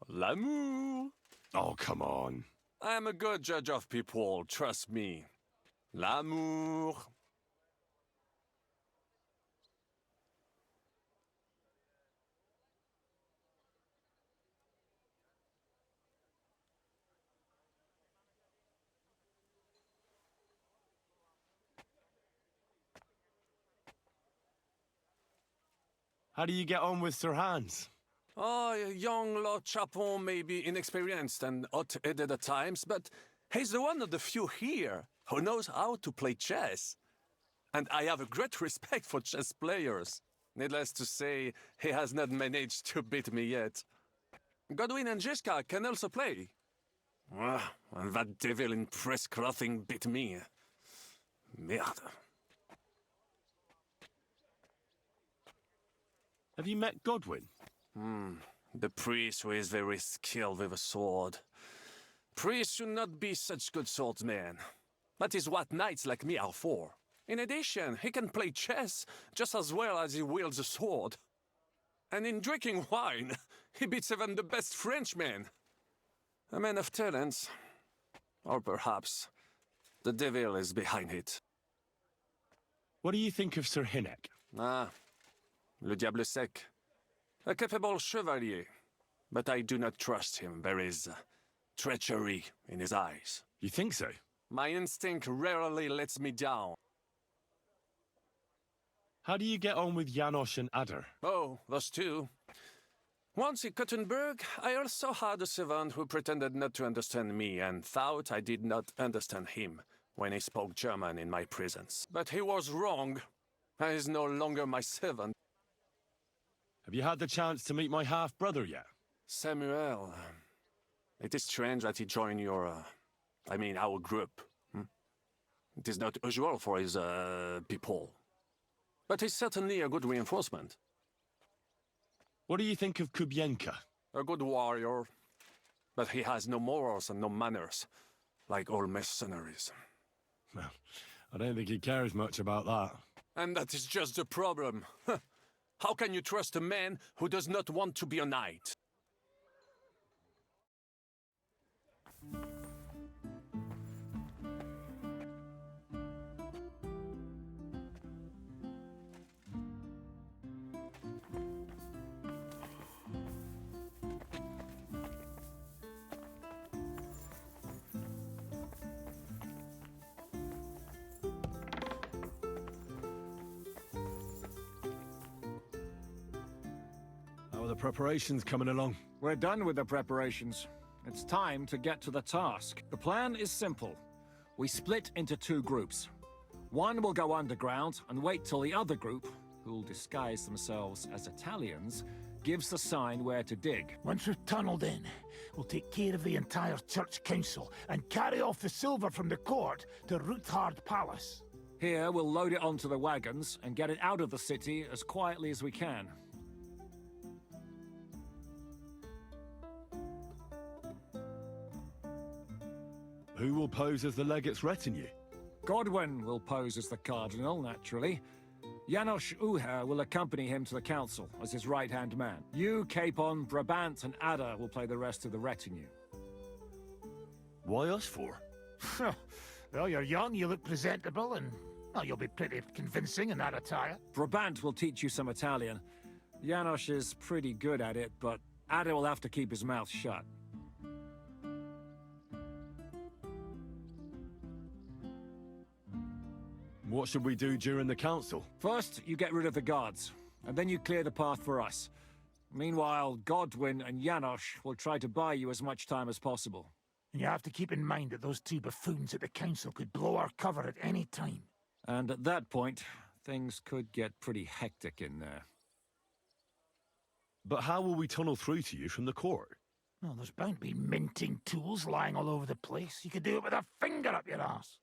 Speaker 17: L'amour.
Speaker 4: Oh, come on.
Speaker 17: I am a good judge of people, trust me. L'amour.
Speaker 4: How do you get on with Sir Hans?
Speaker 17: Oh, young Lord Chapon may be inexperienced and hot-headed at times, but he's one of the few here who knows how to play chess. And I have a great respect for chess players. Needless to say, he has not managed to beat me yet. Godwin and Jessica can also play. And that devil in press clothing beat me. Merde.
Speaker 4: Have you met Godwin?
Speaker 17: The priest who is very skilled with a sword. Priests should not be such good swordsmen. That is what knights like me are for. In addition, he can play chess just as well as he wields a sword. And in drinking wine, he beats even the best Frenchmen. A man of talents. Or perhaps the devil is behind it.
Speaker 4: What do you think of Sir Hynek?
Speaker 17: Ah, le diable sec. A capable chevalier, but I do not trust him. There is treachery in his eyes.
Speaker 4: You think so?
Speaker 17: My instinct rarely lets me down.
Speaker 4: How do you get on with Janosch and Adder?
Speaker 17: Oh, those two. Once in Kuttenberg, I also had a servant who pretended not to understand me and thought I did not understand him when he spoke German in my presence. But he was wrong. He is no longer my servant.
Speaker 4: Have you had the chance to meet my half-brother yet?
Speaker 17: Samuel. It is strange that he joined your... our group. It is not usual for his, people. But he's certainly a good reinforcement.
Speaker 4: What do you think of Kubienka?
Speaker 17: A good warrior. But he has no morals and no manners, like all mercenaries.
Speaker 4: Well, I don't think he cares much about that.
Speaker 17: And that is just the problem. How can you trust a man who does not want to be a knight?
Speaker 4: How are the preparations coming along?
Speaker 6: We're done with the preparations. It's time to get to the task. The plan is simple. We split into two groups. One will go underground and wait till the other group, who'll disguise themselves as Italians, gives the sign where to dig.
Speaker 10: Once we've tunneled in, we'll take care of the entire church council and carry off the silver from the court to Ruthard Palace.
Speaker 6: Here, we'll load it onto the wagons and get it out of the city as quietly as we can.
Speaker 4: Who will pose as the legate's retinue?
Speaker 6: Godwin will pose as the cardinal, naturally. Janosch Uher will accompany him to the council as his right-hand man. You, Capon, Brabant, and Adder will play the rest of the retinue.
Speaker 4: Why us for?
Speaker 10: Well, you're young, you look presentable, and well, you'll be pretty convincing in that attire.
Speaker 6: Brabant will teach you some Italian. Janosch is pretty good at it, but Adder will have to keep his mouth shut.
Speaker 4: What should we do during the council?
Speaker 6: First, you get rid of the guards, and then you clear the path for us. Meanwhile, Godwin and Janosch will try to buy you as much time as possible.
Speaker 10: And you have to keep in mind that those two buffoons at the council could blow our cover at any time.
Speaker 6: And at that point, things could get pretty hectic in there.
Speaker 4: But how will we tunnel through to you from the court?
Speaker 10: Well, there's bound to be minting tools lying all over the place. You could do it with a finger up your ass.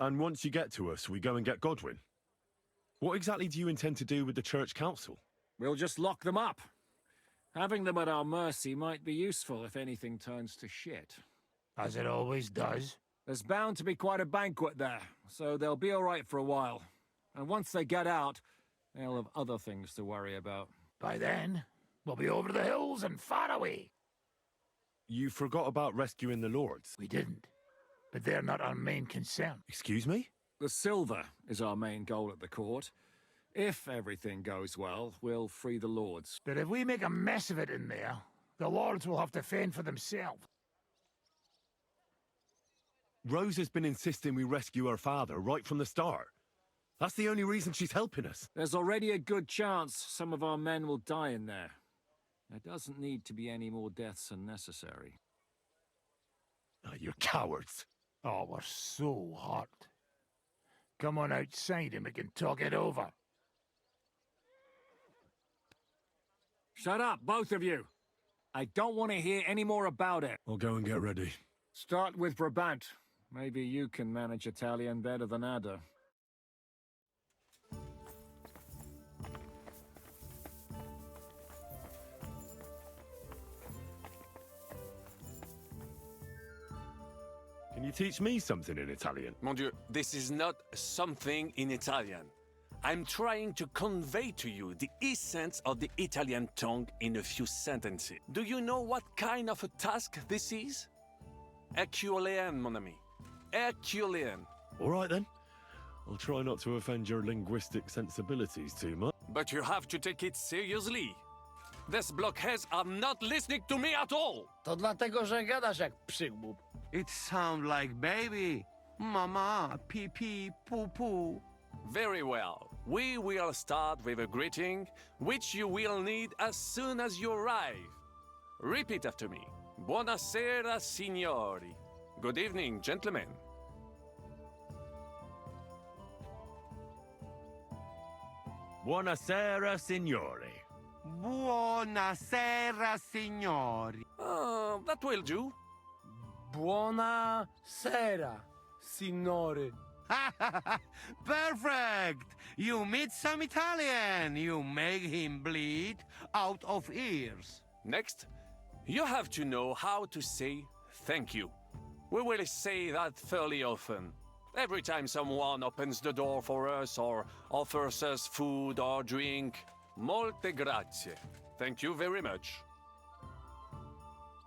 Speaker 4: And once you get to us, we go and get Godwin. What exactly do you intend to do with the church council?
Speaker 6: We'll just lock them up. Having them at our mercy might be useful if anything turns to shit.
Speaker 10: As it always does.
Speaker 6: There's bound to be quite a banquet there, so they'll be all right for a while. And once they get out, they'll have other things to worry about.
Speaker 10: By then, we'll be over the hills and far away.
Speaker 4: You forgot about rescuing the lords.
Speaker 10: We didn't. But they're not our main concern.
Speaker 4: Excuse me?
Speaker 6: The silver is our main goal at the court. If everything goes well, we'll free the lords.
Speaker 10: But if we make a mess of it in there, the lords will have to fend for themselves.
Speaker 4: Rose has been insisting we rescue her father right from the start. That's the only reason she's helping us.
Speaker 6: There's already a good chance some of our men will die in there. There doesn't need to be any more deaths unnecessary.
Speaker 4: Oh, you're cowards.
Speaker 10: Oh, we're so hot. Come on outside and we can talk it over.
Speaker 6: Shut up, both of you. I don't want to hear any more about it.
Speaker 4: I'll go and get ready.
Speaker 6: Start with Brabant. Maybe you can manage Italian better than Adder.
Speaker 4: Can you teach me something in Italian?
Speaker 17: Mon Dieu, this is not something in Italian. I'm trying to convey to you the essence of the Italian tongue in a few sentences. Do you know what kind of a task this is? Herculean, mon ami. Herculean.
Speaker 4: All right then. I'll try not to offend your linguistic sensibilities too much.
Speaker 17: But you have to take it seriously. These blockheads are not listening to me at all.
Speaker 24: To dlatego, że gadasz jak przygłup.
Speaker 13: It sounds like baby. Mama, pee pee, poo poo.
Speaker 17: Very well. We will start with a greeting, which you will need as soon as you arrive. Repeat after me. Buonasera, signori. Good evening, gentlemen.
Speaker 4: Buonasera, signori.
Speaker 13: Buonasera, signori.
Speaker 17: That will do.
Speaker 24: Buona sera, signori.
Speaker 13: Perfect! You meet some Italian. You make him bleed out of ears.
Speaker 17: Next, you have to know how to say thank you. We will say that fairly often. Every time someone opens the door for us or offers us food or drink. Molte grazie. Thank you very much.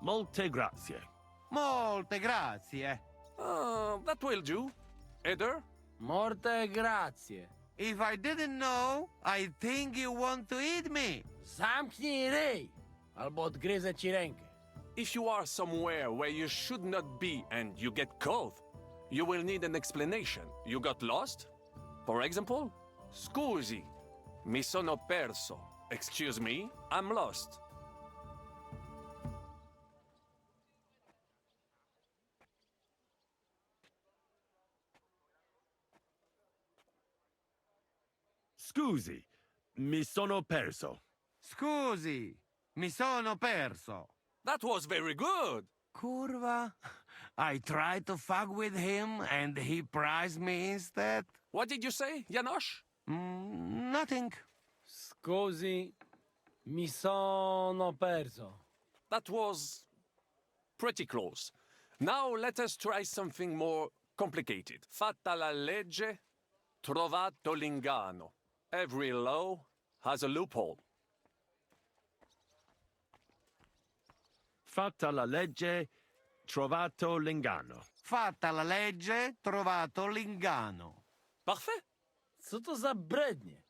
Speaker 4: Molte grazie.
Speaker 13: Molte grazie.
Speaker 17: That will do. Eder?
Speaker 24: Morte grazie.
Speaker 13: If I didn't know, I think you want to eat me.
Speaker 24: Zamknij ryj, albo odgryzę ci rękę.
Speaker 17: If you are somewhere where you should not be and you get cold, you will need an explanation. You got lost? For example, scusi, mi sono perso. Excuse me, I'm lost.
Speaker 4: Scusi, mi sono perso.
Speaker 13: Scusi, mi sono perso.
Speaker 17: That was very good.
Speaker 13: Curva. I tried to fuck with him and he prized me instead.
Speaker 17: What did you say, Janosch?
Speaker 13: Nothing.
Speaker 24: Scusi, mi sono perso.
Speaker 17: That was pretty close. Now let us try something more complicated. Fatta la legge, trovato l'ingano. Every law has a loophole.
Speaker 4: Fatta la legge, trovato l'ingano.
Speaker 13: Fatta la legge, trovato l'ingano.
Speaker 17: Parfait.
Speaker 24: Co to za brednie?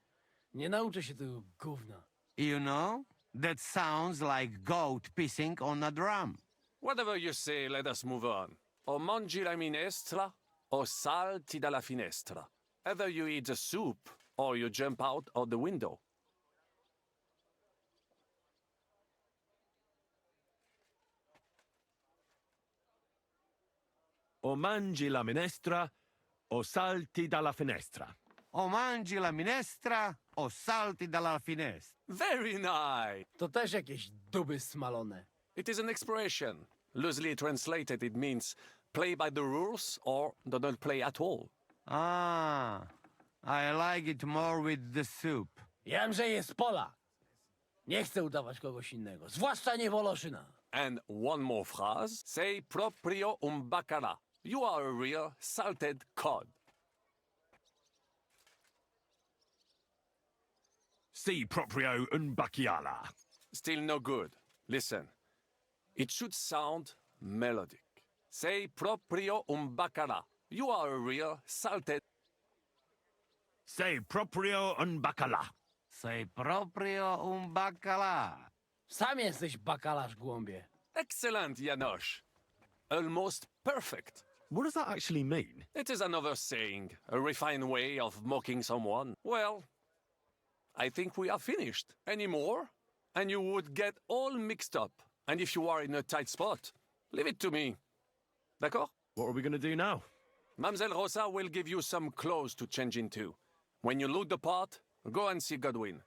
Speaker 24: Nie nauczę się tego gówna.
Speaker 13: You know, that sounds like goat pissing on a drum.
Speaker 17: Whatever you say, let us move on. O mangi la minestra, o salti dalla finestra. Either you eat the soup, or you jump out of the window.
Speaker 4: O mangi la minestra, o salti dalla finestra.
Speaker 13: O mangi la minestra, o salti dalla finestra.
Speaker 17: Very nice.
Speaker 24: To też jakieś duby smalone.
Speaker 17: It is an expression. Loosely translated, it means play by the rules or do not play at all.
Speaker 13: Ah, I like it more with the soup.
Speaker 24: Jamże jest Polak. Nie chcę udawać kogoś innego, zwłaszcza nie Woloszyna.
Speaker 17: And one more phrase. Sei proprio un bacala. You are a real salted cod.
Speaker 4: Si proprio un bacchiala.
Speaker 17: Still no good. Listen. It should sound melodic. Sei proprio un bacala. You are a real salted...
Speaker 4: Sei proprio un bacala.
Speaker 13: Sei proprio un baccalà.
Speaker 24: Sam jesteś bakalarz, głąbie.
Speaker 17: Excellent, Janosch. Almost perfect.
Speaker 4: What does that actually mean?
Speaker 17: It is another saying, a refined way of mocking someone. Well, I think we are finished. Any more? And you would get all mixed up. And if you are in a tight spot, leave it to me. D'accord?
Speaker 4: What are we going to do now?
Speaker 17: Mamselle Rosa will give you some clothes to change into. When you look the part, go and see Godwin.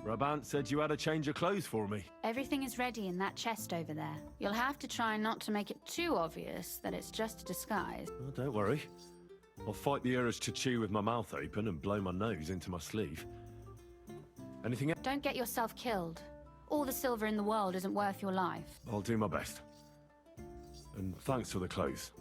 Speaker 4: Brabant said you had a change of clothes for me.
Speaker 9: Everything is ready in that chest over there. You'll have to try not to make it too obvious that it's just a disguise.
Speaker 4: Oh, don't worry. I'll fight the urge to chew with my mouth open and blow my nose into my sleeve. Anything else?
Speaker 9: Don't get yourself killed. All the silver in the world isn't worth your life.
Speaker 4: I'll do my best. And thanks for the clothes.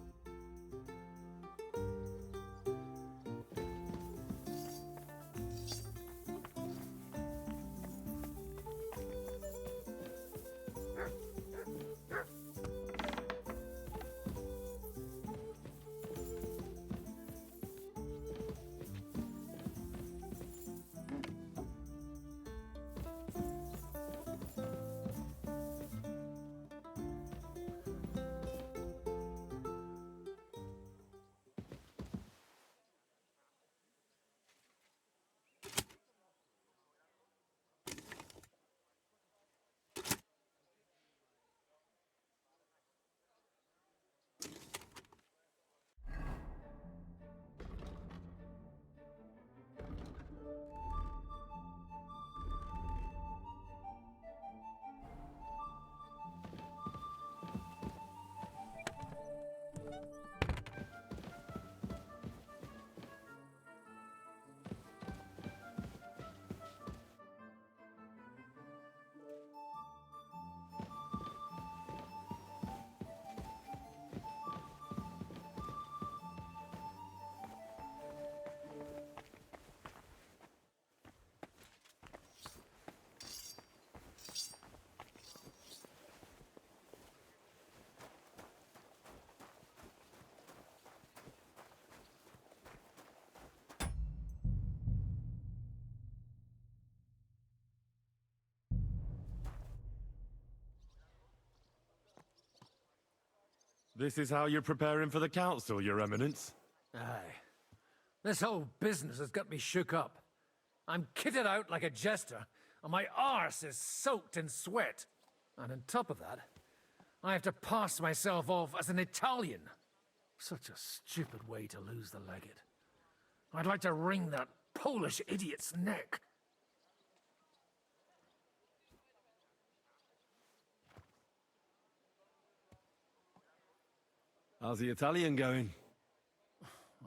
Speaker 4: This is how you're preparing for the council, Your Eminence?
Speaker 11: Aye. This whole business has got me shook up. I'm kitted out like a jester, and my arse is soaked in sweat. And on top of that, I have to pass myself off as an Italian. Such a stupid way to lose the legate. I'd like to wring that Polish idiot's neck.
Speaker 4: How's the Italian going?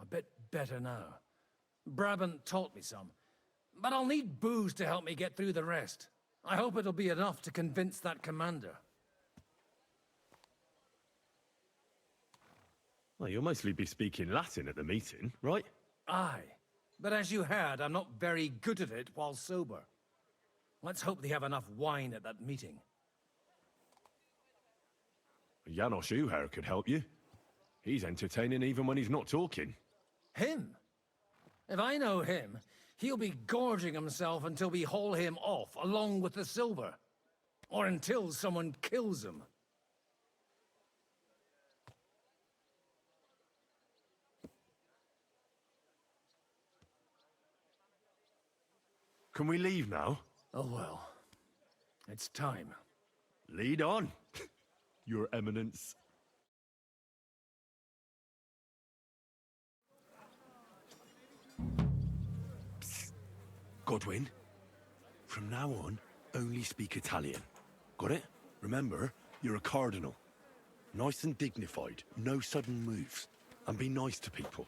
Speaker 11: A bit better now. Brabant taught me some. But I'll need booze to help me get through the rest. I hope it'll be enough to convince that commander.
Speaker 4: Well, you'll mostly be speaking Latin at the meeting, right?
Speaker 11: Aye. But as you heard, I'm not very good at it while sober. Let's hope they have enough wine at that meeting.
Speaker 4: Janos Uher could help you. He's entertaining even when he's not talking.
Speaker 11: Him? If I know him, he'll be gorging himself until we haul him off, along with the silver. Or until someone kills him.
Speaker 4: Can we leave now?
Speaker 11: Oh well. It's time.
Speaker 4: Lead on, Your Eminence. Psst. Godwin, from now on, only speak Italian. Got it? Remember, you're a cardinal. Nice and dignified, no sudden moves. And be nice to people.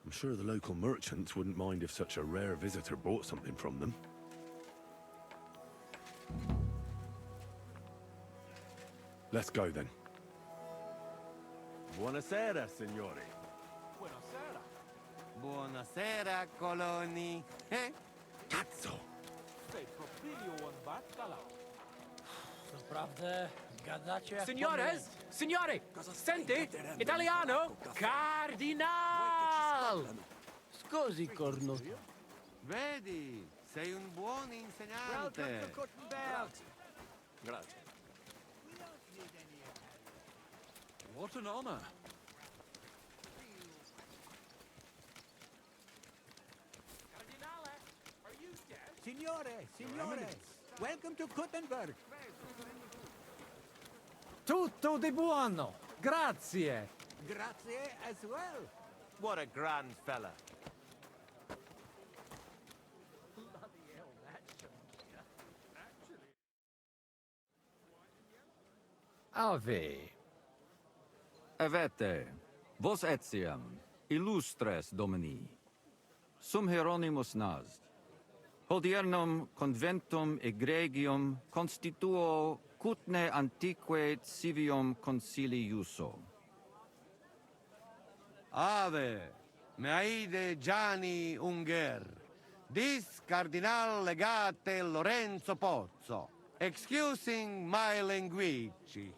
Speaker 4: I'm sure the local merchants wouldn't mind if such a rare visitor bought something from them. Let's go then.
Speaker 13: Buonasera, signori. Buonasera. Buonasera, coloni. Eh?
Speaker 4: Cazzo!
Speaker 7: Sei proprio un baccalà.
Speaker 24: Naprawdę, gadacie...
Speaker 11: Signores! Signore! Senti! Italiano! Cardinal!
Speaker 24: Scusi, cornotto.
Speaker 13: Vedi, sei un buon insegnante.
Speaker 17: Grazie.
Speaker 5: What an honor.
Speaker 7: Signore, welcome to Kuttenberg.
Speaker 11: Tutto di buono! Grazie!
Speaker 7: Grazie as well.
Speaker 13: What a grand fella.
Speaker 11: Ave.
Speaker 12: Avete, vos etiam, illustres domini, sum Hieronymus nas, hodiernum conventum egregium constituo cutne antique civium concili iuso.
Speaker 13: Ave, meaide Gianni Unger, dis cardinal legate Lorenzo Pozzo, excusing my language.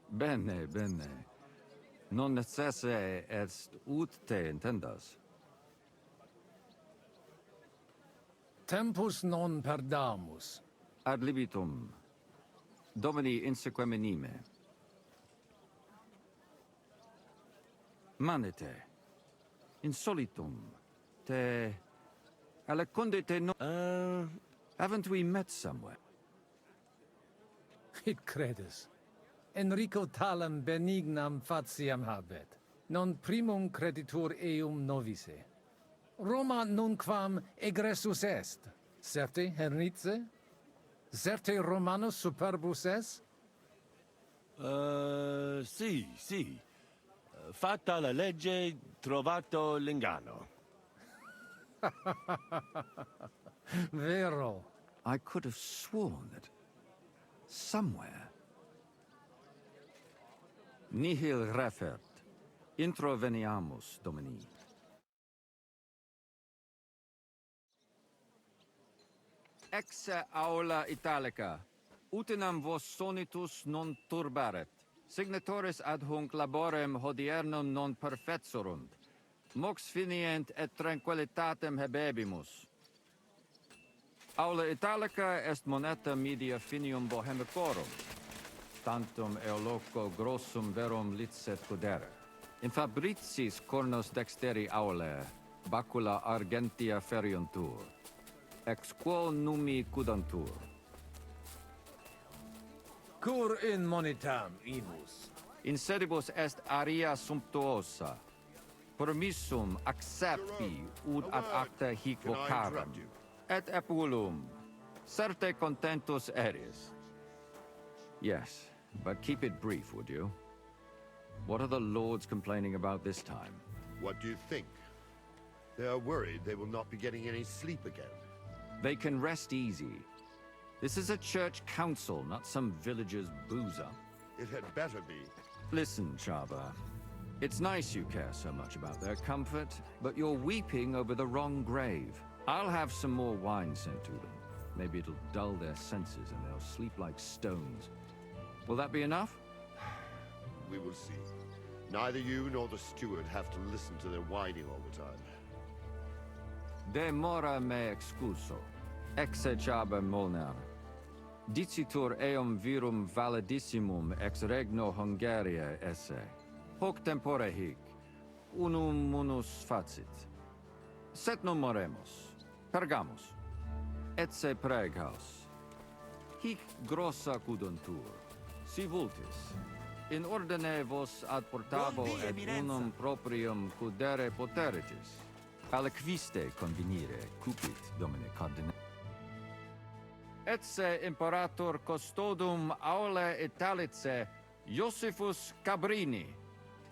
Speaker 12: Bene, bene. Non necesse est ut te intendas.
Speaker 11: Tempus non perdamus.
Speaker 12: Ad libitum. Domini insequem anime. Manete. Insolitum. Te... Alecunde te no... Haven't we met somewhere?
Speaker 11: It credes. Enrico talem benignam faciam habet, non primum creditur eum novice. Roma nunquam egressus est, certe Henrice? Certe Romanus superbus est?
Speaker 4: Sì. Fatta la legge, trovato l'ingano.
Speaker 11: Vero.
Speaker 12: I could have sworn that somewhere. Nihil refert. Introveniamus, Domini. Exe aula italica. Utinam vos sonitus non turbaret. Signatoris ad hunc laborem hodiernum non perfetsurunt. Mox finient et tranquillitatem habebimus. Aula italica est moneta media finium bohemicorum.
Speaker 15: tantum eoloco grossum verum licet godere. In fabricis cornos dexteri aule, bacula argentia feriuntur, ex quo numi cudantur.
Speaker 11: Cur in monitam, Imus.
Speaker 15: In sedibus est aria sumptuosa. Permissum accepti ud ad acta hic vocarem. Et epulum. Certe contentus eris. Yes, but keep it brief, would you? What are the lords complaining about this time?
Speaker 3: What do you think? They are worried they will not be getting any sleep again.
Speaker 15: They can rest easy. This is a church council, not some villager's boozer.
Speaker 3: It had better be.
Speaker 15: Listen, Chaba. It's nice you care so much about their comfort, but you're weeping over the wrong grave. I'll have some more wine sent to them. Maybe it'll dull their senses and they'll sleep like stones. Will that be enough?
Speaker 3: We will see. Neither you nor the steward have to listen to their whining all the time.
Speaker 15: De mora me excuso. Exe Chaba Molnar. Dicitur eum virum validissimum ex regno Hungaria esse. Hoc tempore hic. Unum munus facit. Set non moremus. Pergamus. Etse preghaus. Hic grossa cuduntur. Si vultis. In ordine vos ad portabo et unum proprium cudere poteritis. Aliquiste convenire cupit, domine cardinal. Etse imperator custodum aule Italice Iosifus Cabrini.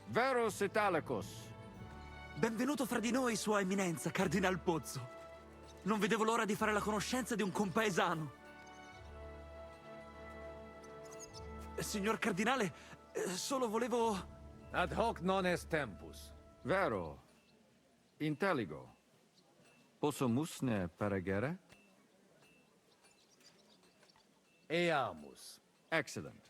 Speaker 15: Verus Italicus.
Speaker 16: Benvenuto fra di noi, Sua Eminenza, Cardinal Pozzo. Non vedevo l'ora di fare la conoscenza di un compaesano. Signor Cardinale, solo volevo...
Speaker 11: Ad hoc non est tempus.
Speaker 15: Vero. Intelligo. Posso musne peregere?
Speaker 11: Eamus.
Speaker 15: Excellent.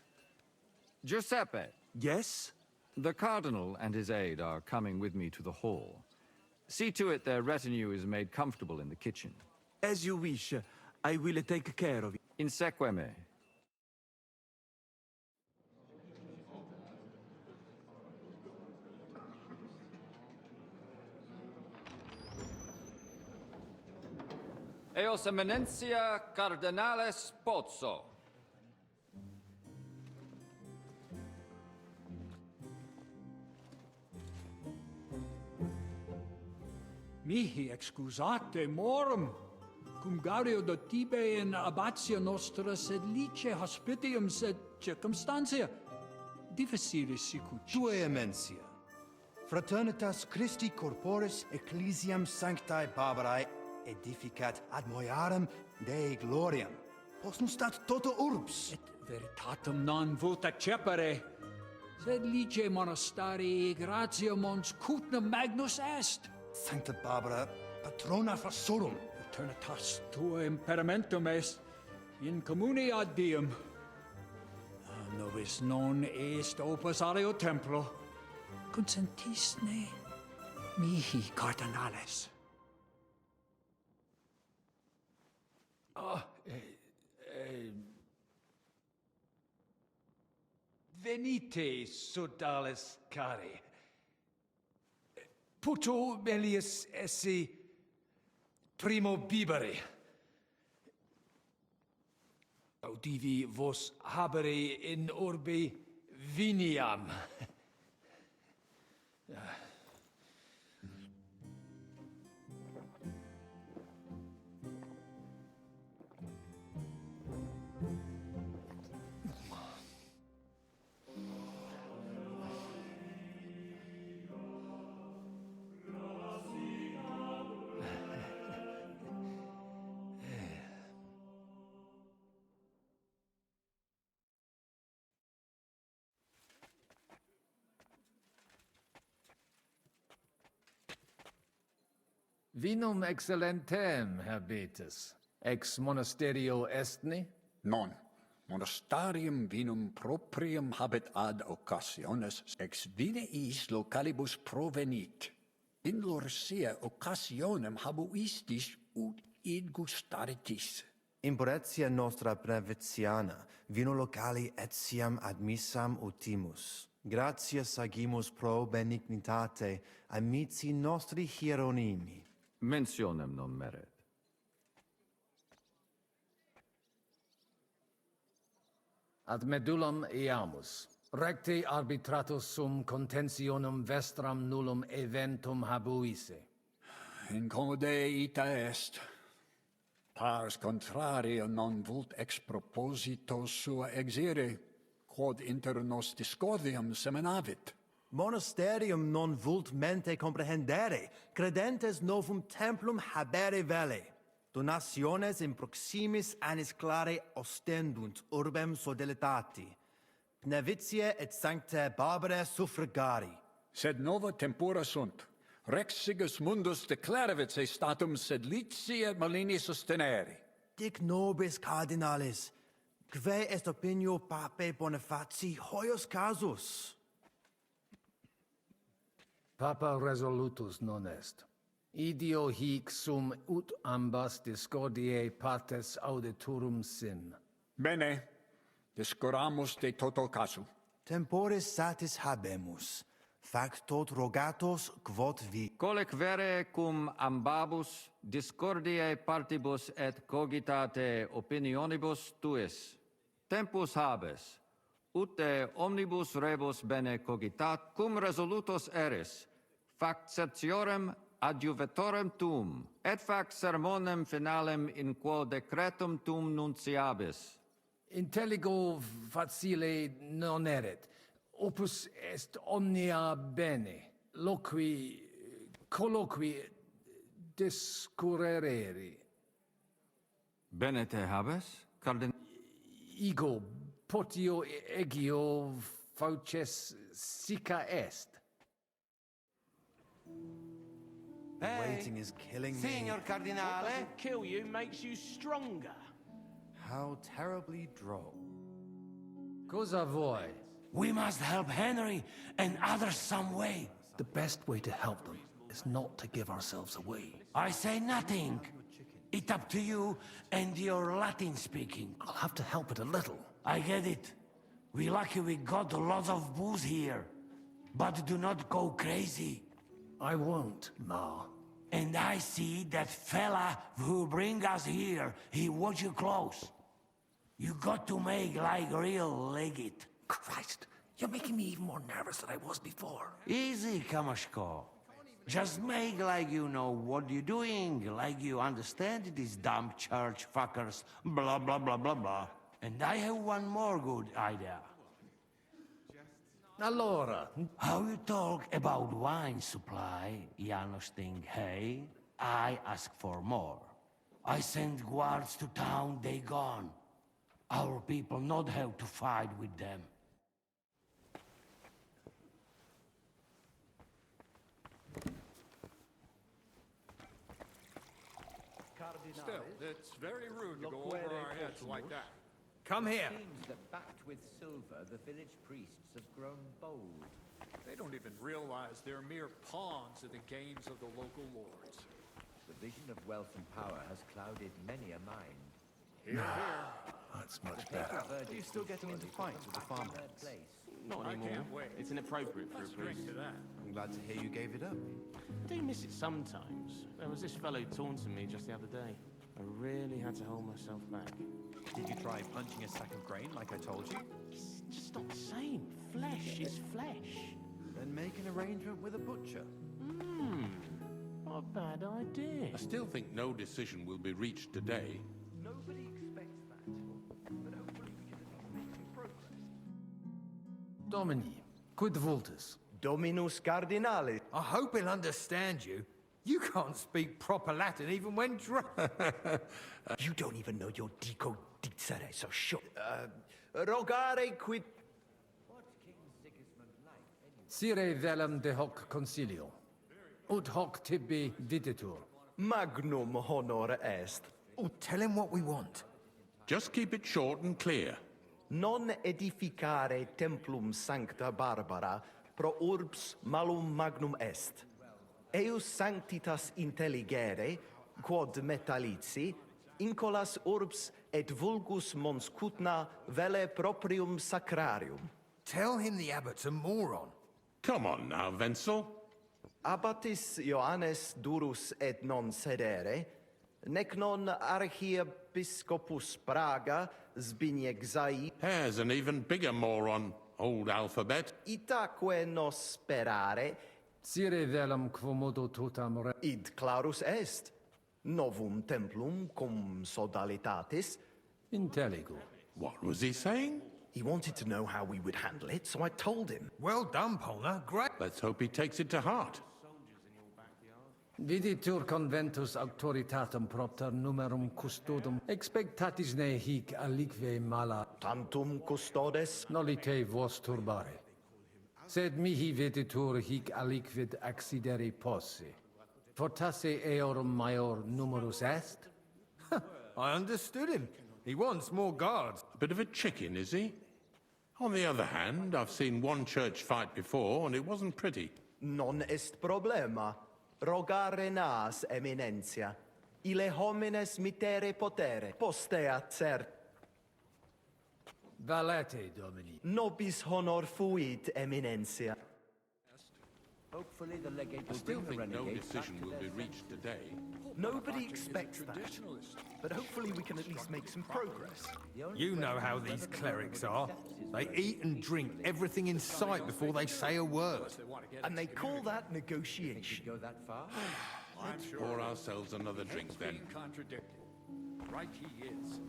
Speaker 15: Giuseppe.
Speaker 16: Yes?
Speaker 15: The Cardinal and his aide are coming with me to the hall. See to it their retinue is made comfortable in the kitchen.
Speaker 16: As you wish. I will take care of it.
Speaker 15: Inseque me. Eos Eminentia Cardinales Pozzo.
Speaker 10: Mihi excusate morum, cum gaudio do tibe in abatio nostra sed lice hospitium sed circumstantia difficilis sicut.
Speaker 12: Tue emensia. Fraternitas Christi corporis ecclesiam sanctae Barbarae edificat ad moiarem Dei gloriam. Postnustat toto urbs.
Speaker 10: Et veritatem non vult accepere, sed lice monastarii gratia mons cutnum magnus est.
Speaker 12: Sancta Barbara, patrona frassorum.
Speaker 10: Eternitas tua imperamentum est in communi ad diem. Nobis non est opus alio templo. Consentisne mihi cardinales.
Speaker 19: Venite, sodales cari. Puto melius esse primo bibere. Audivi vos habere in orbe viniam.
Speaker 11: Vinum excellentem habetus, ex monasterio estni?
Speaker 10: Non. Monastarium vinum proprium habet ad occasiones ex vineis localibus provenit. In lor sea occasionem habuistis ut id gustaritis.
Speaker 8: Imporetia nostra breviziana, vino locali etiam admissam utimus. Gratias agimus pro benignitate amici nostri hieronimi.
Speaker 15: Mentionem non meret.
Speaker 11: Ad medullam eamus. Recte arbitratus sum contentionum vestram nullum eventum habuisse.
Speaker 6: Incomode ita est. Pars contrario non vult ex proposito sua exire, quod inter nos discordium seminavit.
Speaker 8: Monasterium non vult mente comprehendere, credentes novum templum habere vele. Donationes in proximis annis clare ostendunt urbem sodelitati. Pnevitiae et sanctae Barbarae suffragari.
Speaker 6: Sed nova tempora sunt. Rex Sigismundus declaravit se statum sed lici et malini sostenere.
Speaker 8: Dic nobis cardinalis, quae est opinio papae Bonifaci hoius casus?
Speaker 11: Papa resolutus non est. Idio hic sum ut ambas discordiae partes auditorum sin.
Speaker 6: Bene, discuramus de toto casu.
Speaker 8: Temporis satis habemus. Factot rogatos quod vi.
Speaker 15: Colec vere cum ambabus discordiae partibus et cogitate opinionibus tuis. Tempus habes, ut de omnibus rebus bene cogitat, cum resolutos eris, fac certiorem adjuvetorem tuum, et fac sermonem finalem in quo decretum tuum nunciabis.
Speaker 11: Intelligo facile non erit. Opus est omnia bene. Loqui, colloqui, discurrere.
Speaker 15: Bene te habes, cardin...
Speaker 11: Ego, potio egio fauces sica est.
Speaker 8: Waiting is killing me.
Speaker 14: Signor Cardinale.
Speaker 21: What doesn't kill you makes you stronger.
Speaker 8: How terribly droll.
Speaker 11: Cosa vuoi?
Speaker 23: We must help Henry and others some way.
Speaker 11: The best way to help them is not to give ourselves away.
Speaker 23: I say nothing. It's up to you and your Latin speaking.
Speaker 11: I'll have to help it a little.
Speaker 23: I get it. We lucky we got a lot of booze here. But do not go crazy.
Speaker 11: I won't, Ma.
Speaker 23: And I see that fella who bring us here. He watch you close. You got to make like real legit.
Speaker 11: Christ, you're making me even more nervous than I was before.
Speaker 23: Easy, Kamashko. Just make like you know what you're doing, like you understand these dumb church fuckers, blah, blah, blah, blah, blah. And I have one more good idea.
Speaker 11: Allora?
Speaker 23: How you talk about wine supply, Janos think, hey? I ask for more. I send guards to town, they gone. Our people not have to fight with them.
Speaker 6: Still, it's very rude to go over our heads like that.
Speaker 11: Come here.
Speaker 22: It seems that backed with silver, the village priests have grown bold.
Speaker 6: They don't even realize they're mere pawns in the games of the local lords.
Speaker 22: The vision of wealth and power has clouded many a mind.
Speaker 6: Here, here.
Speaker 11: That's much better.
Speaker 22: Are you still getting into fights with the farmhands?
Speaker 21: Not anymore.
Speaker 6: I can't wait.
Speaker 21: It's inappropriate for
Speaker 6: Let's
Speaker 21: a priest.
Speaker 6: drink to that.
Speaker 3: I'm glad to hear you gave it up.
Speaker 21: I do miss it sometimes. There was this fellow taunting me just the other day. I really had to hold myself back.
Speaker 12: Did you try punching a sack of grain like I told you?
Speaker 21: It's just not the same. Flesh is flesh.
Speaker 3: Then make an arrangement with a butcher.
Speaker 21: Not a bad idea.
Speaker 25: I still think no decision will be reached today.
Speaker 22: Nobody expects that. But hopefully we can at least make some progress.
Speaker 11: Domini, quid vultus?
Speaker 24: Dominus Cardinale. I hope he'll understand you. You can't speak proper Latin even when drunk. You don't even know your dico dicere, so shut. Rogare quid...
Speaker 22: What's King Sigismund like,
Speaker 11: Sire velum de hoc concilio. Ut hoc tibi videtur.
Speaker 24: Magnum honor est. Oh, tell him what we want.
Speaker 25: Just keep it short and clear.
Speaker 24: Non edificare templum sancta Barbara pro urbs malum magnum est. Eius sanctitas intelligere, quod metallici,
Speaker 1: Incolas urbs et vulgus mons cutna vele proprium sacrarium.
Speaker 24: Tell him the abbot's a moron.
Speaker 25: Come on now, Wenzel.
Speaker 1: Abbatis Ioannes durus et non sedere, nec non archiepiscopus Praga Zbigniew Zai.
Speaker 25: Here's an even bigger moron, old alphabet.
Speaker 1: Itaque nos sperare.
Speaker 11: Sire velum quomodo totam re...
Speaker 1: Id clarus est. Novum templum cum sodalitatis.
Speaker 25: Intelligo. What was he saying?
Speaker 1: He wanted to know how we would handle it, so I told him.
Speaker 24: Well done, Polna. Great.
Speaker 25: Let's hope he takes it to heart.
Speaker 11: Viditur conventus auctoritatem propter numerum custodum expectatis ne hic alique mala
Speaker 1: tantum custodes
Speaker 11: nolite vos turbare. Sed mihi viditur hic aliquid accidere posse. Fortasse eorum maior numerus est?
Speaker 24: I understood him. He wants more guards.
Speaker 25: Bit of a chicken, is he? On the other hand, I've seen one church fight before, and it wasn't pretty.
Speaker 1: Non est problema. Rogare nas, eminentia. Ile homines mitere potere. Postea cert.
Speaker 11: Valete, Domini.
Speaker 1: Nobis honor fuit, eminentia.
Speaker 12: Hopefully the legate will
Speaker 25: Still
Speaker 12: bring the
Speaker 25: think no
Speaker 12: renegade
Speaker 25: decision
Speaker 12: back to
Speaker 25: will be
Speaker 12: their
Speaker 25: reached today.
Speaker 8: Nobody expects that. But hopefully we can at least make some progress.
Speaker 24: You know how these clerics are. They eat and drink everything in sight before they say a word.
Speaker 8: And they call that negotiation.
Speaker 12: Go that far?
Speaker 25: Let's pour ourselves another drink then.
Speaker 6: Contradicted. Right he is.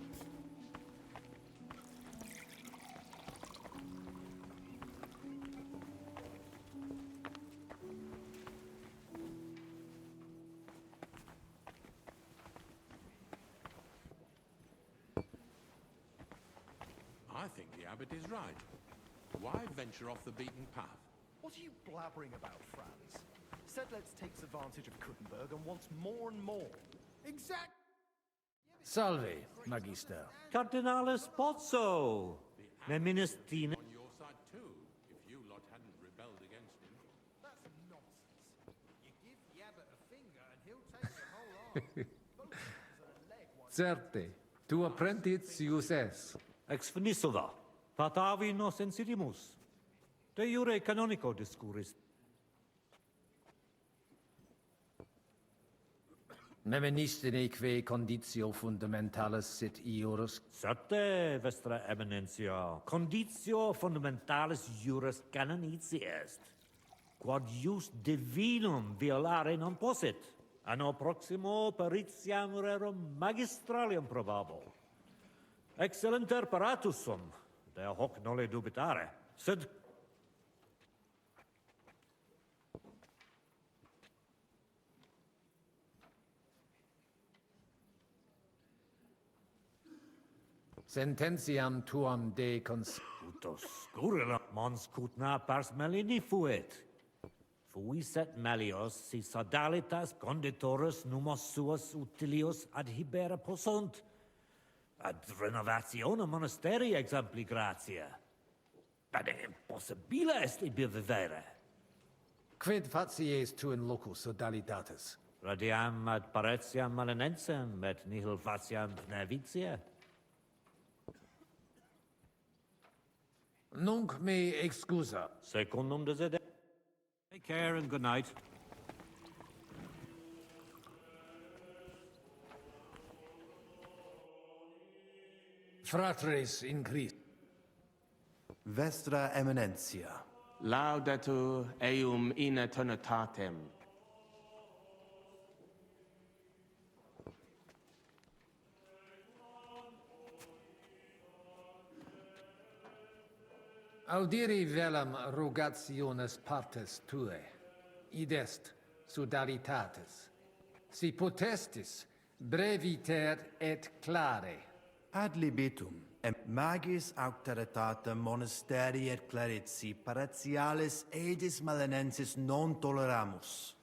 Speaker 25: I think the abbot is right. Why venture off the beaten path?
Speaker 8: What are you blabbering about, Franz? Said let's take advantage of Kuttenberg and wants more and more.
Speaker 24: Exact.
Speaker 11: Salve, Magister.
Speaker 2: Cardinalis Pozzo. Ne ministine.
Speaker 25: On your side too, if you lot hadn't rebelled against him.
Speaker 24: That's nonsense. You give the abbot a finger and he'll take the whole arm.
Speaker 11: Certe, tu apprentitus ius es.
Speaker 2: Ex finisula. Patavi nos insidimus. De jure canonico discuris.
Speaker 11: Ne venistine que conditio fundamentalis sit iurus.
Speaker 2: Certe, vestra eminentia. Conditio fundamentalis juris canonici est. Quod jus divinum violare non possit. Anno proximo peritiam rerum magistralium probabo. Excellenter paratus sum, de hoc nole dubitare, sed...
Speaker 11: Sententiam tuam de cons...
Speaker 2: Utos scurrila mons cutna pars melini fuit. Fuiset melios si sodalitas conditorus numos suos utilius adhibere possunt. Ad renovazione monasteri exempli gratia. Ad impossibile est ibi vivere.
Speaker 11: Quid facies tu in locus sodalitatis?
Speaker 2: Radiam ad paretiam malinensem, et nihil faciam nevitia.
Speaker 11: Nunc me excusa.
Speaker 2: Secundum desidere. Take care and good night.
Speaker 11: Fratres in Christ.
Speaker 8: Vestra Eminentia.
Speaker 21: Laudetur eum in eternitatem.
Speaker 11: Audiri velam rogationes partes tue. Id est sodalitatis. Si potestis breviter et clare.
Speaker 8: Ad libitum, magis auctoritatem monasteri et clerici paratialis edis malinensis non toleramus.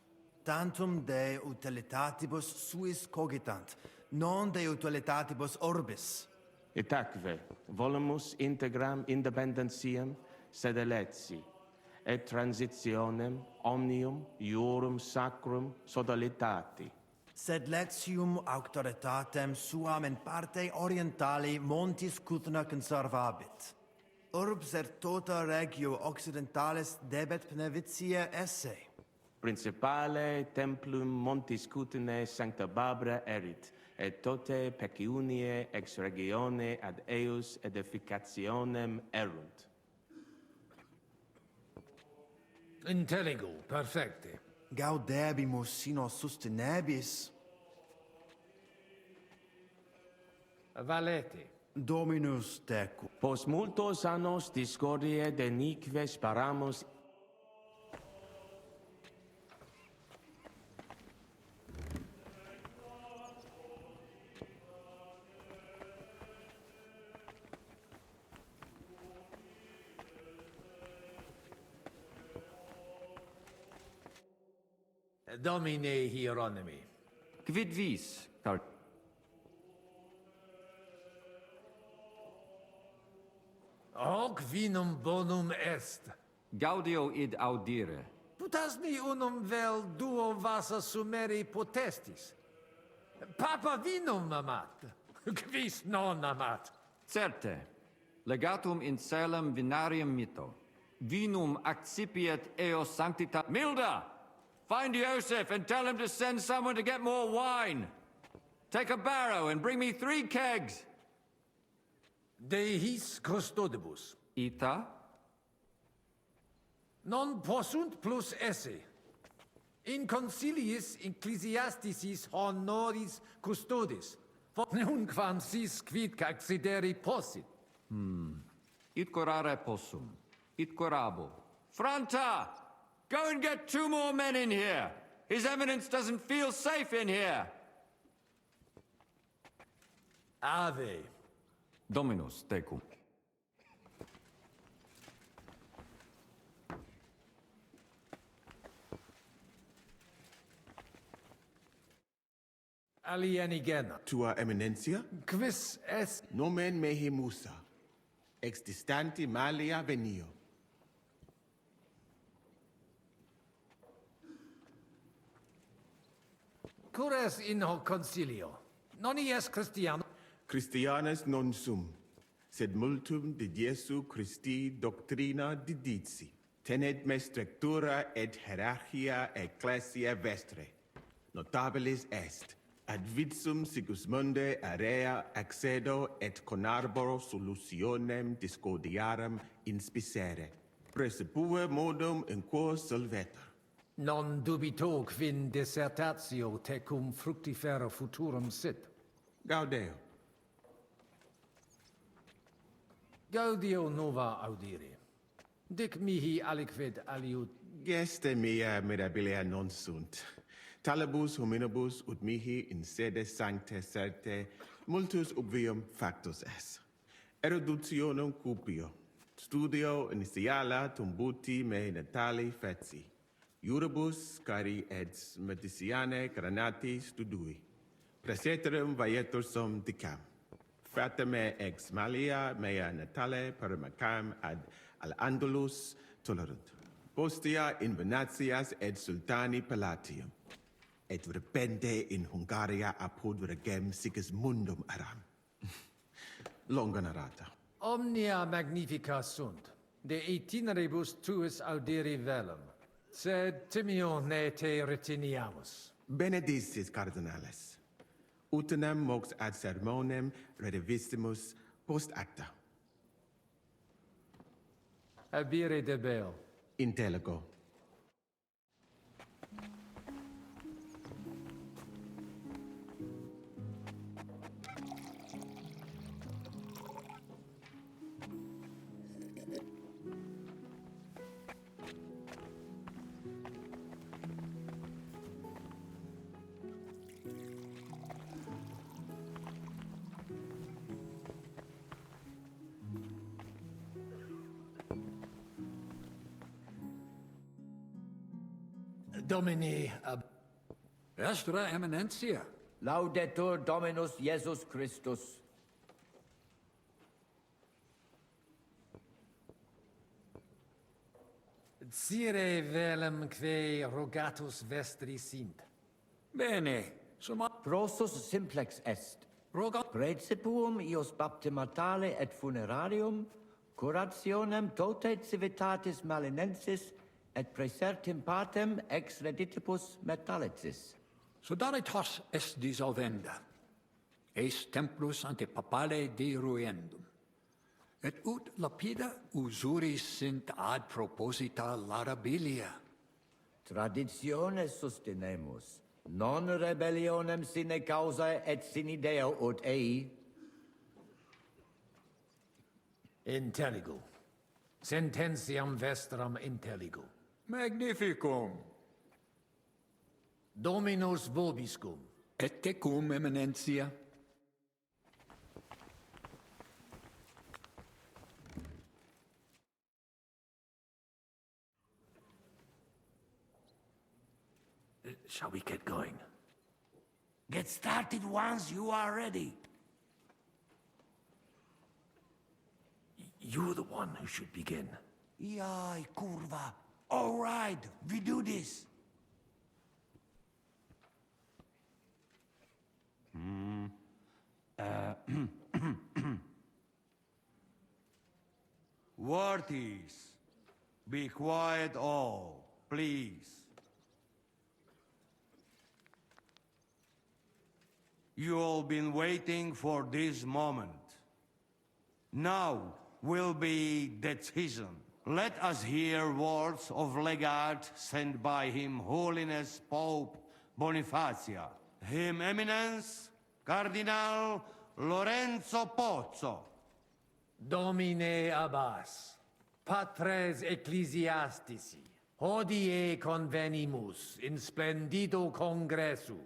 Speaker 8: Tantum de utilitatibus suis cogitant, non de utilitatibus orbis.
Speaker 21: Itaque, volumus integram independentiam sed eletsi, et transitionem omnium iurum sacrum sodalitati.
Speaker 8: Sed letium auctoritatem suam in parte orientali montis Cuthna conservabit. Urb certota regio occidentalis debet pnevitia esse.
Speaker 21: Principale templum Montis Cutinae Sancta Barbara erit, et tote peciunie ex regione ad eus edificationem erunt.
Speaker 11: Intelligo, perfecte.
Speaker 8: Gaudebimus sino sustenebis.
Speaker 11: Valete.
Speaker 8: Dominus tecum.
Speaker 21: Post multos annos discordie denique sparamus
Speaker 11: Domine Hieronymi.
Speaker 15: Quid vis,
Speaker 11: Hoc vinum bonum est.
Speaker 15: Gaudio id audire.
Speaker 11: Putasni unum vel duo vasa sumeri potestis. Papa vinum amat. Quis non amat.
Speaker 15: Certe, legatum in celem vinarium mito. Vinum accipiet eo sanctita. Milda! Find Joseph and tell him to send someone to get more wine. Take a barrow and bring me 3 kegs.
Speaker 11: De his custodibus.
Speaker 15: Ita?
Speaker 11: Non possunt plus esse. In conciliis ecclesiasticis honoris custodis. Nunquam sis quid accideri possit.
Speaker 15: It corare possum. It corabo. Franta! Go and get 2 more men in here. His Eminence doesn't feel safe in here.
Speaker 11: Ave.
Speaker 15: Dominus tecum.
Speaker 11: Alienigena.
Speaker 9: Tua Eminencia?
Speaker 11: Quis est?
Speaker 9: Nomen mehe Musa. Ex distanti malia venio.
Speaker 11: Cures in hoc concilio. Non ies Christiano.
Speaker 9: Christianus non sum, sed multum de Jesu Christi doctrina didici. Tenet me structura et hierarchia ecclesia vestre. Notabilis est, ad vitsum Sigismunde area accedo et conarboro solutionem discordiarum inspicere. Precipue modum in quo solvetur.
Speaker 11: Non dubito quin dissertatio tecum fructifera futurum sit.
Speaker 9: Gaudeo.
Speaker 11: Gaudio nova audire. Dic mihi aliquid aliud.
Speaker 9: Geste mea mirabilia non sunt. Talibus hominibus ut mihi in sede sancte certe multus obvium factus est. Eruditionum cupio. Studio initiala tumbuti me natali feci. Iuribus cari et medicianae granati studui. Praeterum vaietur sum dicam. Fratame ex malia mea natale paramacam ad Andalus tolerunt. Postea in Venatias et Sultani Palatium. Et repente in Hungaria apud regem Sigismundum aram. Longa narrata.
Speaker 11: Omnia magnifica sunt. De itineribus tuis audiri velum. Sed timio ne te retiniamus.
Speaker 9: Benedicis cardinales. Utinam mox ad sermonem redivissimus post acta.
Speaker 11: Abire debeo.
Speaker 9: Intelligo.
Speaker 11: Domini ab...
Speaker 6: Vestra Eminentia.
Speaker 14: Laudetur Dominus Iesus Christus.
Speaker 11: Sire velum que rogatus vestri sint.
Speaker 6: Bene.
Speaker 14: Prosus simplex est. Praecipium ius baptimatale et funerarium, curationem tote civitatis malinensis, et praesertim partem ex reditibus metallicis.
Speaker 19: Sodalitas est dissolvenda. Eis templus ante papale deruendum. Et ut lapida usuris sint ad proposita larabilia.
Speaker 14: Traditiones sustenemus, non rebellionem sine causa et sine Deo ut ei.
Speaker 11: Intelligo. Sententiam vestram intelligo.
Speaker 19: Magnificum.
Speaker 11: Dominus vobiscum.
Speaker 19: Et tecum, eminentia.
Speaker 11: Shall we get going?
Speaker 23: Get started once you are ready.
Speaker 11: You're the one who should begin.
Speaker 23: Yai, curva. All right, we do this.
Speaker 13: Worthies, be quiet all, please. You all been waiting for this moment. Now will be decision. Let us hear words of legate sent by Him Holiness Pope Bonifacia, Him Eminence Cardinal Lorenzo Pozzo.
Speaker 11: Domine Abbas, patres ecclesiastici, hodie convenimus in splendido congressu,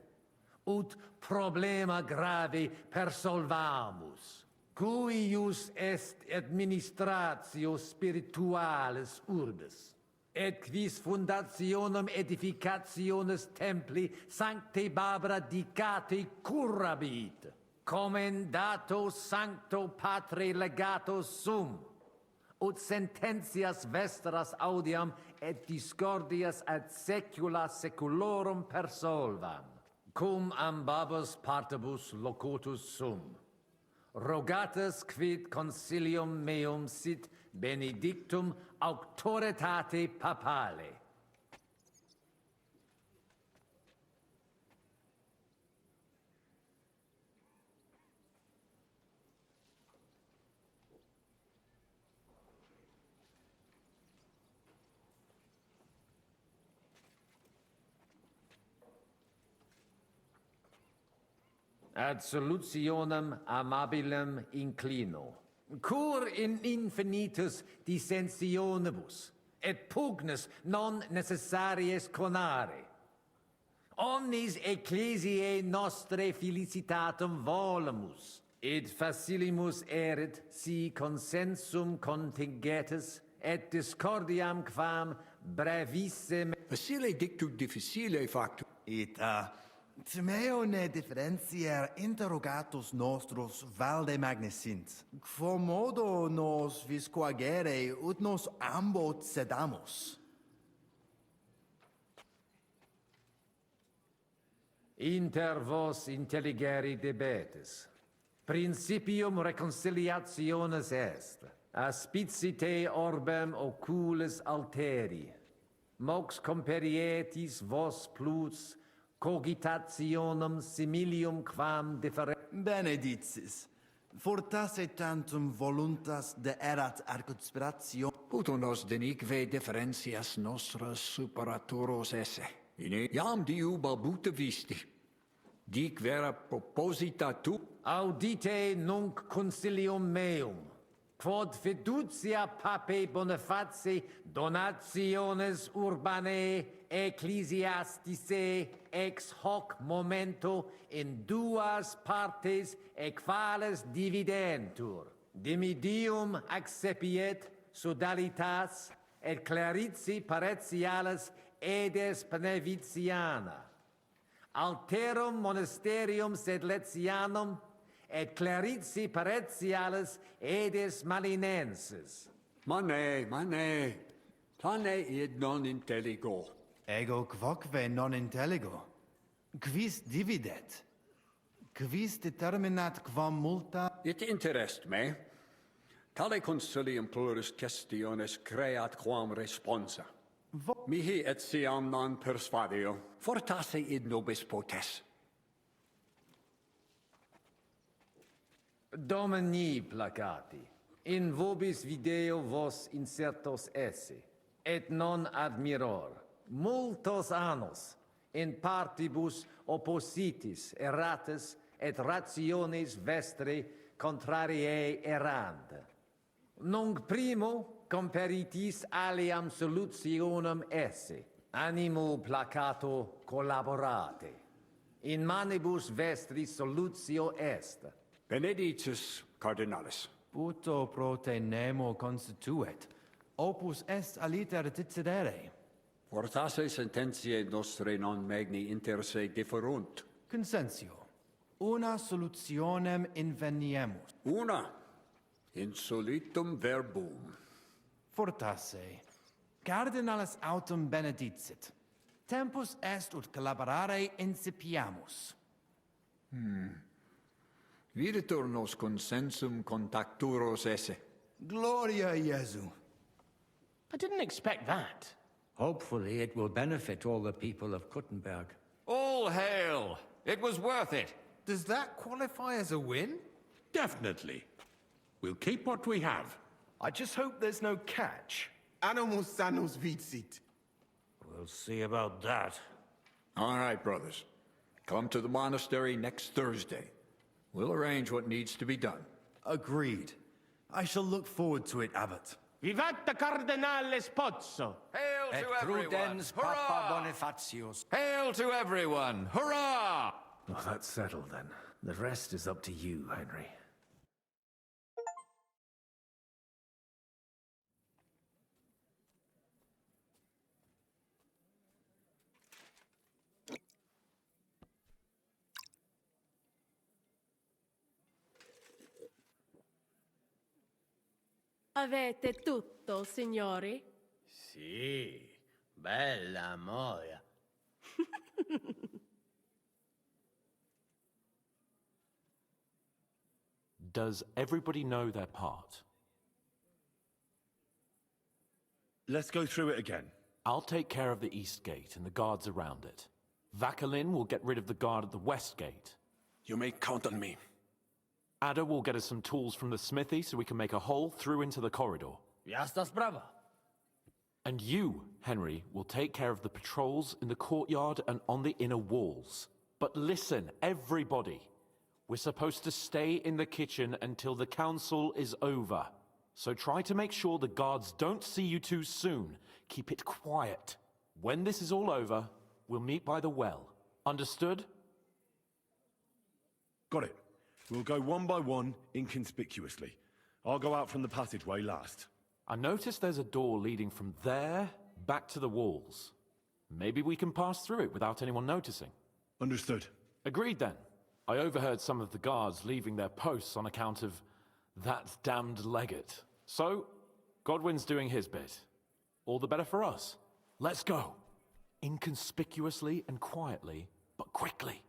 Speaker 11: ut problema grave persolvamus, cuius est administratio spiritualis urbis, et quis fundationem edificationes templi sancte Barbara dicate curabit, commendato sancto patre legato sum, ut sententias vestras audiam et discordias ad secula seculorum persolvam, cum ambabus partibus locutus sum. Rogatus quid consilium meum sit benedictum auctoritate papale. Ad solutionem amabilem inclino, cur in infinitus dissensionibus, et pugnes non necessaries conare. Omnis ecclesiae nostre felicitatum volemus, et facilimus erit si consensum contingetis, et discordiam quam brevissime...
Speaker 19: Facile dictu difficile factum.
Speaker 8: Et Timeo ne differentier interrogatus nostros valde magnesint, quomodo nos visquagere ut nos ambot sedamus.
Speaker 11: Inter vos intelligere debetis. Principium reconciliationis est. Aspicite orbem oculis alteri. Mox comperietis vos plus cogitationem similium quam
Speaker 8: Benedictis, fortasse tantum voluntas de erat ad conspiratio.
Speaker 19: Puto nos denique differentias nostras superatoros esse. Iam diu balbuta visti. Dic vera proposita tu.
Speaker 11: Audite nunc concilium meum, quod fiducia pape Boniface donationes urbanae ecclesiasticae ex hoc momento in duas partes equales dividentur. Dimidium accepiet sodalitas et clarici paretialis edes Beneviciana. Alterum monasterium sed Letianum et clarici paretialis edes Malinensis.
Speaker 19: Mane, tane id non intelligo.
Speaker 8: Ego quoque non intelligo. Quis dividet? Quis determinat quam multa?
Speaker 19: It interest me. Tale consilium plurus questiones creat quam responsa. Mihi etiam non persuadio, fortasse id nobis potes.
Speaker 11: Domini placati, in vobis video vos insertos esse, et non admiror, multos annos, in partibus oppositis erratis et rationes vestre contrariae errand. Nunc primo comperitis aliam solutionem esse, animo placato collaborate. In manibus vestris solutio est.
Speaker 19: Benedictus cardinalis.
Speaker 8: Puto prote nemo constituet. Opus est aliter decidere.
Speaker 19: Fortasse sententiae nostre non magni inter se differunt.
Speaker 8: Consensio. Una solutionem inveniemus.
Speaker 19: Una. Insolitum verbum.
Speaker 8: Fortasse. Cardinalis autem benedicit. Tempus est ut collaborare incipiamus.
Speaker 19: Videtur nos consensum contacturos esse.
Speaker 8: Gloria Jesu.
Speaker 21: I didn't expect that.
Speaker 14: Hopefully it will benefit all the people of Kuttenberg.
Speaker 15: All hail! It was worth it.
Speaker 24: Does that qualify as a win?
Speaker 25: Definitely. We'll keep what we have.
Speaker 1: I just hope there's no catch.
Speaker 9: Animus sanus vicit.
Speaker 2: We'll see about that.
Speaker 19: All right, brothers. Come to the monastery next Thursday. We'll arrange what needs to be done.
Speaker 8: Agreed. I shall look forward to it, Abbot.
Speaker 21: Vivat Cardinale Spozzo!
Speaker 15: Hail
Speaker 14: Et
Speaker 15: to everyone!
Speaker 14: prudens Papa
Speaker 15: Hurrah!
Speaker 14: Bonifatius.
Speaker 15: Hail to everyone! Hurrah!
Speaker 11: Well, that's settled then. The rest is up to you, Henry.
Speaker 5: Avete tutto, signori?
Speaker 21: Sì, bella moia.
Speaker 7: Does everybody know their part?
Speaker 4: Let's go through it again.
Speaker 7: I'll take care of the east gate and the guards around it. Vakalin will get rid of the guard at the west gate.
Speaker 25: You may count on me.
Speaker 7: Ada will get us some tools from the smithy so we can make a hole through into the corridor.
Speaker 21: Jastas brava.
Speaker 7: And you, Henry, will take care of the patrols in the courtyard and on the inner walls. But listen, everybody. We're supposed to stay in the kitchen until the council is over. So try to make sure the guards don't see you too soon. Keep it quiet. When this is all over, we'll meet by the well. Understood?
Speaker 4: Got it. We'll go one by one, inconspicuously. I'll go out from the passageway last.
Speaker 7: I noticed there's a door leading from there back to the walls. Maybe we can pass through it without anyone noticing.
Speaker 4: Understood.
Speaker 7: Agreed then. I overheard some of the guards leaving their posts on account of that damned legate. So, Godwin's doing his bit. All the better for us. Let's go. Inconspicuously and quietly, but quickly.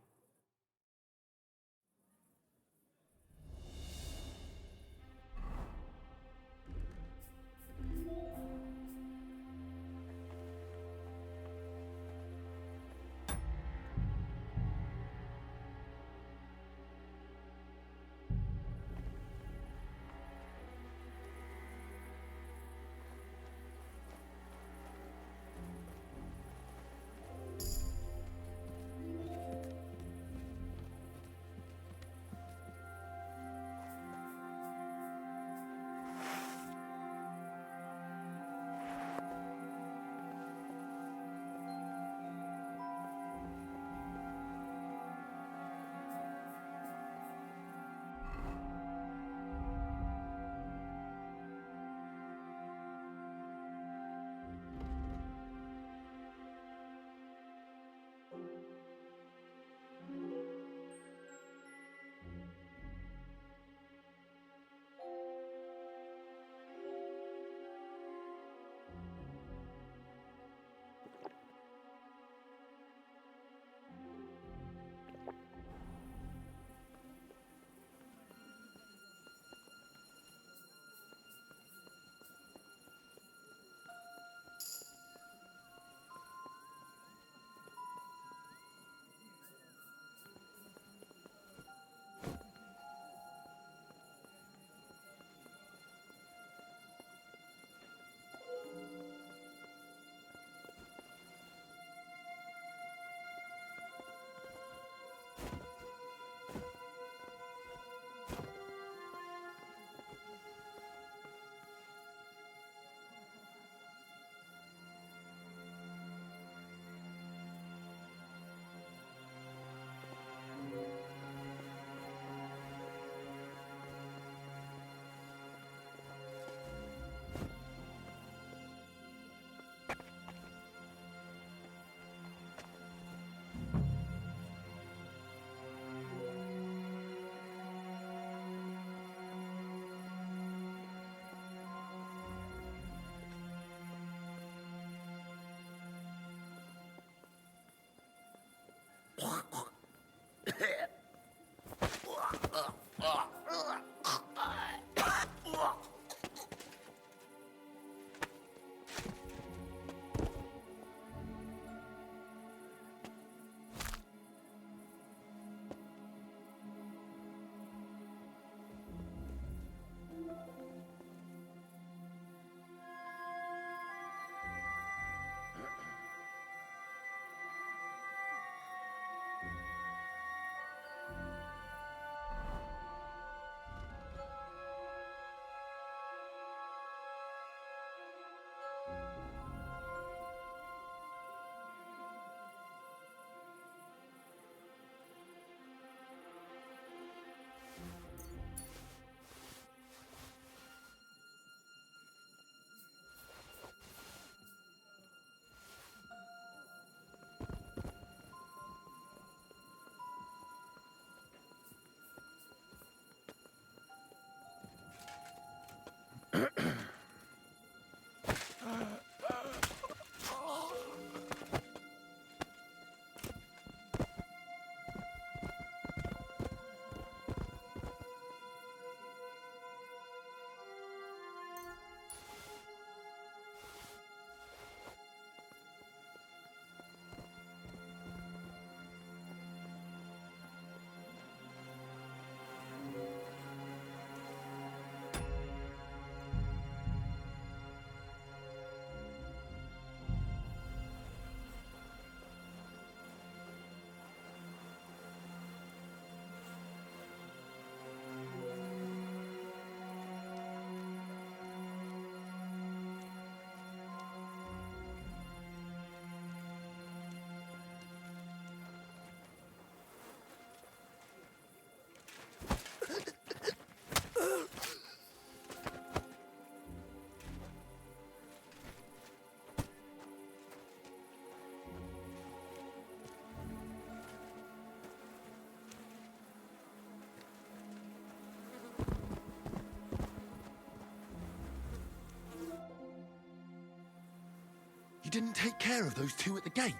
Speaker 10: You didn't take care of those two at the gate.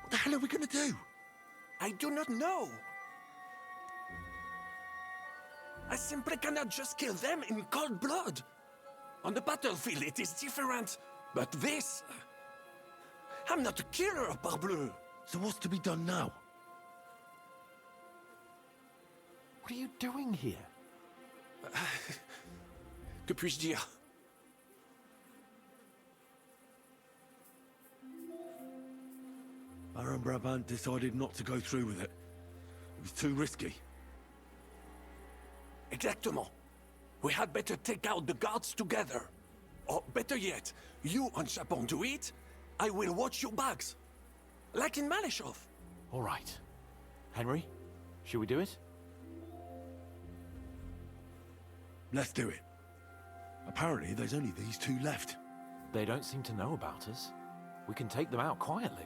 Speaker 10: What the hell are we gonna do?
Speaker 16: I do not know. I simply cannot just kill them in cold blood. On the battlefield it is different, but this... I'm not a killer, parbleu.
Speaker 10: So what's to be done now?
Speaker 7: What are you doing here?
Speaker 16: Que puis-je dire?
Speaker 10: Baron Brabant decided not to go through with it. It was too risky.
Speaker 16: Exactement. We had better take out the guards together. Or better yet, you and Chapon do it, I will watch your bags. Like in Malishov.
Speaker 7: All right. Henry, should we do it?
Speaker 10: Let's do it. Apparently, there's only these two left.
Speaker 7: They don't seem to know about us. We can take them out quietly.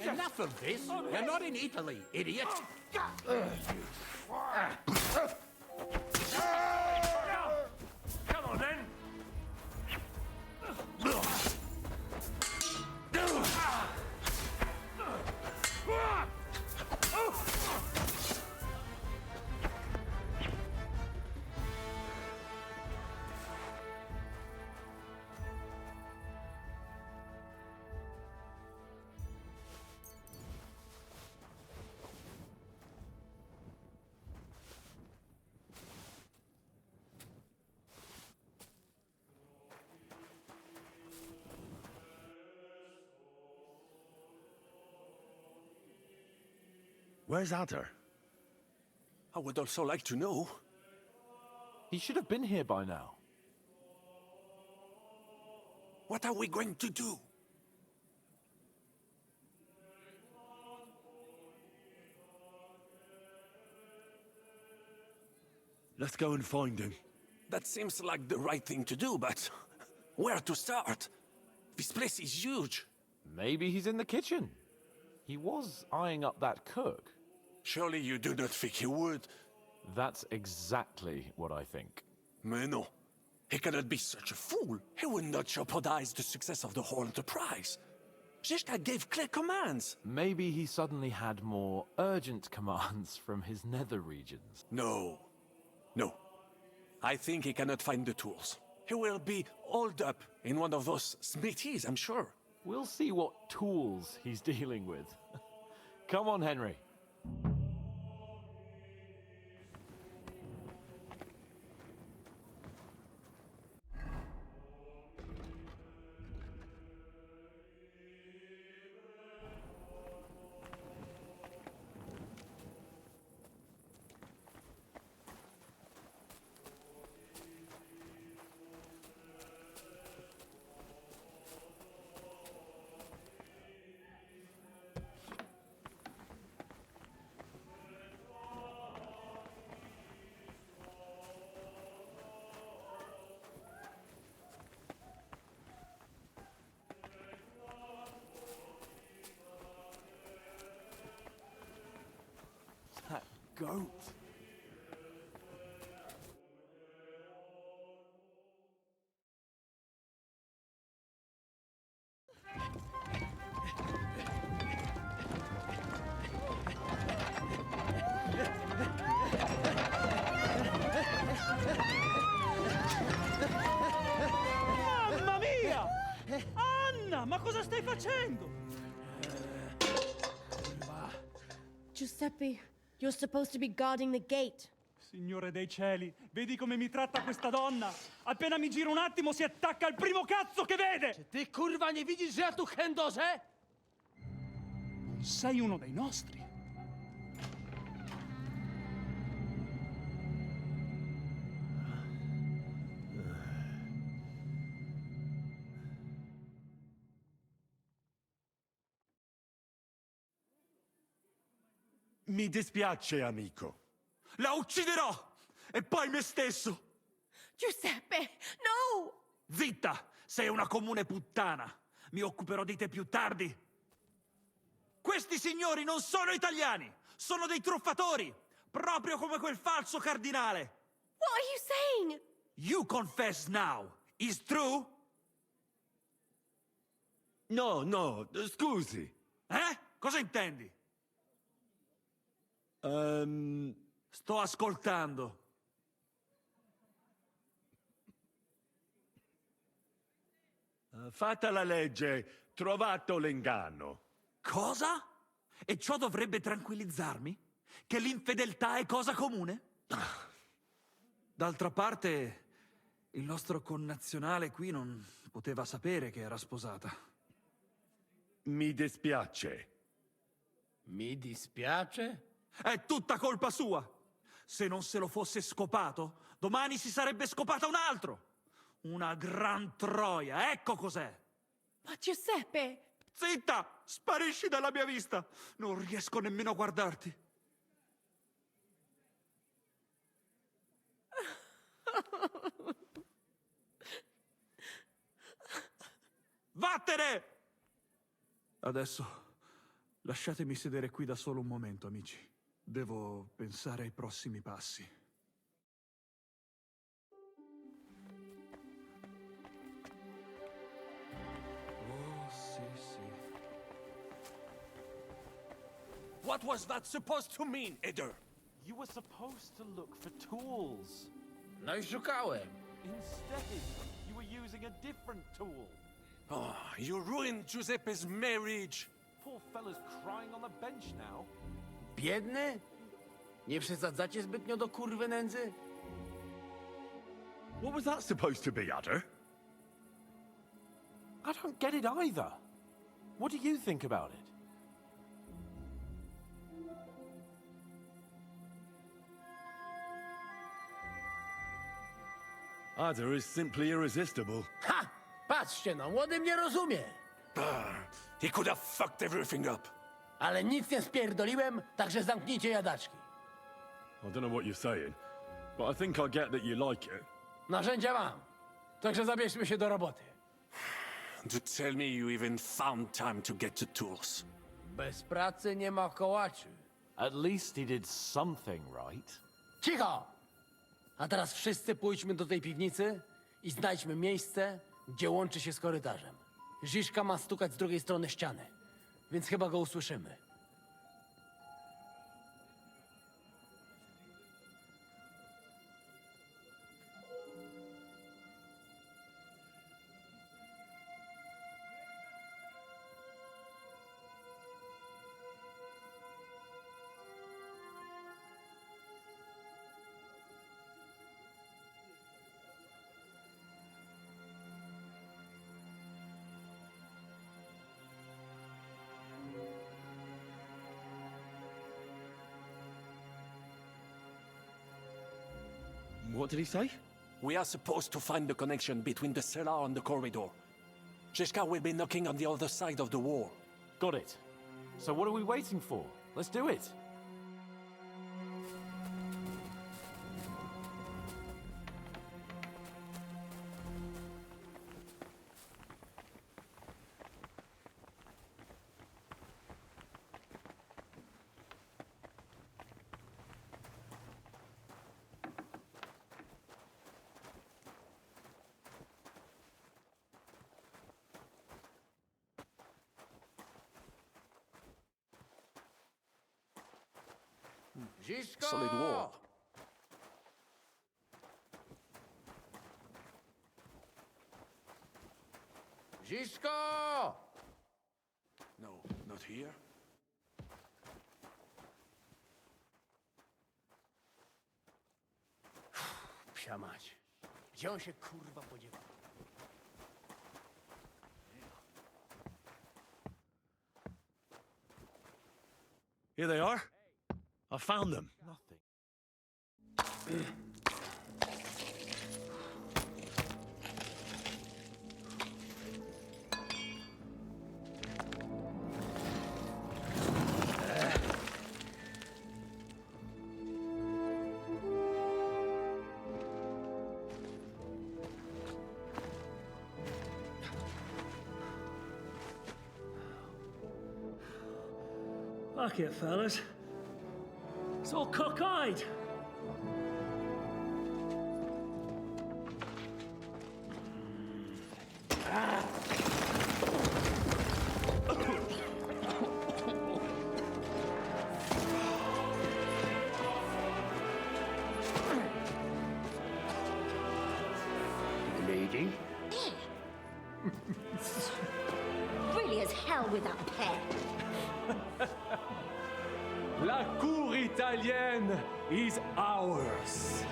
Speaker 19: Enough of this. We're not in Italy, idiot.
Speaker 16: Come on, then.
Speaker 10: Where's Adder?
Speaker 16: I would also like to know.
Speaker 7: He should have been here by now.
Speaker 16: What are we going to do?
Speaker 10: Let's go and find him.
Speaker 16: That seems like the right thing to do, but where to start? This place is huge.
Speaker 7: Maybe he's in the kitchen. He was eyeing up that cook.
Speaker 16: Surely you do not think he would?
Speaker 7: That's exactly what I think.
Speaker 16: Mais non. He cannot be such a fool. He would not jeopardize the success of the whole enterprise. Zizka gave clear commands.
Speaker 7: Maybe he suddenly had more urgent commands from his nether regions.
Speaker 16: No. No. I think he cannot find the tools. He will be holed up in one of those smithies, I'm sure.
Speaker 7: We'll see what tools he's dealing with. Come on, Henry. That goat.
Speaker 3: Mamma mia! Anna, ma cosa stai facendo?
Speaker 17: Giuseppe, you're supposed to be guarding the gate.
Speaker 3: Signore dei cieli, vedi come mi tratta questa donna? Appena mi giro un attimo si attacca al primo cazzo che vede!
Speaker 18: Ty kurwa nie widzisz, że ja tu chędożę?
Speaker 3: Non sei uno dei nostri.
Speaker 4: Mi dispiace, amico.
Speaker 3: La ucciderò! E poi me stesso!
Speaker 17: Giuseppe, no!
Speaker 3: Zitta! Sei una comune puttana! Mi occuperò di te più tardi! Questi signori non sono italiani! Sono dei truffatori! Proprio come quel falso cardinale!
Speaker 17: What are you saying?
Speaker 3: You confess now! Is true?
Speaker 4: No, scusi.
Speaker 3: Eh? Cosa intendi? Sto ascoltando.
Speaker 4: Fatta la legge, trovato l'inganno.
Speaker 3: Cosa? E ciò dovrebbe tranquillizzarmi? Che l'infedeltà è cosa comune? D'altra parte, il nostro connazionale qui non poteva sapere che era sposata.
Speaker 4: Mi dispiace.
Speaker 18: Mi dispiace?
Speaker 3: È tutta colpa sua! Se non se lo fosse scopato, domani si sarebbe scopata un altro! Una gran troia, ecco cos'è!
Speaker 17: Ma Giuseppe!
Speaker 3: Zitta! Sparisci dalla mia vista! Non riesco nemmeno a guardarti! Vattene! Adesso lasciatemi sedere qui da solo un momento, amici. Devo pensare ai prossimi passi. Oh, sì.
Speaker 16: What was that supposed to mean, Eder?
Speaker 7: You were supposed to look for tools.
Speaker 18: No i szukałem.
Speaker 7: Instead, you were using a different tool.
Speaker 16: Oh, you ruined Giuseppe's marriage.
Speaker 7: Poor fella's crying on the bench now.
Speaker 18: Biedny? Nie przesadzacie zbytnio do kurwy nędzy?
Speaker 4: What was that supposed to be, Adder?
Speaker 7: I don't get it either. What do you think about it?
Speaker 4: Adder is simply irresistible.
Speaker 18: Ha! Patrzcie no, młody mnie rozumie.
Speaker 16: He could have fucked everything up.
Speaker 18: Ale nic nie spierdoliłem, także zamknijcie jadaczki.
Speaker 4: I don't know what you're saying, but I think I get that you like it.
Speaker 18: Narzędzia mam. Także zabierzmy się do roboty.
Speaker 16: To tell me you even found time to get the tools.
Speaker 18: Bez pracy nie ma kołaczy.
Speaker 7: At least he did something right.
Speaker 18: Cicho! A teraz wszyscy pójdźmy do tej piwnicy i znajdźmy miejsce, gdzie łączy się z korytarzem. Ziszka ma stukać z drugiej strony ściany, więc chyba go usłyszymy.
Speaker 10: What did he say?
Speaker 16: We are supposed to find the connection between the cellar and the corridor. Zizka will be knocking on the other side of the wall.
Speaker 7: Got it. So what are we waiting for? Let's do it.
Speaker 18: Ziszko!
Speaker 16: Solid wall.
Speaker 18: Ziszko!
Speaker 16: No, not here.
Speaker 18: Psia mać. Gdzie on się kurwa podziewa?
Speaker 10: Here they are. I found them.
Speaker 7: Nothing.
Speaker 6: Fuck it, fellas. It's all cockeyed.
Speaker 14: Lady?
Speaker 17: Really as hell with that pair.
Speaker 6: La cour italienne is ours.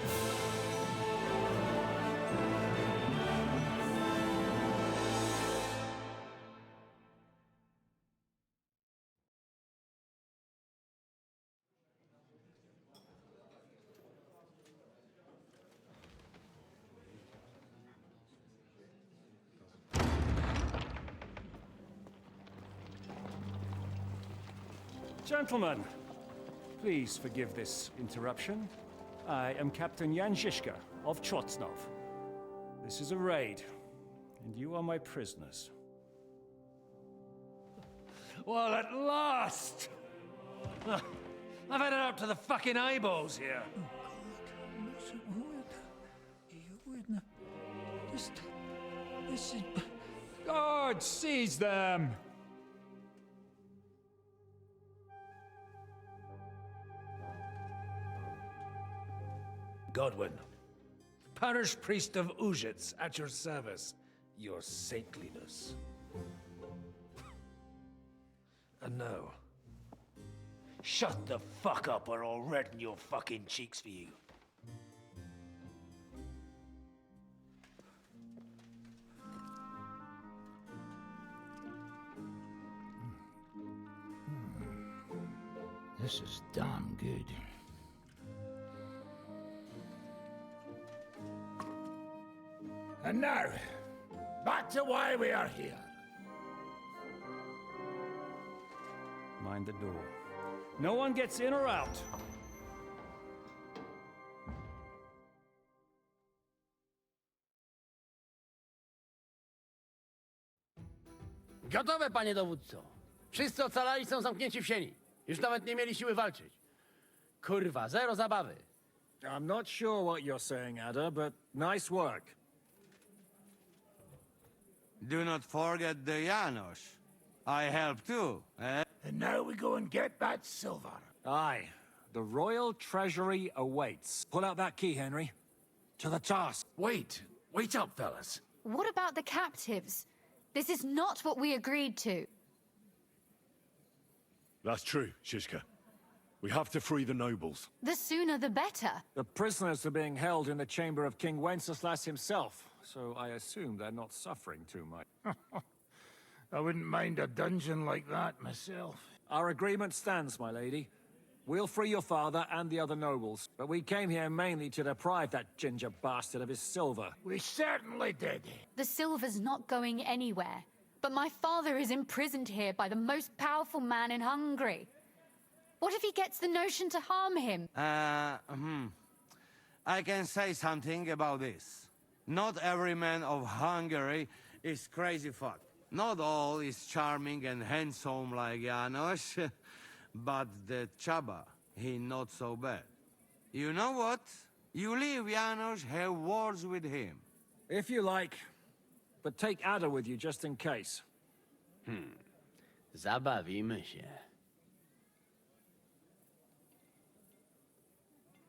Speaker 12: Gentlemen, please forgive this interruption. I am Captain Jan Zizka of Trotsnov. This is a raid, and you are my prisoners.
Speaker 11: Well, at last! I've had it up to the fucking eyeballs here.
Speaker 6: This is... God, seize them!
Speaker 11: Godwin, parish priest of Uzhitz, at your service, your saintliness. And now, shut the fuck up or I'll redden your fucking cheeks for you.
Speaker 14: This is damn good. And now, back to why we are here.
Speaker 12: Mind the door. No one gets in or out.
Speaker 18: Gotowe, panie dowódco. Wszyscy ocalali są zamknięci w sieni. Już nawet nie mieli siły walczyć. Kurwa, zero zabawy.
Speaker 12: I'm not sure what you're saying, Ada, but nice work.
Speaker 13: Do not forget the Janos. I help too, eh?
Speaker 11: And now we go and get that silver.
Speaker 12: Aye. The royal treasury awaits. Pull out that key, Henry. To the task.
Speaker 11: Wait up, fellas.
Speaker 20: What about the captives? This is not what we agreed to.
Speaker 10: That's true, Shishka. We have to free the nobles.
Speaker 20: The sooner the better.
Speaker 12: The prisoners are being held in the chamber of King Wenceslas himself, so I assume they're not suffering too much.
Speaker 11: I wouldn't mind a dungeon like that myself.
Speaker 12: Our agreement stands, my lady. We'll free your father and the other nobles, but we came here mainly to deprive that ginger bastard of his silver.
Speaker 11: We certainly did.
Speaker 20: The silver's not going anywhere. But my father is imprisoned here by the most powerful man in Hungary. What if he gets the notion to harm him?
Speaker 13: I can say something about this. Not every man of Hungary is crazy fuck. Not all is charming and handsome like Janos, but the Chaba, he not so bad. You know what? You leave Janos, have words with him.
Speaker 12: If you like, but take Ada with you just in case.
Speaker 18: Zabawimy się.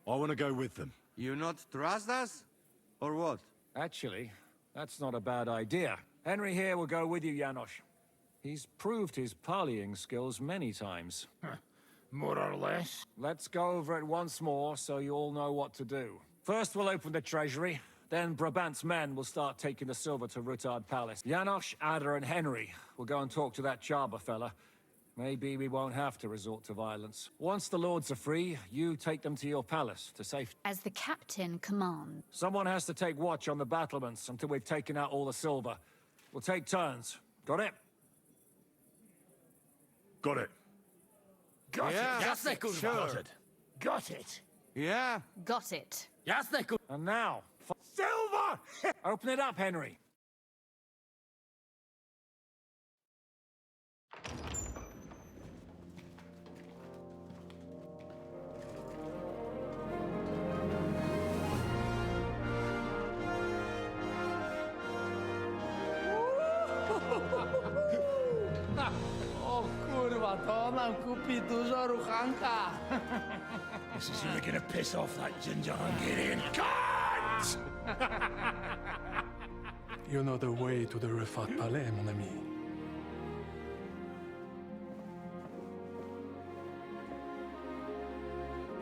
Speaker 10: I want to go with them.
Speaker 13: You not trust us? Or what?
Speaker 12: Actually, that's not a bad idea. Henry here will go with you, Janos. He's proved his parleying skills many times.
Speaker 11: More or less.
Speaker 12: Let's go over it once more so you all know what to do. First we'll open the treasury, then Brabant's men will start taking the silver to Rutard Palace. Janos, Ada and Henry will go and talk to that Chaba fella. Maybe we won't have to resort to violence. Once the lords are free, you take them to your palace to safety.
Speaker 20: As the captain commands.
Speaker 12: Someone has to take watch on the battlements until we've taken out all the silver. We'll take turns. Got it?
Speaker 10: Got it.
Speaker 11: Got
Speaker 13: Yeah,
Speaker 11: it.
Speaker 18: Jasne, kurwa.
Speaker 13: sure.
Speaker 11: Got it.
Speaker 13: Yeah?
Speaker 20: Got it.
Speaker 18: Jasne, kurwa.
Speaker 12: And now,
Speaker 11: Silver!
Speaker 12: open it up, Henry.
Speaker 18: O kurwa, to nam kupi dużo ruchanka.
Speaker 11: This is really gonna piss off that ginger Hungarian cunt!
Speaker 6: You know the way to the Rifat Palais, mon ami.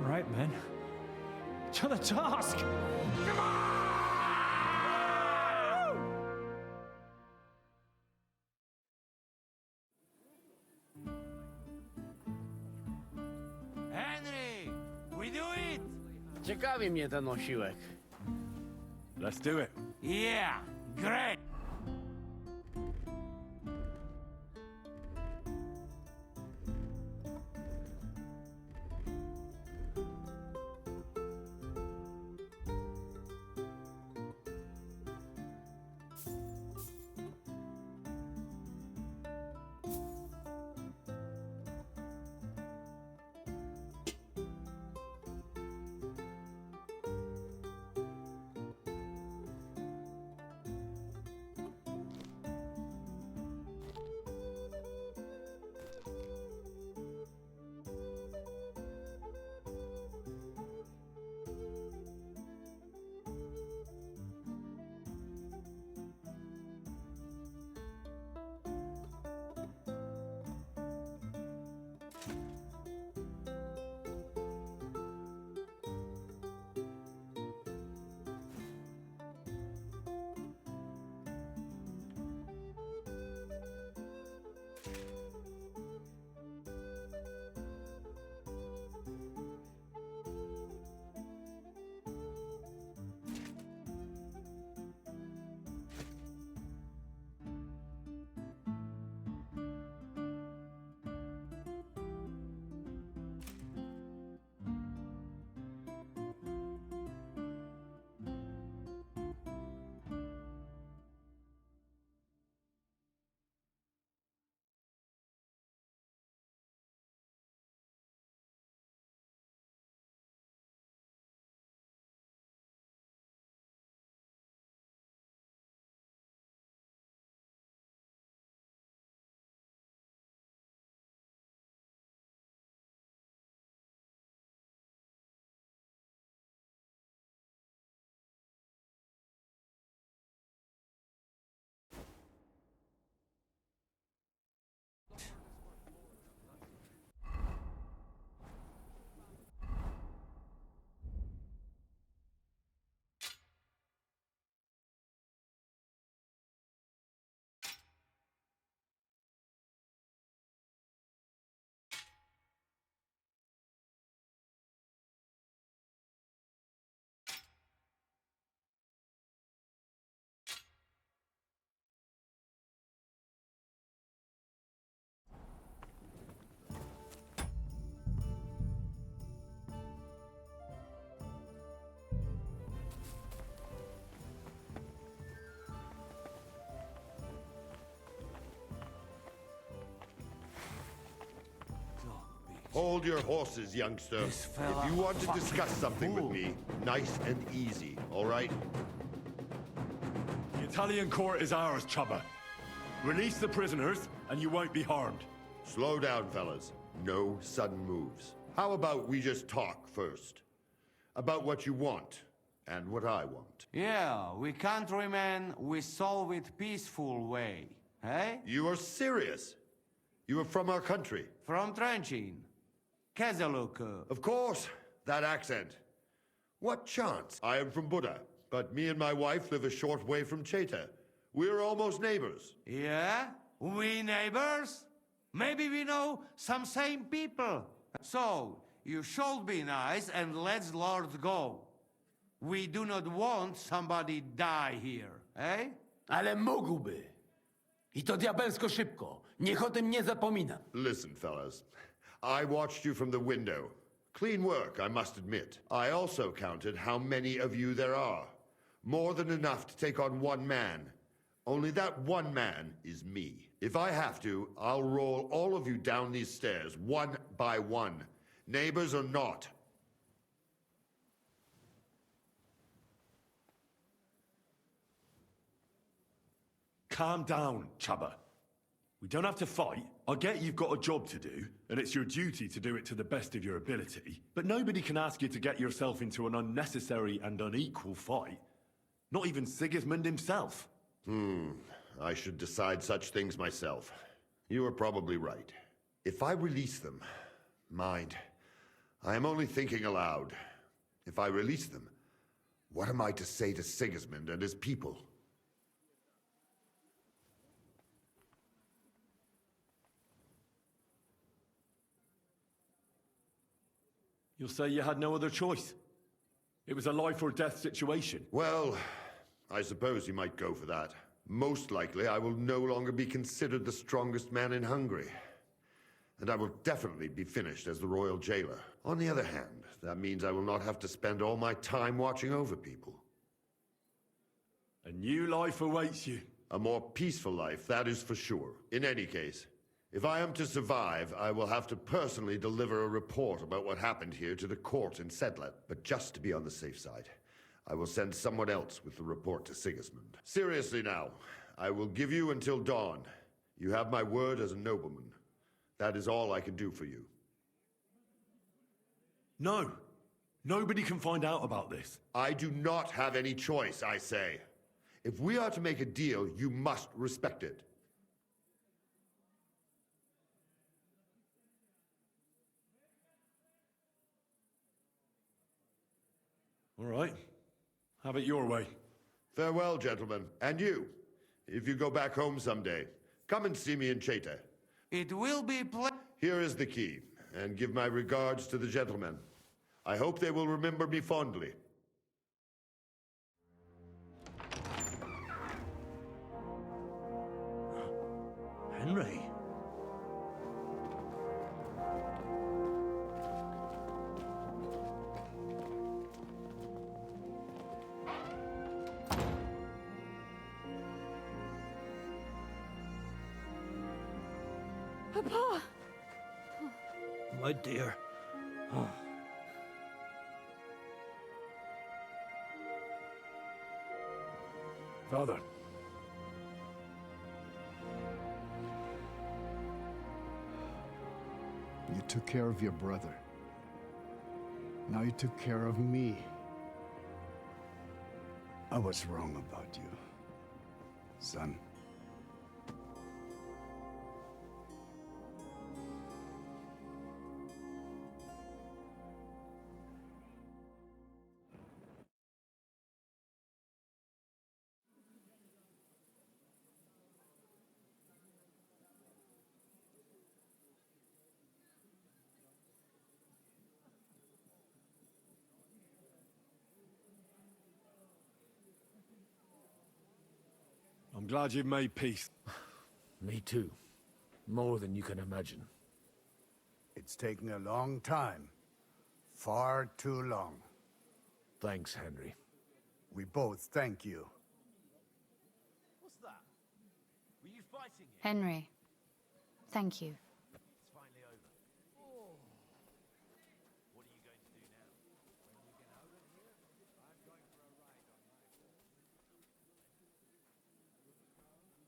Speaker 12: Right, men. To the task!
Speaker 11: Come on!
Speaker 13: Henry! We do it!
Speaker 18: Ciekawi mnie ten osiłek.
Speaker 10: Let's do it.
Speaker 13: Yeah! Great!
Speaker 1: Hold your horses, youngster. If you want to discuss something with me, nice and easy, all right?
Speaker 4: The Italian court is ours, Chubba. Release the prisoners, and you won't be harmed.
Speaker 1: Slow down, fellas. No sudden moves. How about we just talk first? About what you want, and what I want.
Speaker 13: Yeah, we countrymen, we solve it peaceful way, eh?
Speaker 1: You are serious? You are from our country?
Speaker 13: From Trenchin. Kezeluk.
Speaker 1: Of course, that accent. What chance? I am from Buddha, but me and my wife live a short way from Cheta. We're almost neighbors.
Speaker 13: Yeah? We neighbors? Maybe we know some same people. So, you should be nice and let Lord go. We do not want somebody die here, eh?
Speaker 18: Ale mógłby. I to diabelsko szybko. Niech o tym nie zapomina.
Speaker 1: Listen, fellas. I watched you from the window. Clean work, I must admit. I also counted how many of you there are. More than enough to take on one man. Only that one man is me. If I have to, I'll roll all of you down these stairs, one by one. Neighbors or not.
Speaker 4: Calm down, Chubba. We don't have to fight. I get you've got a job to do, and it's your duty to do it to the best of your ability. But nobody can ask you to get yourself into an unnecessary and unequal fight. Not even Sigismund himself.
Speaker 1: I should decide such things myself. You are probably right. If I release them, mind, I am only thinking aloud. If I release them, what am I to say to Sigismund and his people?
Speaker 4: You'll say you had no other choice. It was a life or death situation.
Speaker 1: Well, I suppose you might go for that. Most likely, I will no longer be considered the strongest man in Hungary. And I will definitely be finished as the royal jailer. On the other hand, that means I will not have to spend all my time watching over people.
Speaker 4: A new life awaits you.
Speaker 1: A more peaceful life, that is for sure. In any case, if I am to survive, I will have to personally deliver a report about what happened here to the court in Sedlet. But just to be on the safe side, I will send someone else with the report to Sigismund. Seriously now, I will give you until dawn. You have my word as a nobleman. That is all I can do for you.
Speaker 4: No. Nobody can find out about this.
Speaker 1: I do not have any choice, I say. If we are to make a deal, you must respect it.
Speaker 4: All right. Have it your way.
Speaker 1: Farewell, gentlemen. And you, if you go back home someday, come and see me in Cheta.
Speaker 13: It will be
Speaker 1: Here is the key, and give my regards to the gentlemen. I hope they will remember me fondly.
Speaker 3: Henry?
Speaker 5: Papa!
Speaker 3: My dear. Oh.
Speaker 25: Father.
Speaker 9: You took care of your brother. Now you took care of me. I was wrong about you, son.
Speaker 4: I'm glad you've made peace.
Speaker 11: Me too. More than you can imagine.
Speaker 9: It's taken a long time. Far too long.
Speaker 11: Thanks, Henry.
Speaker 9: We both thank you.
Speaker 21: What's that? Were you fighting him?
Speaker 20: Henry, thank you.
Speaker 21: It's finally over.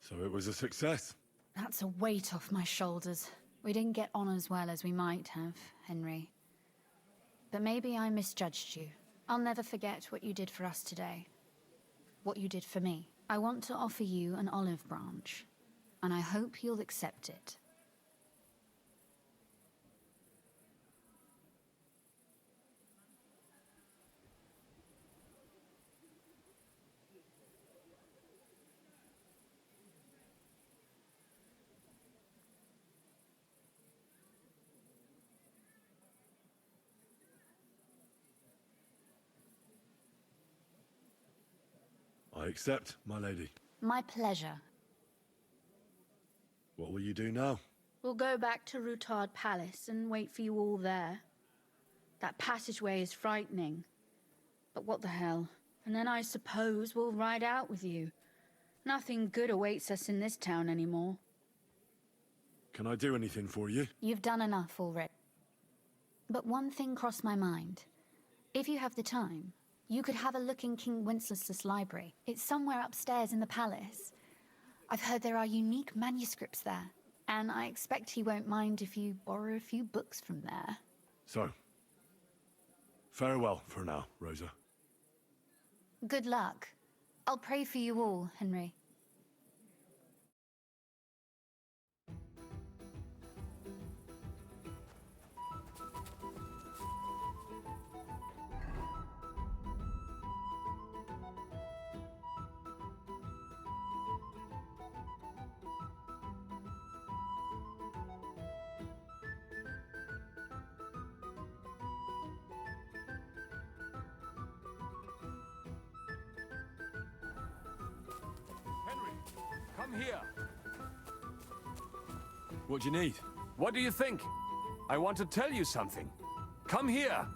Speaker 4: So it was a success.
Speaker 20: That's a weight off my shoulders. We didn't get on as well as we might have, Henry. But maybe I misjudged you. I'll never forget what you did for us today. What you did for me. I want to offer you an olive branch, and I hope you'll accept it.
Speaker 4: I accept, my lady.
Speaker 20: My pleasure.
Speaker 4: What will you do now?
Speaker 5: We'll go back to Rutard Palace and wait for you all there. That passageway is frightening. But what the hell? And then I suppose we'll ride out with you. Nothing good awaits us in this town anymore.
Speaker 4: Can I do anything for you?
Speaker 20: You've done enough already. But one thing crossed my mind. If you have the time, you could have a look in King Wenceslas' library. It's somewhere upstairs in the palace. I've heard there are unique manuscripts there, and I expect he won't mind if you borrow a few books from there.
Speaker 4: So, farewell for now, Rosa.
Speaker 20: Good luck. I'll pray for you all, Henry.
Speaker 7: Henry, come here.
Speaker 4: What do you need?
Speaker 7: What do you think? I want to tell you something. Come here.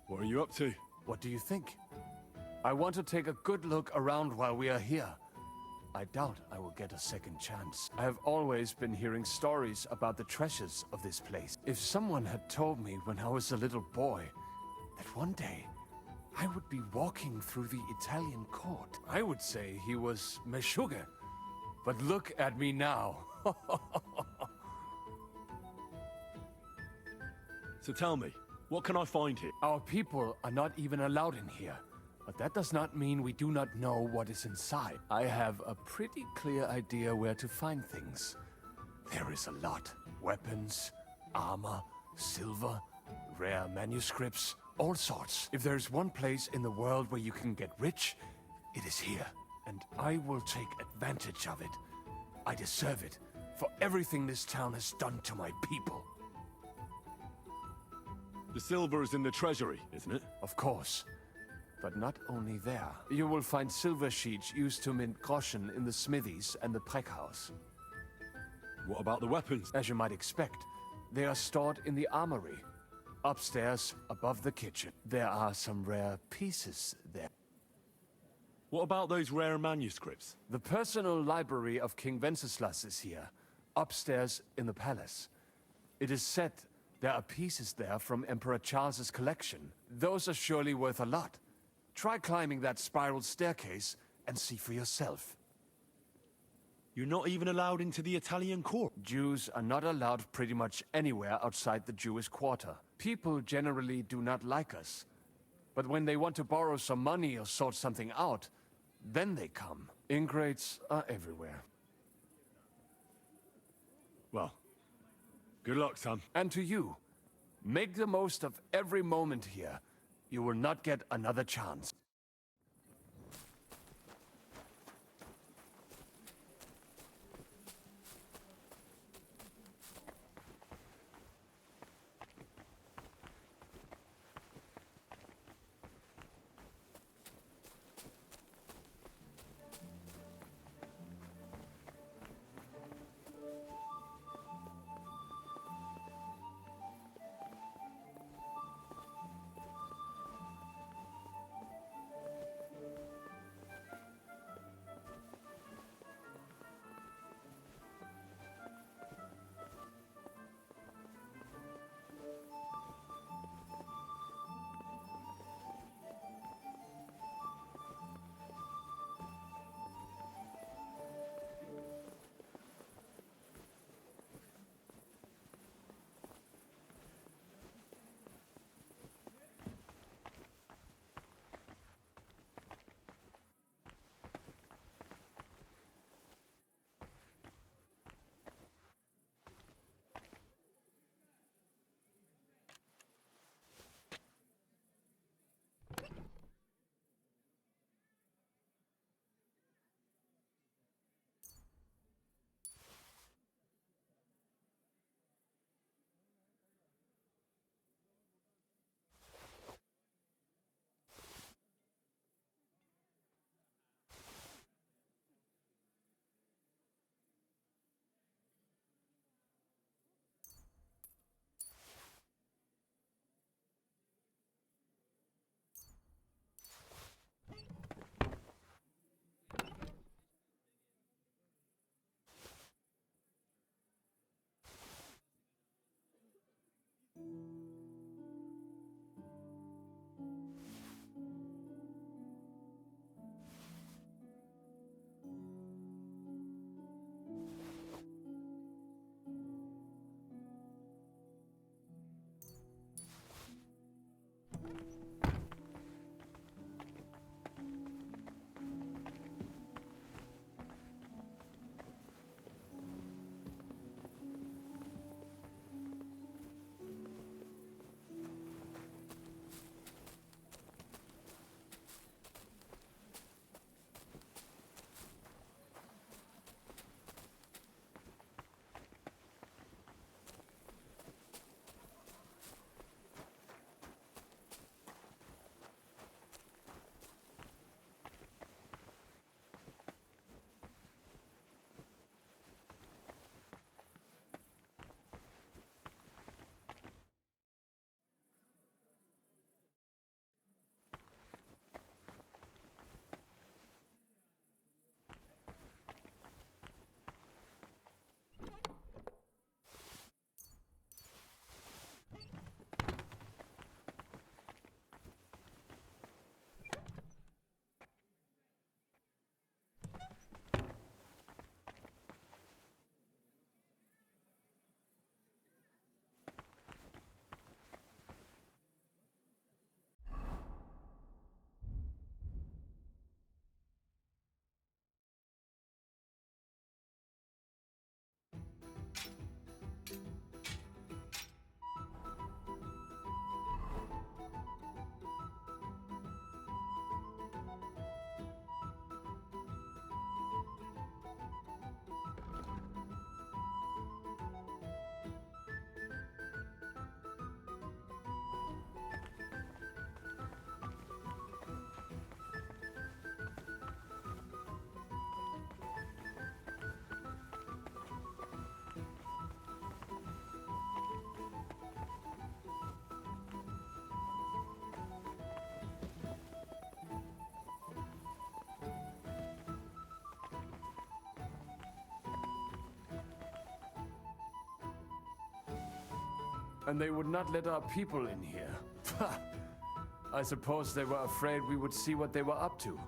Speaker 4: What are you up to?
Speaker 7: What do you think? I want to take a good look around while we are here. I doubt I will get a second chance. I have always been hearing stories about the treasures of this place. If someone had told me when I was a little boy that one day I would be walking through the Italian court, I would say he was Meshuggah. But look at me now.
Speaker 4: So tell me, what can I find here?
Speaker 7: Our people are not even allowed in here. But that does not mean we do not know what is inside. I have a pretty clear idea where to find things. There is a lot. Weapons, armor, silver, rare manuscripts, all sorts. If there's one place in the world where you can get rich, it is here. And I will take advantage of it. I deserve it for everything this town has done to my people.
Speaker 4: The silver is in the treasury, isn't it?
Speaker 7: Of course. But not only there. You will find silver sheets used to mint groschen in the smithies and the packhouse.
Speaker 4: What about the weapons?
Speaker 7: As you might expect, they are stored in the armory. Upstairs, above the kitchen. There are some rare pieces there.
Speaker 4: What about those rare manuscripts?
Speaker 7: The personal library of King Wenceslas is here, upstairs in the palace. It is said there are pieces there from Emperor Charles's collection. Those are surely worth a lot. Try climbing that spiral staircase and see for yourself.
Speaker 4: You're not even allowed into the Italian court.
Speaker 7: Jews are not allowed pretty much anywhere outside the Jewish quarter. People generally do not like us. But when they want to borrow some money or sort something out, then they come. Ingrates are everywhere.
Speaker 4: Well, good luck, son.
Speaker 7: And to you, make the most of every moment here. You will not get another chance.
Speaker 12: And they would not let our people in here. I suppose they were afraid we would see what they were up to.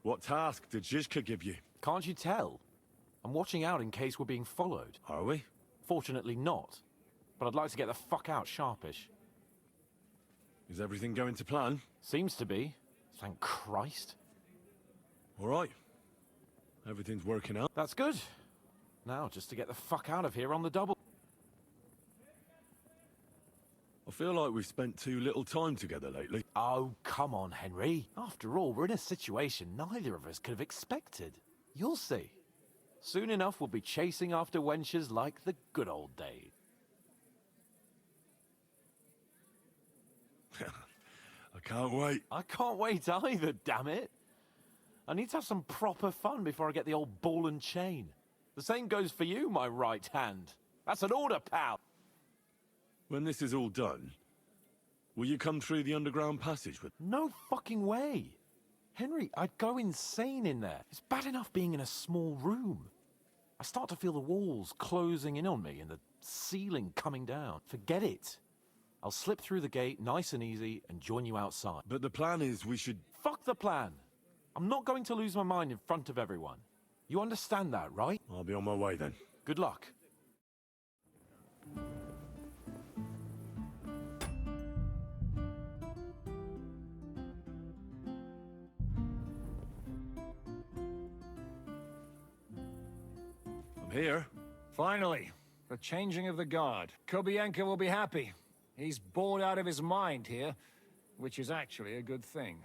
Speaker 4: What task did Zizka give you?
Speaker 7: Can't you tell? I'm watching out in case we're being followed.
Speaker 4: Are we?
Speaker 7: Fortunately not. But I'd like to get the fuck out sharpish.
Speaker 4: Is everything going to plan?
Speaker 7: Seems to be. Thank Christ.
Speaker 4: All right. Everything's working out.
Speaker 7: That's good. Now, just to get the fuck out of here on the double.
Speaker 4: I feel like we've spent too little time together lately.
Speaker 7: Oh, come on, Henry. After all, we're in a situation neither of us could have expected. You'll see. Soon enough, we'll be chasing after wenches like the good old days.
Speaker 4: I can't wait.
Speaker 7: I can't wait either, damn it. I need to have some proper fun before I get the old ball and chain. The same goes for you, my right hand. That's an order, pal.
Speaker 4: When this is all done, will you come through the underground passage with...
Speaker 7: No fucking way. Henry, I'd go insane in there. It's bad enough being in a small room. I start to feel the walls closing in on me and the ceiling coming down. Forget it. I'll slip through the gate nice and easy and join you outside.
Speaker 4: But the plan is we should...
Speaker 7: Fuck the plan. I'm not going to lose my mind in front of everyone. You understand that, right?
Speaker 4: I'll be on my way then.
Speaker 7: Good luck.
Speaker 4: I'm here.
Speaker 12: Finally, the changing of the guard. Kobienka will be happy. He's bored out of his mind here, which is actually a good thing.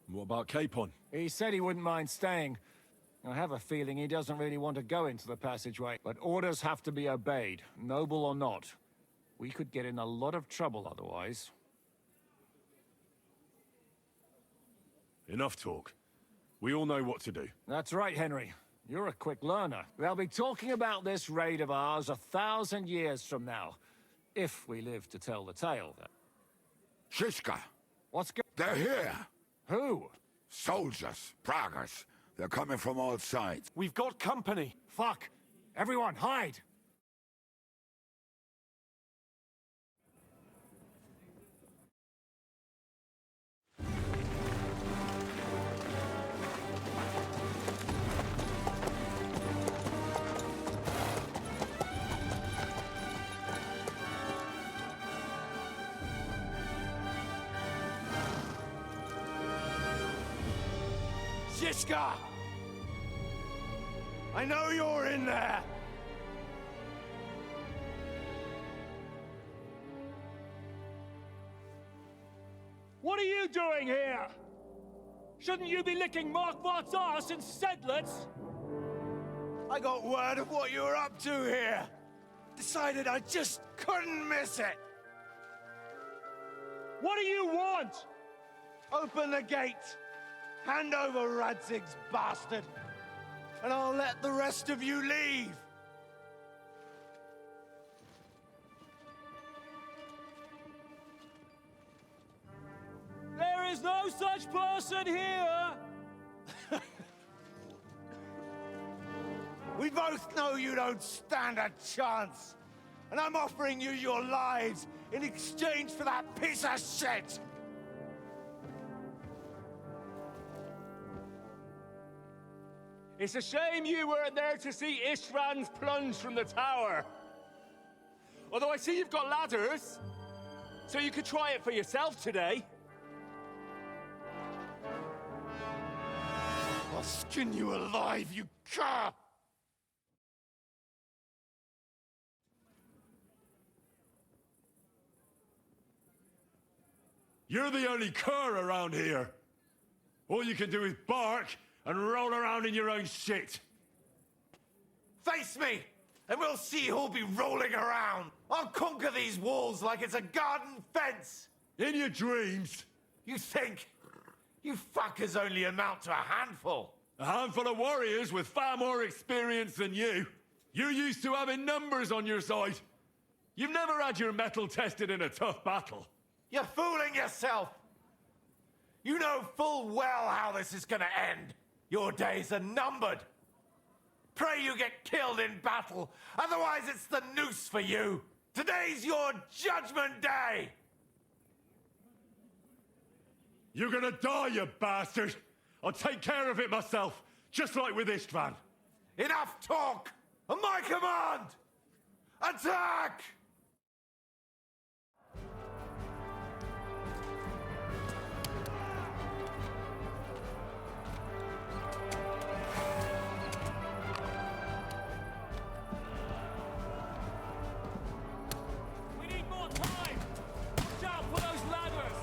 Speaker 4: What about Capon?
Speaker 12: He said he wouldn't mind staying. I have a feeling he doesn't really want to go into the passageway, but orders have to be obeyed, noble or not. We could get in a lot of trouble otherwise.
Speaker 4: Enough talk. We all know what to do.
Speaker 12: That's right, Henry. You're a quick learner. They'll be talking about this raid of ours 1,000 years from now. If we live to tell the tale, then.
Speaker 10: Shishka!
Speaker 12: What's going...
Speaker 2: They're here.
Speaker 12: Who?
Speaker 2: Soldiers, Pragas. They're coming from all sides.
Speaker 12: We've got company. Fuck. Everyone, hide!
Speaker 8: Zizka! I know you're in there!
Speaker 12: What are you doing here? Shouldn't you be licking Markvart's ass in Sedlitz?
Speaker 8: I got word of what you were up to here. Decided I just couldn't miss it.
Speaker 12: What do you want?
Speaker 8: Open the gate. Hand over Radzig's bastard. And I'll let the rest of you leave.
Speaker 12: There is no such person here!
Speaker 8: We both know you don't stand a chance. And I'm offering you your lives in exchange for that piece of shit!
Speaker 12: It's a shame you weren't there to see Ishtvan's plunge from the tower. Although I see you've got ladders, so you could try it for yourself today.
Speaker 8: I'll skin you alive, you cur!
Speaker 4: You're the only cur around here. All you can do is bark and roll around in your own shit.
Speaker 8: Face me, and we'll see who'll be rolling around. I'll conquer these walls like it's a garden fence.
Speaker 4: In your dreams.
Speaker 8: You think? You fuckers only amount to a handful.
Speaker 4: A handful of warriors with far more experience than you. You're used to having numbers on your side. You've never had your mettle tested in a tough battle.
Speaker 8: You're fooling yourself. You know full well how this is gonna end. Your days are numbered. Pray you get killed in battle, otherwise it's the noose for you. Today's your judgment day.
Speaker 4: You're gonna die, you bastard! I'll take care of it myself, just like with Istvan.
Speaker 8: Enough talk! On my command! Attack!
Speaker 12: We need more time! Watch out for those ladders!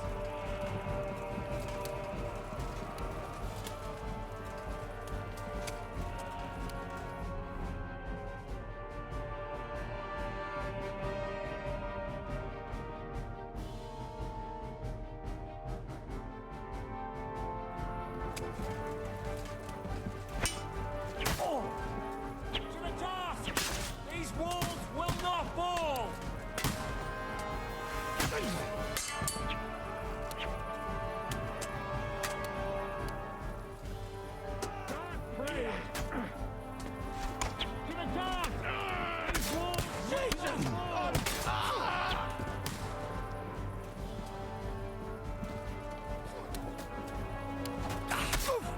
Speaker 12: To the task! These walls will not fall! To the task! These walls will not fall!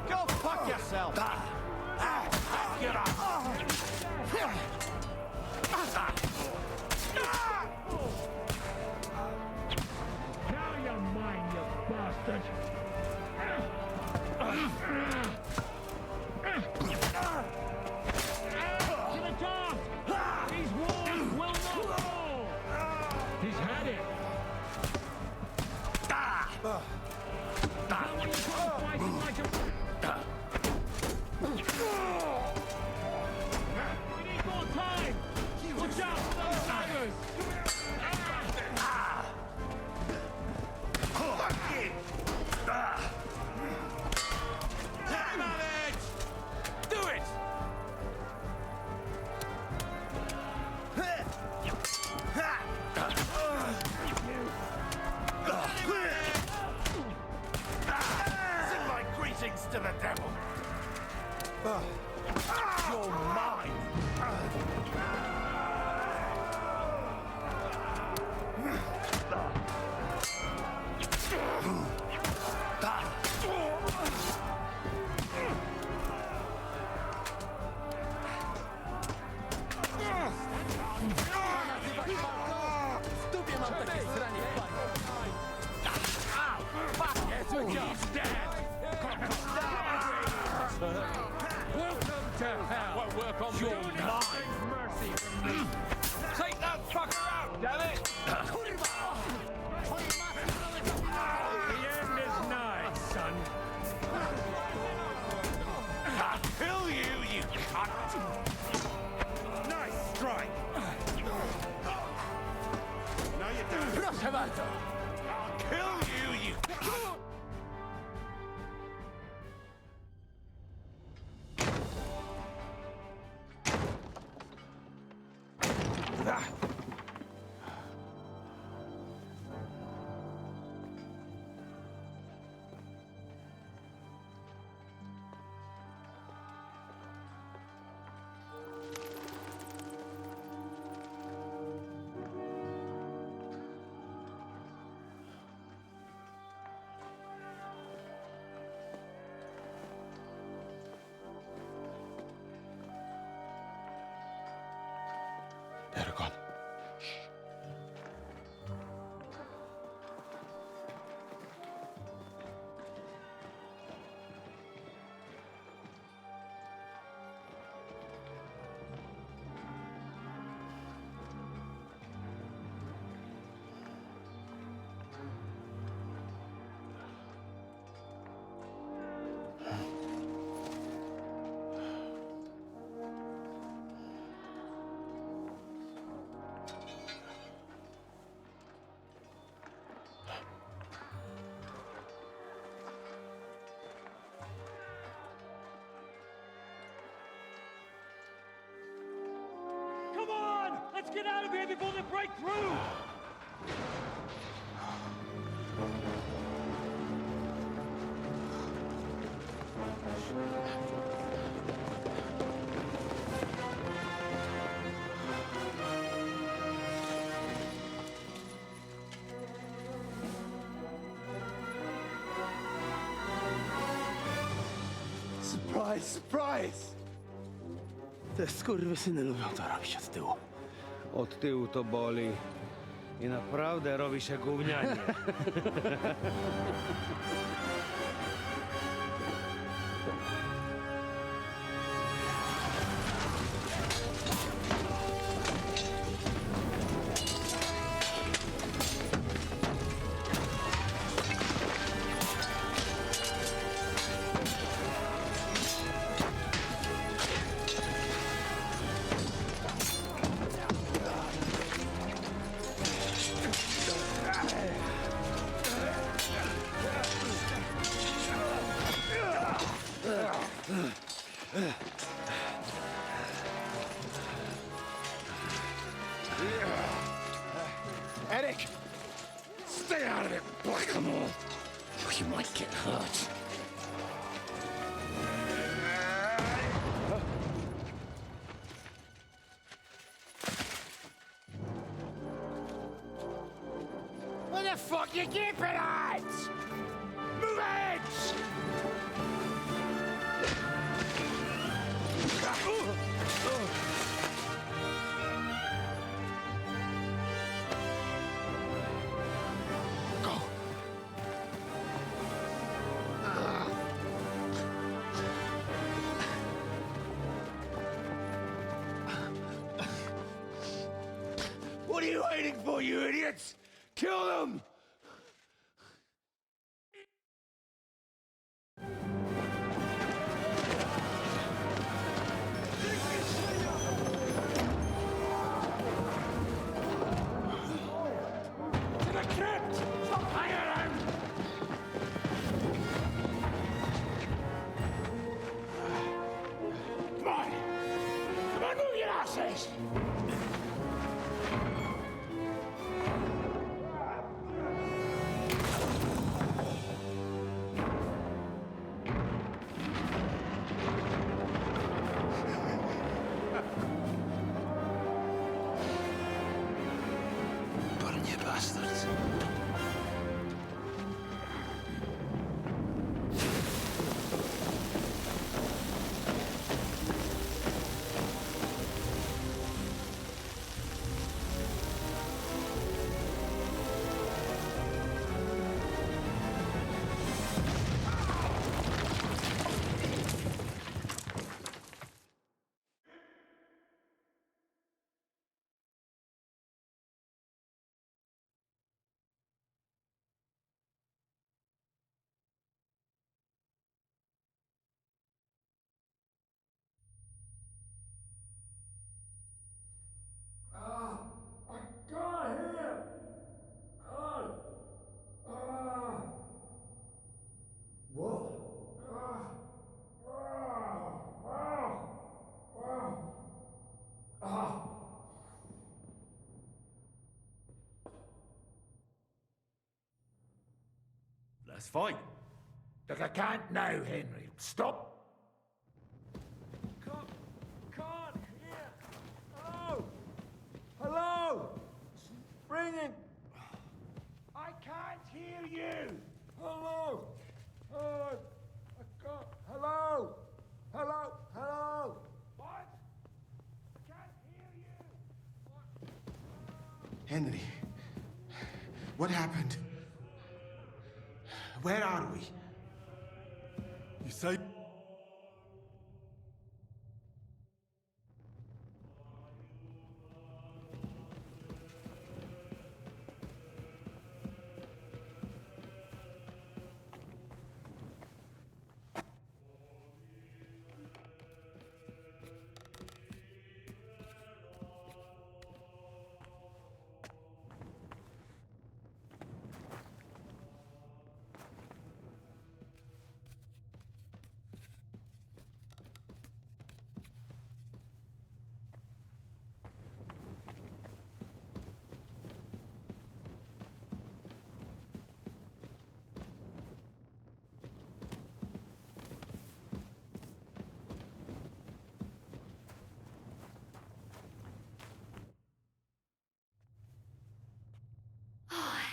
Speaker 8: Go fuck yourself! Get up!
Speaker 12: Now you're mine, you bastard! To the task! These walls will not fall! He's had it! Someone is fighting like a... We need more time! Watch out for those daggers!
Speaker 8: Do it! to the devil!
Speaker 3: You're mine!
Speaker 18: Dupie mam takie zranie w panie.
Speaker 3: He's dead! Welcome to hell! Won't work on your mind! Mercy from me! Take that fucker out, damn it! The end is nigh, son.
Speaker 8: I'll kill you, you cunt!
Speaker 3: Nice strike! Now you're down.
Speaker 18: Proszę bardzo.
Speaker 8: I'll kill you, you cunt!
Speaker 10: They're gone.
Speaker 3: Come on! Let's get out of here before they break through!
Speaker 13: Surprise, surprise! Te skurwysyny lubią to robić od tyłu. Od tyłu to boli. I naprawdę robi się gównianie.
Speaker 10: Eric! Stay out of it, Blackamoor! You might get hurt.
Speaker 3: Where the fuck you keeping it? Move it!
Speaker 10: What are you waiting for, you idiots? Kill them!
Speaker 3: To the crypt! Stop hanging him! Come on! Come on, move your asses!
Speaker 4: Let's fight.
Speaker 10: Look, I can't now, Henry. Stop.
Speaker 8: Can't hear. Hello? Hello? It's ringing. I can't hear you. Hello? I can't. Hello? Hello? Hello? What? I can't hear you.
Speaker 10: Henry, what happened? Where are we?
Speaker 4: You say...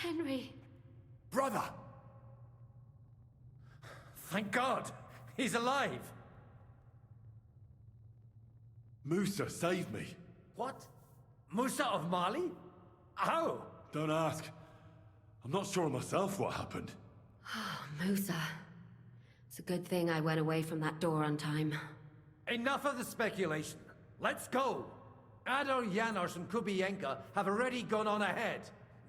Speaker 20: Henry.
Speaker 8: Brother!
Speaker 11: Thank God! He's alive!
Speaker 4: Musa saved me.
Speaker 11: What? Musa of Mali? How?
Speaker 4: Don't ask. I'm not sure myself what happened.
Speaker 15: Oh, Musa. It's a good thing I went away from that door on time.
Speaker 11: Enough of the speculation. Let's go! Adar Janos and Kubienka have already gone on ahead.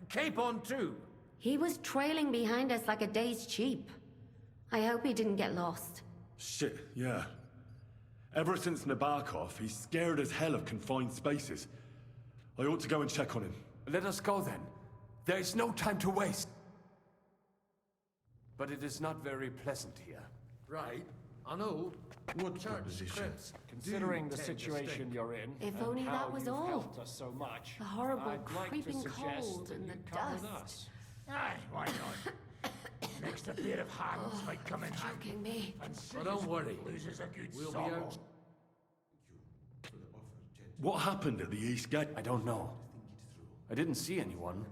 Speaker 11: Capon too.
Speaker 15: He was trailing behind us like a dazed sheep. I hope he didn't get lost.
Speaker 4: Shit, yeah. Ever since Nabokov, he's scared as hell of confined spaces. I ought to go and check on him.
Speaker 7: Let us go then. There is no time to waste. But it is not very pleasant here.
Speaker 11: Right. I know.
Speaker 10: What
Speaker 11: Church
Speaker 10: proposition?
Speaker 11: crypts
Speaker 12: Considering
Speaker 11: do
Speaker 12: the
Speaker 11: tend to
Speaker 12: situation
Speaker 11: stink.
Speaker 12: you're in,
Speaker 15: If
Speaker 12: and
Speaker 15: only
Speaker 12: how
Speaker 15: that was
Speaker 12: you've
Speaker 15: all.
Speaker 12: helped us so much,
Speaker 15: The horrible
Speaker 12: I'd like
Speaker 15: creeping
Speaker 12: to suggest
Speaker 15: cold
Speaker 12: that
Speaker 15: and
Speaker 12: you
Speaker 15: the
Speaker 12: come with
Speaker 15: dust.
Speaker 12: us.
Speaker 10: Aye, why not? An extra pair of hands might come in handy.
Speaker 15: Choking me.
Speaker 10: And
Speaker 11: Oh, don't worry.
Speaker 10: loses a good
Speaker 11: We'll be
Speaker 10: song.
Speaker 11: out.
Speaker 4: What happened at the East Gate?
Speaker 7: I don't know. I didn't see anyone.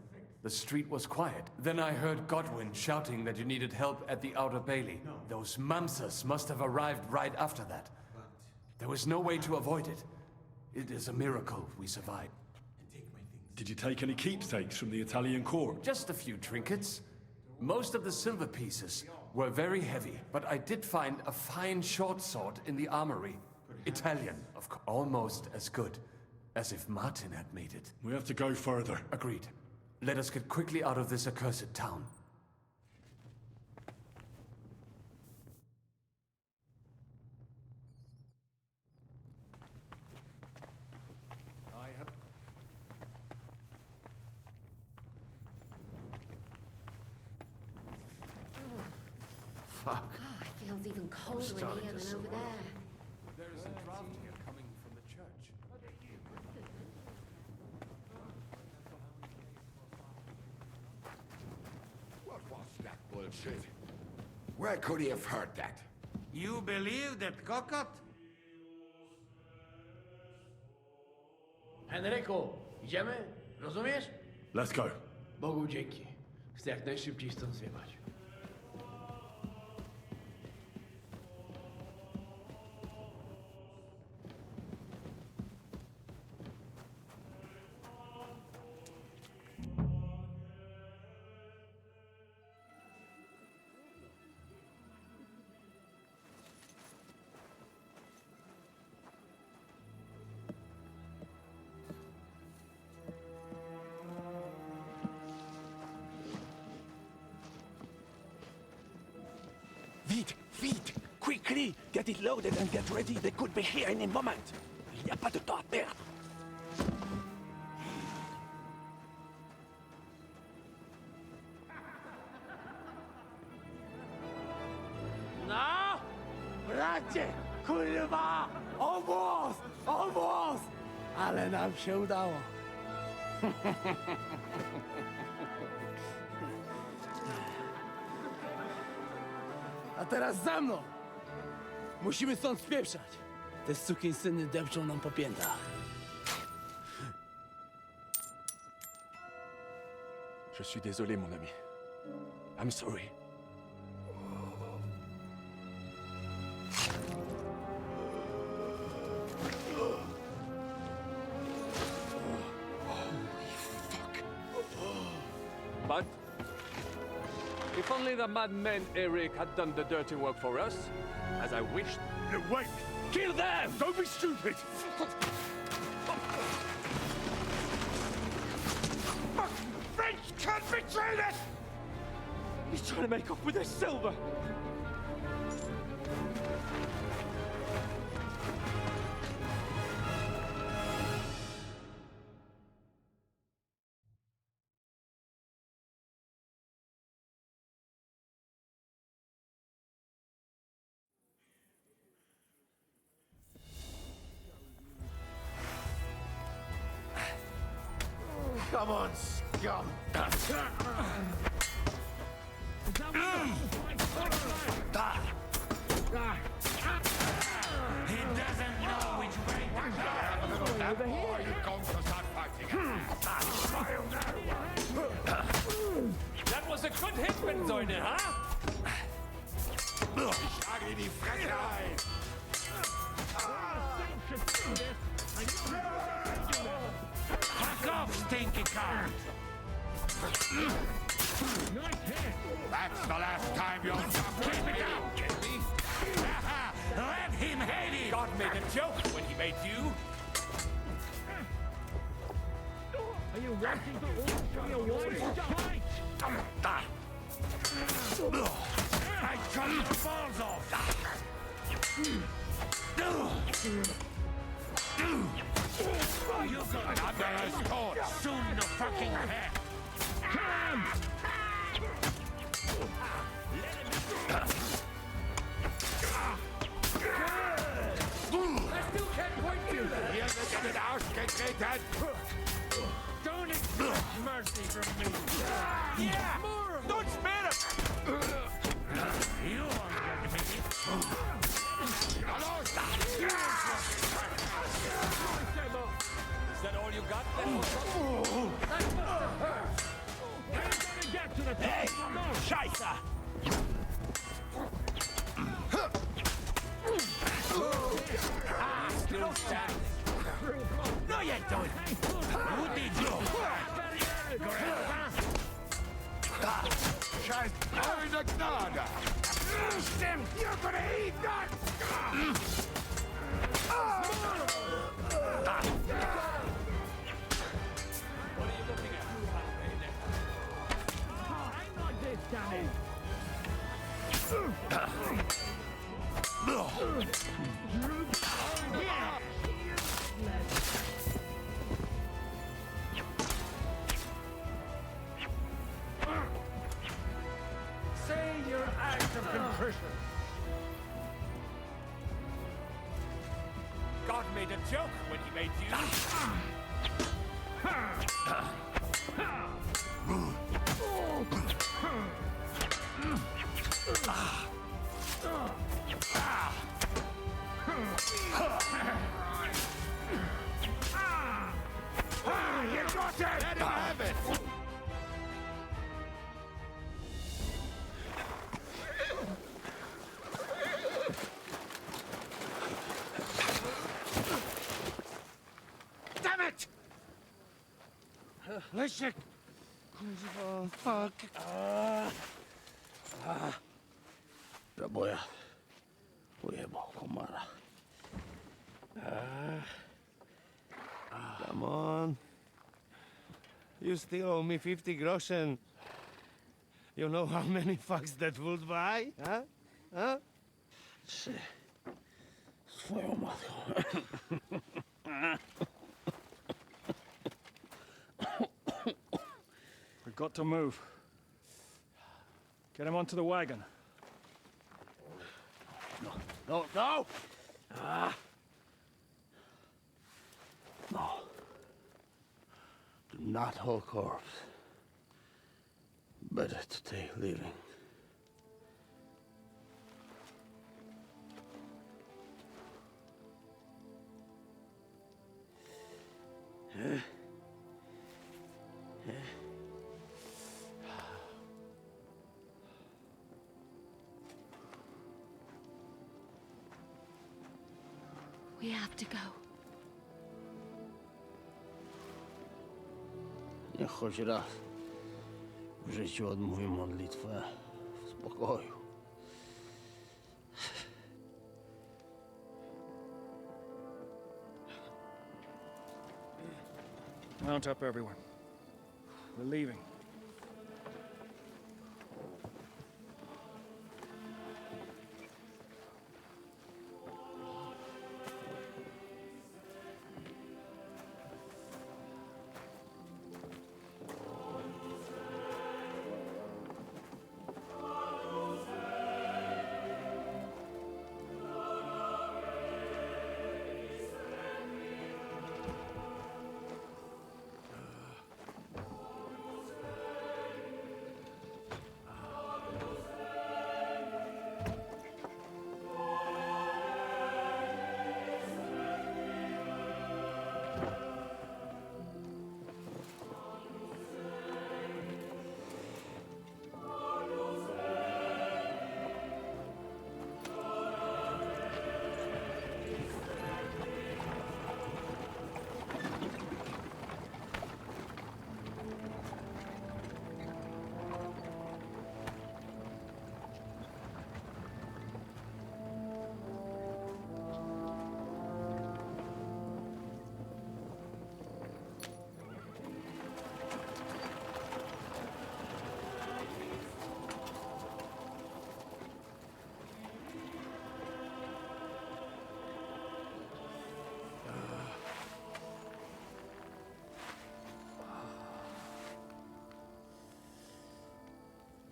Speaker 7: The street was quiet. Then I heard Godwin shouting that you needed help at the Outer Bailey. Those Mamsas must have arrived right after that. There was no way to avoid it. It is a miracle we survived.
Speaker 4: Did you take any keepsakes from the Italian court?
Speaker 7: Just a few trinkets. Most of the silver pieces were very heavy, but I did find a fine short sword in the armory. Italian, of course. Almost as good as if Martin had made it.
Speaker 4: We have to go further.
Speaker 7: Agreed. Let us get quickly out of this accursed town. Fuck.
Speaker 15: Oh, it feels even colder in here than over there.
Speaker 7: There is a draft here coming from the church.
Speaker 2: What was that bullshit? Where could he have heard that?
Speaker 13: You believe that cockot?
Speaker 18: Henryku, idziemy? Rozumiesz?
Speaker 4: Let's go.
Speaker 18: Bogu dzięki. Chcę jak najszybciej stąd zjebać.
Speaker 16: Vite, vite! Quickly! Get it loaded and get ready. They could be here in a moment. Il n'y a pas de temps à perdre.
Speaker 8: No! Bracie! Kurwa! Almost! Almost!
Speaker 18: Ale nam się udało. A teraz za mną! Musimy stąd spieprzać! Te sukinsyny depczą nam po piętach.
Speaker 10: Je suis désolé, mon ami. I'm sorry.
Speaker 17: But if only the madman Eric had done the dirty work for us, as I wished.
Speaker 4: Wait!
Speaker 17: Kill them!
Speaker 4: Don't be stupid!
Speaker 8: French can't betray us!
Speaker 17: He's trying to make off with his silver!
Speaker 8: Come on, scum!
Speaker 2: He doesn't know which way to go. That boy is going to start fighting.
Speaker 17: That was a good hit, Benzoine, huh?
Speaker 2: Schlag in die Fresse ein! Fuck off, stinky cunt! That's the last time you'll stop. Keep it down, Jimmy! Let him hate it!
Speaker 17: God made a joke when he made you.
Speaker 12: Are you waiting for all your warriors to fight?
Speaker 2: I cut your balls off! You're gonna have your sword soon in the fucking head!
Speaker 17: I still can't quite do that.
Speaker 2: Hier wird mit ausgetreten!
Speaker 12: Don't expect mercy from me.
Speaker 8: Yeah! Don't spare him!
Speaker 2: You won't get me!
Speaker 17: Is that all you got then?
Speaker 12: Get to the top.
Speaker 8: Hey! Scheiße!
Speaker 17: Still standing.
Speaker 8: No, you don't! Who did you?
Speaker 2: Scheiß eure Gnade!
Speaker 8: Stimmt! You're gonna eat that!
Speaker 17: What are you looking at?
Speaker 12: I'm not this Danny.
Speaker 8: Say your act of contrition.
Speaker 17: God made a joke when he made you.
Speaker 2: You got it! Let him have it!
Speaker 8: Damn it!
Speaker 13: Leszek! Kurwa, fuck.
Speaker 18: Zaboja. Pojebał komara.
Speaker 13: Come on. You still owe me 50 groschen. You know how many fucks that would buy? Huh? Huh?
Speaker 18: Swoją matką.
Speaker 12: We've got to move. Get him onto the wagon.
Speaker 18: No, no! No. Do not hold corpse. Better to take living.
Speaker 15: We have to go.
Speaker 18: Niech choć raz w życiu odmówię modlitwę w spokoju.
Speaker 12: Mount up, everyone. We're leaving.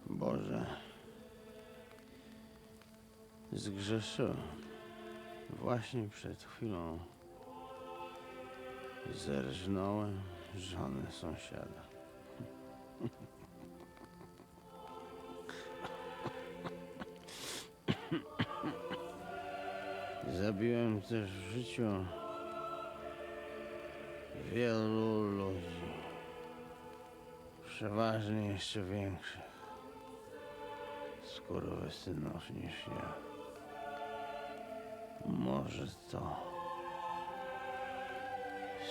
Speaker 18: Boże, zgrzeszyłem. Właśnie przed chwilą zerżnąłem żonę sąsiada. Zabiłem też w życiu wielu ludzi, przeważnie jeszcze większych skurwysynów niż ja. Może to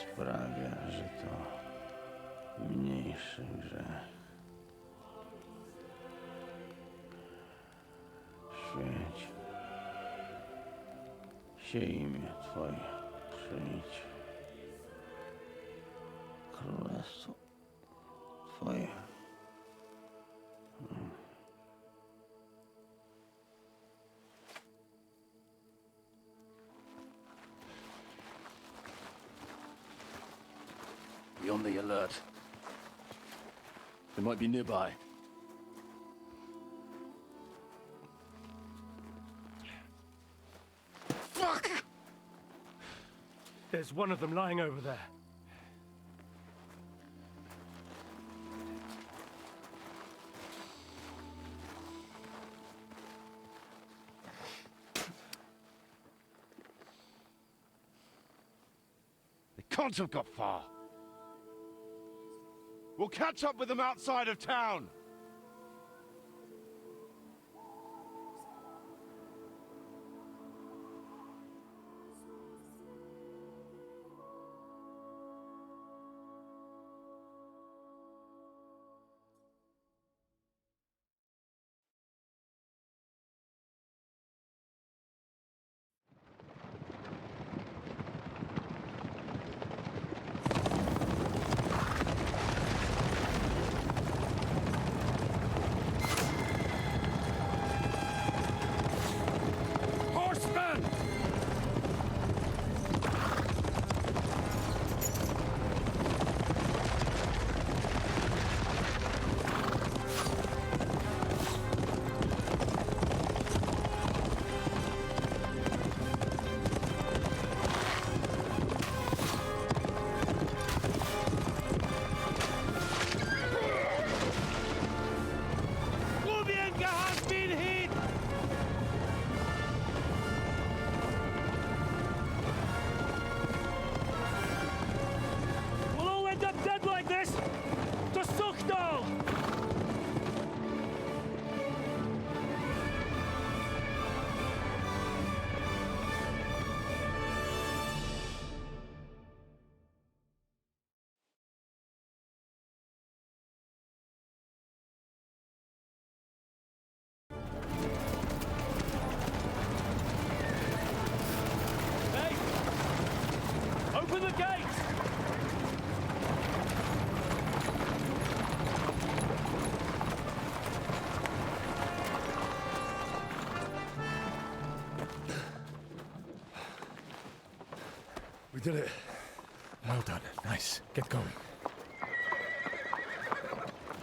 Speaker 18: sprawia, że to mniejszy grzech. Święć się imię Twoje, przyjdź królestwo Twoje.
Speaker 10: Be on the alert. They might be nearby.
Speaker 12: Fuck! There's one of them lying over there.
Speaker 14: They can't have got far. We'll catch up with them outside of town.
Speaker 10: did it. Well done. Nice. Get going.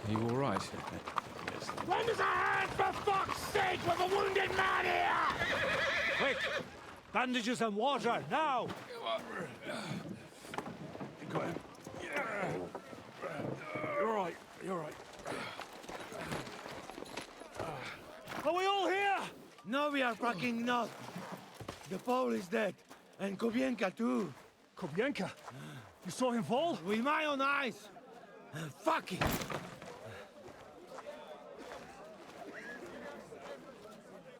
Speaker 10: Are you all right?
Speaker 2: Lend us a hand, for fuck's sake, with a wounded man here!
Speaker 3: Quick! Bandages and water, now!
Speaker 10: Go ahead.
Speaker 3: You're right, you're right. Are we all here?
Speaker 13: No, we are fucking not. The Pole is dead. And Kobienka too.
Speaker 3: Kobienka? You saw him fall?
Speaker 13: With my own eyes. Fuck it.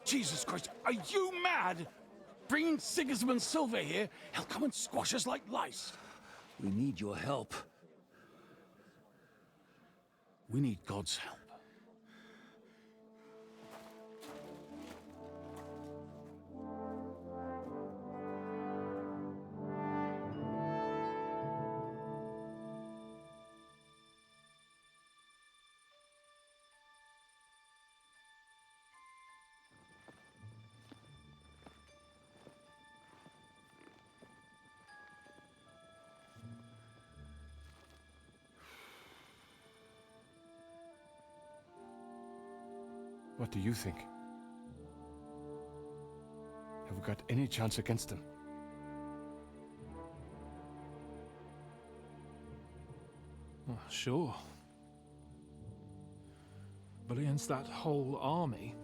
Speaker 10: Jesus Christ, are you mad? Bringing Sigismund Silver here, he'll come and squash us like lice.
Speaker 12: We need your help.
Speaker 10: We need God's help. What do you think? Have we got any chance against them?
Speaker 12: Oh, sure. But against that whole army...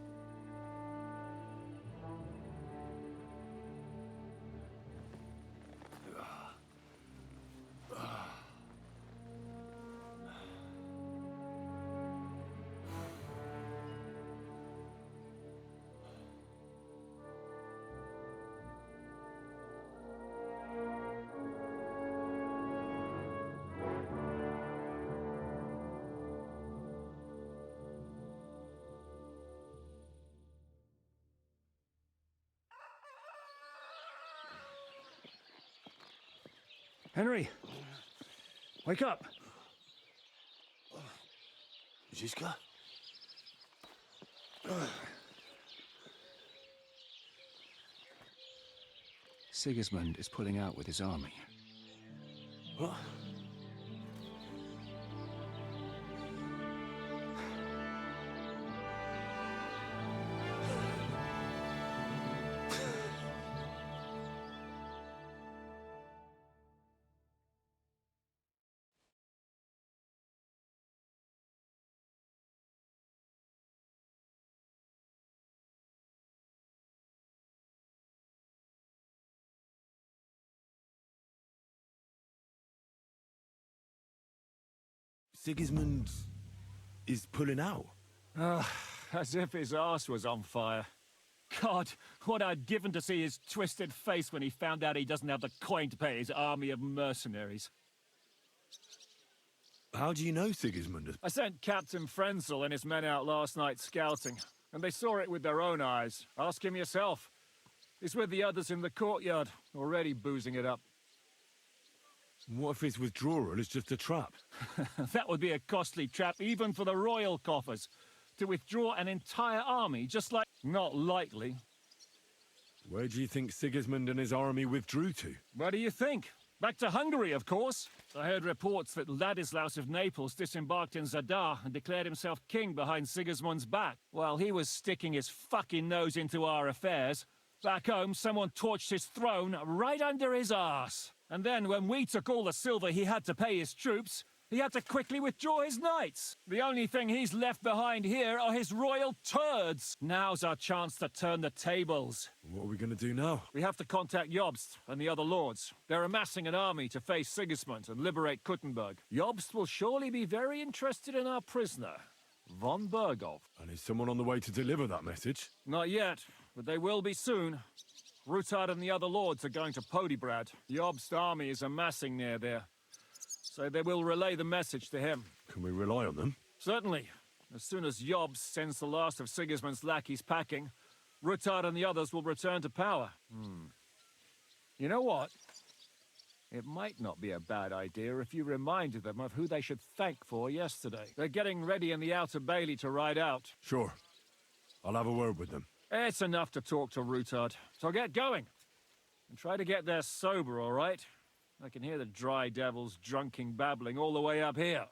Speaker 12: Henry! Wake up!
Speaker 10: Zizka?
Speaker 12: Sigismund is pulling out with his army.
Speaker 10: What?
Speaker 4: Sigismund is pulling out.
Speaker 12: As if his arse was on fire. God, what I'd given to see his twisted face when he found out he doesn't have the coin to pay his army of mercenaries.
Speaker 4: How do you know Sigismund?
Speaker 12: I sent Captain Frenzel and his men out last night scouting, and they saw it with their own eyes. Ask him yourself. He's with the others in the courtyard, already boozing it up.
Speaker 4: What if his withdrawal is just a trap?
Speaker 12: That would be a costly trap, even for the royal coffers. To withdraw an entire army, just like... Not likely.
Speaker 4: Where do you think Sigismund and his army withdrew to?
Speaker 12: Where do you think? Back to Hungary, of course. I heard reports that Ladislaus of Naples disembarked in Zadar and declared himself king behind Sigismund's back, while he was sticking his fucking nose into our affairs. Back home, someone torched his throne right under his arse. And then, when we took all the silver he had to pay his troops, he had to quickly withdraw his knights. The only thing he's left behind here are his royal turds. Now's our chance to turn the tables.
Speaker 4: What are we going to do now?
Speaker 12: We have to contact Jobst and the other lords. They're amassing an army to face Sigismund and liberate Kuttenberg. Jobst will surely be very interested in our prisoner, von Berghoff.
Speaker 4: And is someone on the way to deliver that message?
Speaker 12: Not yet, but they will be soon. Rutard and the other lords are going to Podibrad. Jobst's army is amassing near there. So they will relay the message to him.
Speaker 4: Can we rely on them?
Speaker 12: Certainly. As soon as Jobst sends the last of Sigismund's lackeys packing, Rutard and the others will return to power. You know what? It might not be a bad idea if you reminded them of who they should thank for yesterday. They're getting ready in the Outer Bailey to ride out.
Speaker 4: Sure. I'll have a word with them.
Speaker 12: It's enough to talk to Rutard, so get going. And try to get there sober, all right? I can hear the dry devil's drunken babbling all the way up here.